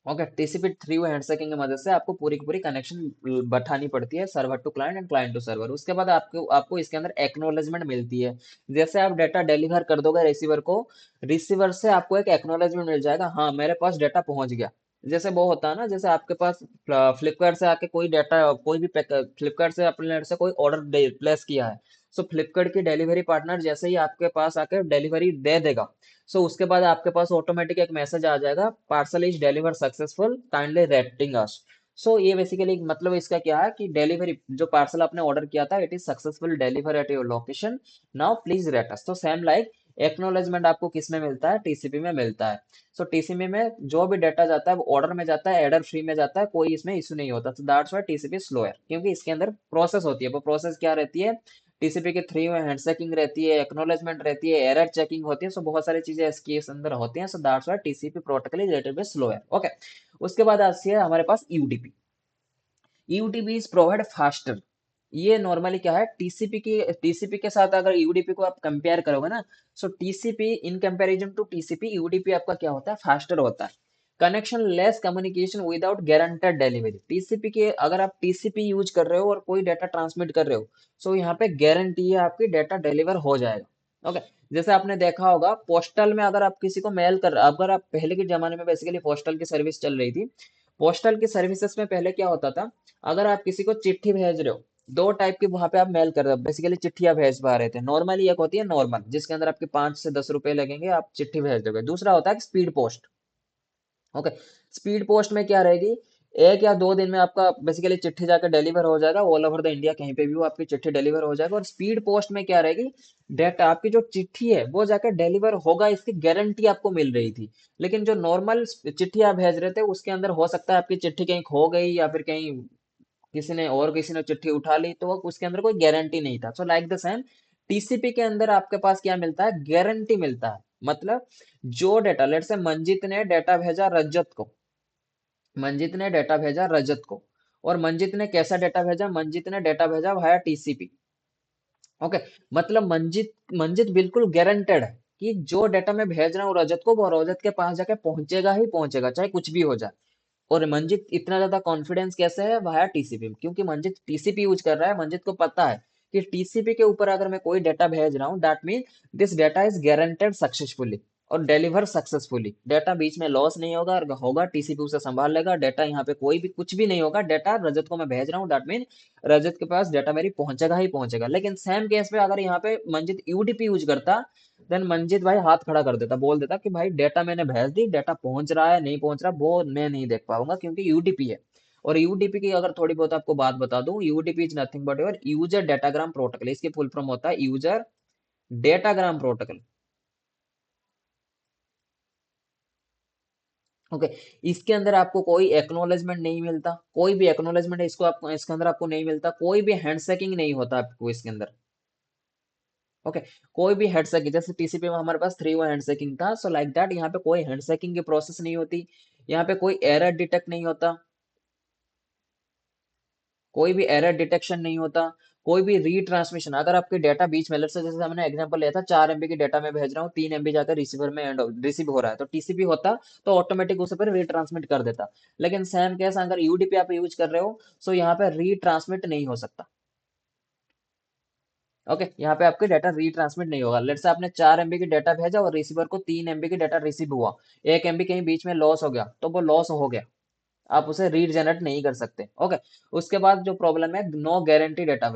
Okay, TCP three way handshaking की मदद से आपको पूरी की पूरी कनेक्शन बैठानी पड़ती है, server to client and client to server. उसके बाद आपको आपको इसके अंदर एक्नॉलेजमेंट मिलती है। जैसे आप डाटा डिलीवर कर दोगे रिसीवर को, रिसीवर से आपको एक एक्नॉलेजमेंट मिल जाएगा, हाँ मेरे पास डाटा पहुंच गया। जैसे वो होता है ना, जैसे आपके पास फ्लिपकार्ट से आके कोई डाटा, कोई भी फ्लिपकार्ट से आपने से कोई ऑर्डर प्लेस किया है, सो फ्लिपकार्ट की डिलीवरी पार्टनर जैसे ही आपके पास आके डिलीवरी दे देगा, सो उसके बाद आपके पास ऑटोमेटिक एक मैसेज आ जाएगा, parcel is deliver successful, kindly rating us. So ये बेसिकली मतलब इसका क्या है कि डिलीवरी, जो पार्सल आपने ऑर्डर किया था, it is successful deliver at your location, now please rate us. तो सेम लाइक एक्नॉलेजमेंट आपको किस में मिलता है, टीसीपी में मिलता है। सो टीसीपी में जो भी डाटा जाता है वो ऑर्डर में जाता है, एडर फ्री में जाता है, कोई इसमें इशू नहीं होता। तो दैट्स व्हाई टीसीपी स्लो है, क्योंकि इसके अंदर प्रोसेस होती है। वो प्रोसेस क्या रहती है, टीसीपी के थ्री में हैंडशेकिंग रहती है, एक्नॉलेजमेंट रहती है, एरर चेकिंग होती है। सो बहुत सारी चीजें इसके अंदर होती हैं। So that's why TCP protocol is little bit slow है। ओके, उसके बाद आती है हमारे पास UDP. UDP is provide faster. ये नॉर्मली क्या है, टीसीपी के साथ अगर यूडीपी को आप कंपेयर करोगे ना, so TCP in comparison to TCP, UDP आपका क्या होता है, फास्टर होता है। Connection less communication without guaranteed delivery. TCP के, अगर आप टीसीपी यूज कर रहे हो और कोई डाटा ट्रांसमिट कर रहे हो, सो यहाँ पे गारंटी है आपकी डाटा डिलीवर हो जाएगा। ओके, जैसे आपने देखा होगा पोस्टल में, अगर आप किसी को मेल कर, अगर आप पहले के जमाने में बेसिकली पोस्टल की सर्विस चल रही थी, पोस्टल की सर्विसेज में पहले क्या होता था, अगर आप किसी को चिट्ठी भेज रहे हो, दो टाइप की वहां पे आप मेल कर रहे हो, बेसिकली चिट्ठियां भेज पा रहे थे। नॉर्मली एक होती है नॉर्मल, जिसके अंदर आपके 5 से 10 रुपए लगेंगे, आप चिट्ठी भेज दोगे। दूसरा होता है speed post. Okay, speed post में क्या रहेगी, 1 या 2 दिन में आपका बेसिकली चिट्ठी जाकर डिलीवर हो जाएगा, ऑल ओवर द इंडिया कहीं पे भी वो आपकी चिट्ठी डिलीवर हो जाएगा। और स्पीड पोस्ट में क्या रहेगी, डेटा आपकी जो चिट्ठी है वो जाकर डिलीवर होगा, इसकी गारंटी आपको मिल रही थी। लेकिन जो नॉर्मल चिट्ठी आप भेज रहे थे उसके अंदर हो सकता है आपकी चिट्ठी कहीं खो गई या फिर कहीं किसी ने चिट्ठी उठा ली, तो वो उसके अंदर कोई गारंटी नहीं था। सो लाइक द सेम टीसीपी के अंदर आपके पास क्या मिलता है, गारंटी मिलता है। मतलब जो डेटा, लेट से मंजित ने डेटा भेजा रजत को, मंजित ने डेटा भेजा रजत को, और मंजित ने कैसा डेटा भेजा, मंजित ने डेटा भेजा वाया टीसीपी। ओके, मतलब मंजित मंजित बिल्कुल गारंटेड है कि जो डेटा मैं भेज रहा हूँ रजत को, वो रजत के पास जाके पहुंचेगा ही पहुंचेगा, चाहे कुछ भी हो जाए। और मंजित इतना ज्यादा कॉन्फिडेंस कैसे है, वाया टीसीपी, क्योंकि मंजित टीसीपी यूज कर रहा है। मंजित को पता है कि टीसीपी के ऊपर अगर मैं कोई डेटा भेज रहा हूँ, that mean this data is guaranteed successfully और डिलीवर सक्सेसफुली। डेटा बीच में लॉस नहीं होगा, अगर होगा टीसीपी उसे संभाल लेगा। डेटा यहाँ पे कोई भी कुछ भी नहीं होगा, डेटा रजत को मैं भेज रहा हूँ, दैट मीन रजत के पास डेटा मेरी पहुंचेगा ही पहुंचेगा। लेकिन सेम केस पे अगर यहाँ पे मंजित यूडीपी यूज करता, देन मंजित भाई हाथ खड़ा कर देता, बोल देता कि भाई डेटा मैंने भेज दी, डेटा पहुंच रहा है नहीं पहुंच रहा वो मैं नहीं देख पाऊंगा क्योंकि यूडीपी है। और यूडीपी की अगर थोड़ी बहुत आपको बात बता दूं, UDP is nothing but your user datagram protocol. इसकी फुल फॉर्म होता है यूजर डेटाग्राम प्रोटोकॉल। ओके, इसके अंदर आपको कोई एक्नॉलेजमेंट नहीं मिलता, कोई भी एक्नॉलेजमेंट इसको आपको इसके अंदर आपको नहीं मिलता, कोई भी हैंडशेकिंग नहीं होता आपको इसके अंदर। ओके, कोई भी हैंडशेकिंग, जैसे टीसीपी में हमारे पास 3 वे हैंडशेकिंग था, सो लाइक दैट यहाँ पे कोई हैंडशेकिंग की प्रोसेस नहीं होती। यहाँ पे कोई एरर डिटेक्ट नहीं होता, कोई भी एरर डिटेक्शन नहीं होता, कोई भी रीट्रांसमिशन। अगर आपके डेटा बीच में, लेट्स से जैसे हमने एग्जांपल लिया था 4 MB की डेटा मैं भेज रहा हूँ, 3 MB जाकर रिसीवर में एंड रिसीव हो रहा है, तो टीसीपी होता तो ऑटोमेटिक उसे पर रीट्रांसमिट कर देता। लेकिन सेम केस अगर यूडीपी आप यूज कर रहे हो, सो यहाँ पे रीट्रांसमिट नहीं हो सकता। ओके, यहाँ पे आपके डाटा रीट्रांसमिट नहीं होगा। लेट्स से आपने 4 MB की डाटा भेजा और रिसीवर को 3 MB की डाटा रिसीव हुआ, 1 MB कहीं बीच में लॉस हो गया, तो वो लॉस हो गया, आप उसे रीजनरेट नहीं कर सकते। ओके, उसके बाद जो प्रॉब्लम है, no guarantee data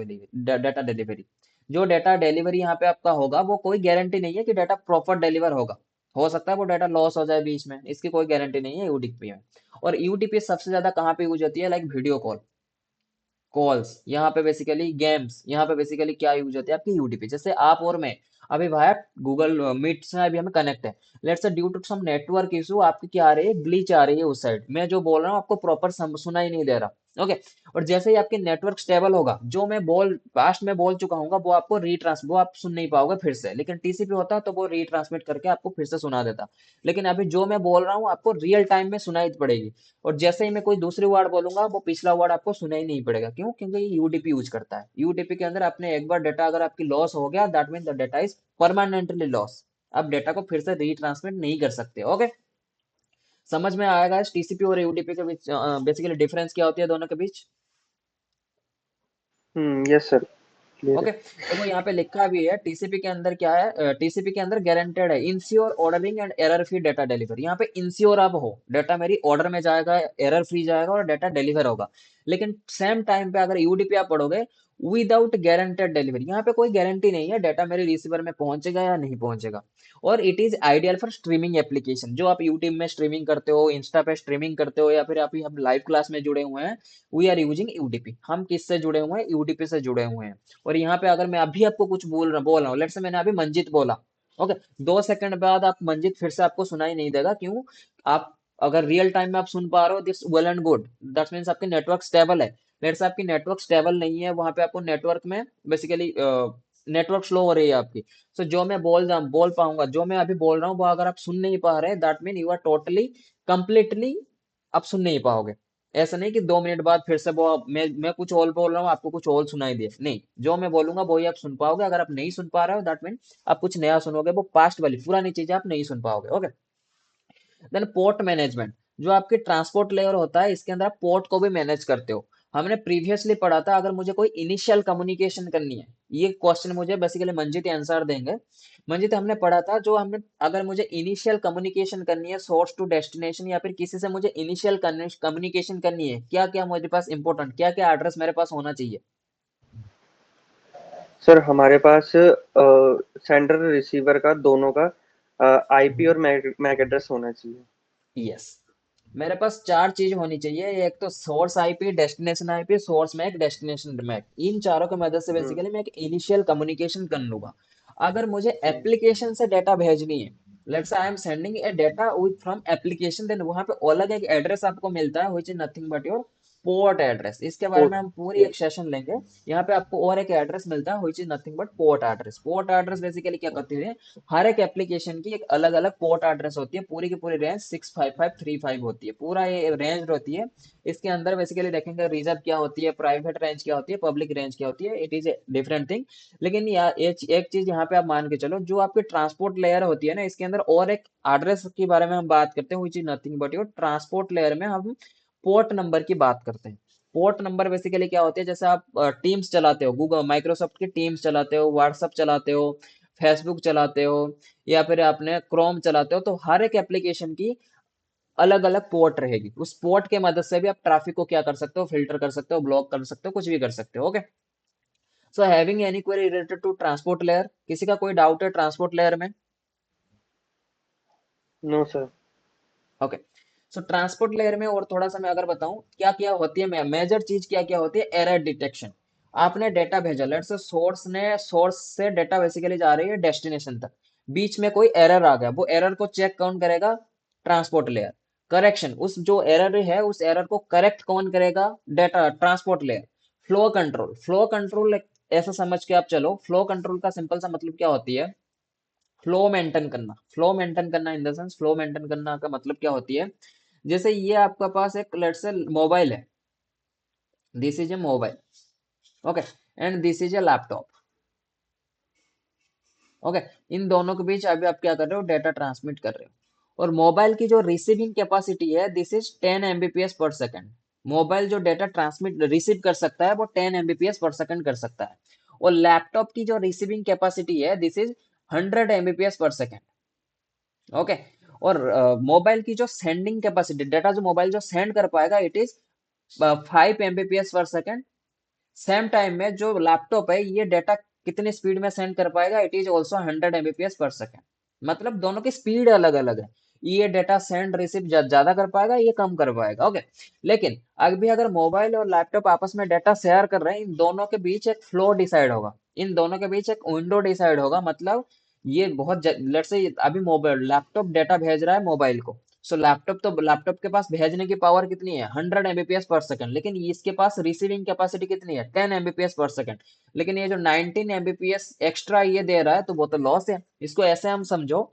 data delivery. जो डाटा डिलीवरी यहाँ पे आपका होगा वो कोई गारंटी नहीं है कि डाटा प्रॉपर डिलीवर होगा, हो सकता है वो डाटा लॉस हो जाए बीच में, इसकी कोई गारंटी नहीं है यूडीपी में। और यूडीपी सबसे ज्यादा कहाँ पे यूज होती है, लाइक वीडियो कॉल, कॉल्स, यहाँ पे बेसिकली गेम्स, यहाँ पे बेसिकली क्या यूज होती है आपकी यूडीपी। जैसे आप और मैं अभी भाई गूगल मीट से अभी हमें कनेक्ट है, let's say due to some network issue आपकी क्या आ रही है, ग्लिच आ रही है उस साइड, मैं जो बोल रहा हूँ आपको प्रॉपर सुनाई नहीं दे रहा। ओके, और जैसे ही आपकी नेटवर्क स्टेबल होगा, जो मैं बोल पास्ट में बोल चुका हूँ वो आपको वो आप सुन नहीं पाओगे फिर से। लेकिन टीसीपी होता तो वो रीट्रांसमिट करके आपको फिर से सुना देता। लेकिन अभी जो मैं बोल रहा हूँ आपको रियल टाइम में सुनाई पड़ेगी, और जैसे ही मैं कोई दूसरी वर्ड बोलूंगा वो पिछला वर्ड आपको सुनाई नहीं पड़ेगा। क्यों? क्योंकि ये यूडीपी यूज करता है। यूडीपी के अंदर आपने एक बार डेटा अगर आपकी लॉस हो गया, that mean the data is permanently loss, आप डेटा को फिर से रीट्रांसमिट नहीं कर सकते। ओके, समझ में आएगा इस टीसीपी और यूडीपी के बीच बेसिकली डिफरेंस क्या होती है दोनों के बीच? यस सर, क्लियर ओके, है। देखो यहाँ पे लिखा भी है टीसीपी के अंदर क्या है, टीसीपी के अंदर गारंटेड है ensure ordering and error free data delivery. यहाँ पे इंश्योर अब हो, डाटा मेरी ऑर्डर में जाएगा, एरर फ्री जाएगा और डाटा डिलीवर होगा। लेकिन सेम टाइम पे अगर यूडीपी आप पढ़ोगे, विदाउट गारंटेड डिलीवरी, यहाँ पे कोई गारंटी नहीं है डाटा मेरे रिसीवर में पहुंचेगा या नहीं पहुंचेगा। और it is ideal for streaming application, जो आप यूट्यूब में स्ट्रीमिंग करते हो, इंस्टा पे स्ट्रीमिंग करते हो, या फिर आप हम लाइव क्लास में जुड़े हुए हैं, वी आर यूजिंग यूडीपी। हम किससे जुड़े हुए हैं, यूडीपी से जुड़े हुए हैं। और यहाँ पे अगर मैं अभी आपको कुछ बोल रहा हूँ, लेट्स से मैंने अभी मंजित बोला, ओके, 2 सेकंड बाद आप मंजित फिर से आपको सुनाई नहीं देगा। क्यों? आप अगर रियल टाइम में आप सुन पा रहे हो, this well and good, that means आपकी नेटवर्क स्टेबल है। लेट्स से आपकी नेटवर्क स्टेबल नहीं है, वहां पे आपको नेटवर्क में बेसिकली नेटवर्क स्लो हो रही है आपकी। सो जो मैं बोल पाऊंगा, जो मैं अभी बोल रहा हूँ वो अगर आप सुन नहीं पा रहे, that mean you are totally completely आप सुन नहीं पाओगे। ऐसा नहीं कि 2 मिनट बाद फिर से वो मैं कुछ और बोल रहा हूँ आपको कुछ और सुनाई दे, नहीं, जो मैं बोलूंगा वही आप सुन पाओगे। अगर आप नहीं सुन पा रहे हो, दैट मीन आप कुछ नया सुनोगे, वो पास्ट वाली पुरानी चीजें आप नहीं सुन पाओगे। ओके, देन पोर्ट मैनेजमेंट, जो आपके ट्रांसपोर्ट लेयर होता है, इसके अंदर आप पोर्ट को भी मैनेज करते हो। हमने प्रीवियसली पढ़ा था, अगर मुझे कोई इनिशियल कम्युनिकेशन करनी है, ये क्वेश्चन मुझे बेसिकली मंजित आंसर देंगे। मंजित, हमने पढ़ा था जो हमने, अगर मुझे इनिशियल कम्युनिकेशन करनी है सोर्स टू डेस्टिनेशन, या फिर किसी से मुझे इनिशियल कम्युनिकेशन करनी है, क्या क्या मेरे पास इंपॉर्टेंट, क्या क्या एड्रेस मेरे पास होना चाहिए? सर हमारे पास सेंडर रिसीवर का दोनों का आईपी और मैक एड्रेस होना चाहिए। यस, मेरे पास चार चीज होनी चाहिए, एक तो source IP, destination IP, source MAC, destination MAC. इन चारों की मदद से हम्म। बेसिकली मैं एक इनिशियल कम्युनिकेशन कर लूंगा। अगर मुझे हम्म। एप्लीकेशन से डाटा भेजनी है, let's I am sending a data with from application, then वहां पे अलग एक एड्रेस आपको मिलता है which is nothing but your port address. इसके बारे में पोर्ट। हम पूरी एक सेशन लेंगे। यहाँ पे आपको और एक एड्रेस मिलता है which is nothing but port address. Port address basically क्या करती है, हर एक एप्लीकेशन की एक अलग अलग पोर्ट एड्रेस होती है। पूरी की पूरी रेंज 65535 होती है, पूरा ये रेंज होती है। इसके अंदर बेसिकली देखेंगे रिजर्व क्या होती है, प्राइवेट रेंज क्या होती है, पब्लिक रेंज क्या होती है, it is a different thing. लेकिन एक चीज यहाँ पे आप मान के चलो, जो आपकी ट्रांसपोर्ट लेयर होती है ना, इसके अंदर और एक एड्रेस के बारे में हम बात करते हैं विच is nothing but your transport layer में हम पोर्ट नंबर की बात करते हैं। पोर्ट नंबर बेसिकली क्या होती है, जैसे आप टीम्स चलाते हो, गूगल माइक्रोसॉफ्ट की टीम्स चलाते हो, व्हाट्सअप चलाते हो, फेसबुक चलाते हो, या फिर आपने क्रोम चलाते हो, तो हर एक एप्लीकेशन की अलग अलग पोर्ट रहेगी। उस पोर्ट के मदद से भी आप ट्रैफिक को क्या कर सकते हो, फिल्टर कर सकते हो, ब्लॉक कर सकते हो, कुछ भी कर सकते हो। Okay, so having any query related to transport layer? किसी का कोई डाउट है ट्रांसपोर्ट लेयर में? No sir. Okay, so transport layer में और थोड़ा सा मैं अगर बताऊं क्या क्या होती है, मेजर चीज क्या क्या होती है। Error detection. आपने डेटा भेजा, लेट्स से सोर्स से डेटा बेसिकली जा रही है डेस्टिनेशन तक, बीच में कोई एरर आ गया, वो एरर को चेक कौन करेगा? Transport layer. करेक्शन, उस जो एरर है उस एरर को करेक्ट कौन करेगा? Data transport layer. Flow control ऐसा समझ के आप चलो, फ्लो कंट्रोल का सिंपल सा मतलब क्या होती है? फ्लो मेंटेन करना इन द सेंस, फ्लो मेंटेन करना का मतलब क्या होती है, जैसे ये आपका पास एक लेट्स से मोबाइल है, this is a mobile, okay, and this is a laptop, okay. इन दोनों के बीच अभी आप क्या कर रहे हो? डेटा ट्रांसमिट कर रहे हो। और मोबाइल की जो रिसीविंग कैपेसिटी है, दिस इज 10 Mbps पर सेकंड। मोबाइल जो डेटा ट्रांसमिट रिसीव कर सकता है वो 10 Mbps पर सेकंड कर सकता है। और लैपटॉप की जो रिसीविंग कैपेसिटी है, दिस इज 100 Mbps पर सेकंड, ओके। और मोबाइल की जो सेंडिंग कैपेसिटी, डेटा जो मोबाइल जो सेंड कर पाएगा, इट इज 5 Mbps पर सेकंड। सेम टाइम में जो लैपटॉप है, ये डेटा कितनी स्पीड में सेंड कर पाएगा? इट इज ऑल्सो 100 Mbps पर सेकंड। मतलब दोनों की स्पीड अलग अलग है। ये डेटा सेंड रिसीव ज्यादा कर पाएगा, ये कम कर पाएगा, ओके। लेकिन अभी अगर मोबाइल और लैपटॉप आपस में डेटा शेयर कर रहे हैं, इन दोनों के बीच एक फ्लो डिसाइड होगा, इन दोनों के बीच एक विंडो डिसाइड होगा। मतलब ये बहुत, लेट्स से अभी मोबाइल लैपटॉप डेटा भेज रहा है मोबाइल को, सो लैपटॉप के पास भेजने की पावर कितनी है? 100 Mbps पर सेकंड। लेकिन इसके पास रिसीविंग कैपेसिटी कितनी है? 10 Mbps पर सेकंड। लेकिन ये जो 19 Mbps एक्स्ट्रा ये दे रहा है, तो वो तो लॉस है। इसको ऐसे हम समझो,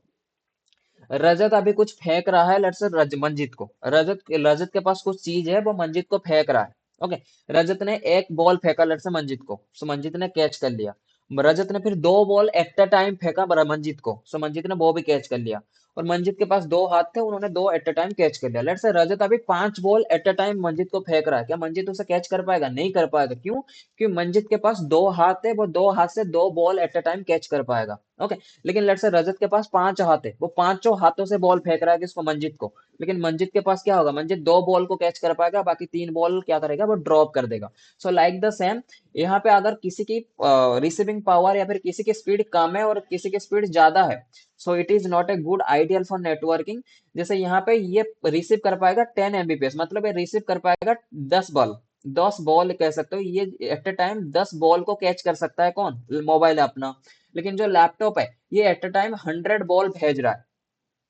रजत अभी कुछ फेंक रहा है, लेट्स से मंजित को, रजत के पास कुछ चीज है, वो मंजित को फेंक रहा है, ओके। रजत ने एक बॉल फेंका लेट्स से मंजित को, सो मंजित ने कैच कर लिया। रजत ने फिर दो बॉल एट अ टाइम फेंका मंजित को, सो मंजित ने वो भी कैच कर लिया। और मंजित के पास दो हाथ थे, उन्होंने दो एट अ टाइम कैच कर लिया। लेट्स से रजत अभी 5 ball at a time Manjit को फेंक रहा है, क्या मंजित उसे कैच कर पाएगा? नहीं कर पाएगा। क्यों? क्योंकि मंजित के पास दो हाथ है, वो दो हाथ से दो ball at a time catch कर पाएगा, ओके। लेकिन लेट्स से रजत के पास 5 हाथ है, वो पांचों हाथों से बॉल फेंक रहा है किसको? मंजित को। लेकिन मंजित के पास क्या होगा? मंजित दो बॉल को कैच कर पाएगा, बाकी 3 बॉल क्या करेगा? वो ड्रॉप कर देगा। सो लाइक द सेम, यहाँ पे अगर किसी की रिसीविंग पावर या फिर किसी की स्पीड कम है और किसी की स्पीड ज्यादा है, so it is not a good ideal for networking. जैसे यहाँ पे ये रिसीव कर पाएगा 10 Mbps, मतलब ये रिसीव कर पाएगा 10 बॉल, 10 बॉल कह सकते हो। ये एट ए टाइम 10 बॉल को कैच कर सकता है, कौन? मोबाइल अपना। लेकिन जो लैपटॉप है, ये एट अ टाइम 100 बॉल भेज रहा है।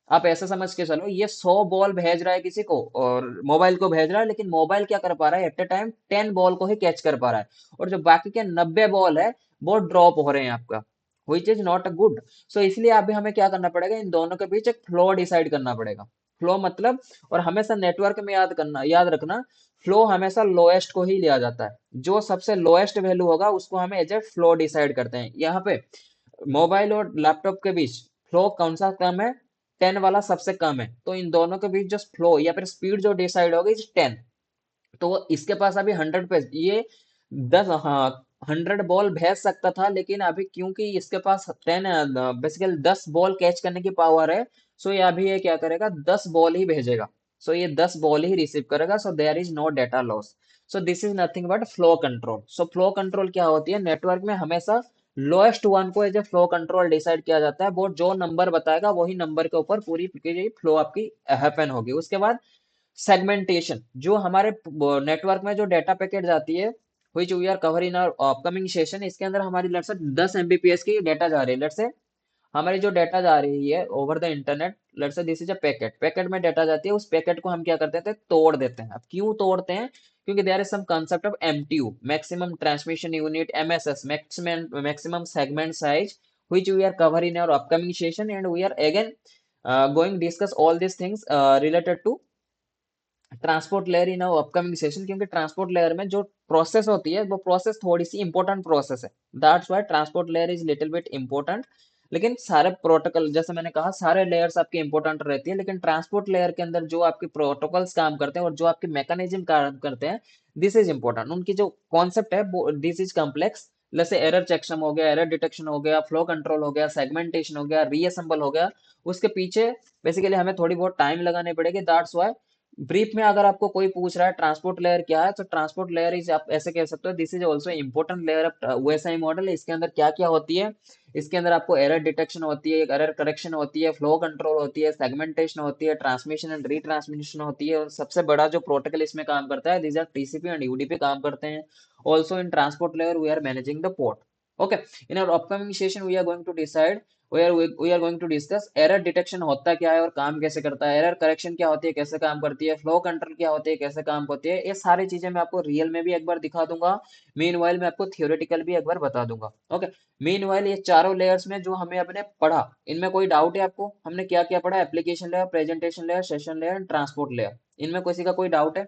आप ऐसा समझ के चलो, ये 100 बॉल भेज रहा है किसी को और मोबाइल को भेज रहा है, लेकिन मोबाइल क्या कर पा रहा है? एट अ टाइम 10 बॉल को ही कैच कर पा रहा है। और जो बाकी के 90 बॉल है, वो ड्रॉप हो रहे हैं आपका, which is not a good. So इसलिए अभी हमें क्या करना पड़ेगा? इन दोनों के बीच एक फ्लो डिसाइड करना पड़ेगा। फ्लो मतलब, और हमेशा नेटवर्क में याद रखना, फ्लो हमेशा लोएस्ट को ही लिया जाता है। जो सबसे लोएस्ट वैल्यू होगा उसको हमें एज ए फ्लो डिसाइड करते हैं। यहाँ पे मोबाइल और लैपटॉप के बीच फ्लो कौन सा कम है? 10 वाला सबसे कम है। तो इन दोनों के बीच जो फ्लो या फिर स्पीड जो डिसाइड होगी, 10। तो वो इसके पास अभी 100 पे, ये 10, हाँ, 100 बॉल भेज सकता था, लेकिन अभी क्योंकि इसके पास 10, बेसिकली 10 बॉल कैच करने की पावर है, सो ये अभी ये क्या करेगा? 10 बॉल ही भेजेगा। सो ये 10 बॉल ही रिसीव करेगा, so there is no data loss. So this is nothing but flow control. So flow control क्या होती है? नेटवर्क में हमेशा लोएस्ट वन को as a flow control decide किया जाता है। वो जो नंबर बताएगा, वही नंबर के ऊपर पूरी फ्लो आपकी हैपन होगी। उसके बाद सेगमेंटेशन, जो हमारे नेटवर्क में जो डेटा पैकेट जाती है, which we are covering in our upcoming session, इसके अंदर हमारी लेट्स से 10 Mbps की डेटा जा रही है। लेट्स से हमारी जो डेटा जा रही है over the internet, let's say this is a packet, packet में डेटा जाती है, उस पैकेट को हम क्या करते थे, तोड़ देते हैं। अब क्यों तोड़ते हैं? क्योंकि there is some concept of MTU, maximum transmission unit, MSS, maximum segment size, which we are covering in our upcoming session, and we are again going discuss all these things related to transport layer in our upcoming session. क्योंकि transport layer में जो process होती है वो process थोड़ी सी important process है, that's why transport layer is little bit important. लेकिन सारे प्रोटोकॉल, जैसे मैंने कहा, सारे लेयर्स आपके इंपॉर्टेंट रहती है, लेकिन ट्रांसपोर्ट लेयर के अंदर जो आपके प्रोटोकॉल्स काम करते हैं और जो आपके मैकेनिज्म काम करते हैं, दिस इज इंपॉर्टेंट। उनकी जो कॉन्सेप्ट है दिस इज कम्प्लेक्स। जैसे एरर चेकसम हो गया, एरर डिटेक्शन हो गया, फ्लो कंट्रोल हो गया, सेगमेंटेशन हो गया, रीअसेंबल हो गया, उसके पीछे बेसिकली हमें थोड़ी बहुत टाइम लगाने पड़ेगी, दैट्स व्हाई ब्रीफ में अगर आपको कोई पूछ रहा है ट्रांसपोर्ट लेयर क्या है, तो ट्रांसपोर्ट लेयर इज, आप ऐसे कह सकते हो, this is also important layer of OSI model. इसके अंदर क्या क्या होती है? इसके अंदर आपको एरर डिटेक्शन होती है, एरर करेक्शन होती है, फ्लो कंट्रोल होती है, सेगमेंटेशन होती है, ट्रांसमिशन एंड रीट्रांसमिशन होती है, और सबसे बड़ा जो प्रोटोकॉल इसमें काम करता है, these are TCP and UDP काम करते हैं। Also in transport layer we are managing the port. Okay, in our upcoming session we are going to decide, we are going to discuss error detection होता क्या है और काम कैसे करता है, एरर करेक्शन क्या होती है, कैसे काम करती है, फ्लो कंट्रोल क्या होती है, कैसे काम होती है। ये सारी चीजें मैं आपको रियल में भी एक बार दिखा दूंगा, मीनवाइल मैं आपको थियोरेटिकल भी एक बार बता दूंगा। ओके, मीनवाइल ये चारों लेयर्स में जो हमें अपने पढ़ा, इनमें कोई डाउट है आपको? हमने क्या क्या पढ़ा? Application layer, presentation layer, session layer and transport layer. इनमें किसी का कोई डाउट है?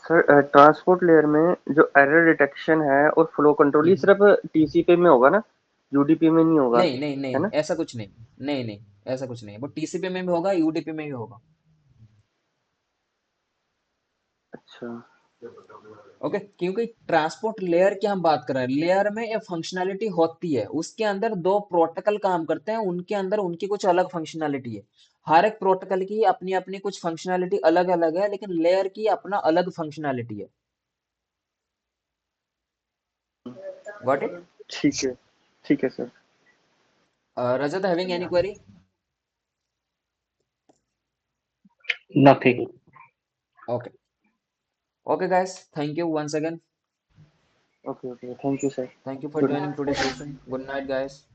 सर ट्रांसपोर्ट लेयर में जो एरर डिटेक्शन है और फ्लो कंट्रोल ये हम्म। सिर्फ टीसीपी में होगा ना, यूडीपी में नहीं होगा, नहीं नहीं है नहीं, ना? ऐसा कुछ नहीं। नहीं नहीं, ऐसा कुछ नहीं, वो टीसीपी में भी होगा, यूडीपी में भी होगा। अच्छा। ओके, क्योंकि ट्रांसपोर्ट लेयर की हम बात कर रहे हैं, लेयर में एक फंक्शनैलिटी होती है, उसके अंदर दो प्रोटोकॉल काम करते हैं, उनके अंदर उनकी कुछ अलग फंक्शनैलिटी है। हर एक प्रोटोकॉल की अपनी अपनी कुछ फंक्शनैलिटी अलग अलग है, लेकिन लेयर की अपना अलग फंक्शनैलिटी है। Got it? ठीक है, ठीक है sir. Rajat, having any query? Nothing. Okay, okay guys, thank you once again. Okay okay, thank you sir. Thank you for good joining today session. Good night guys.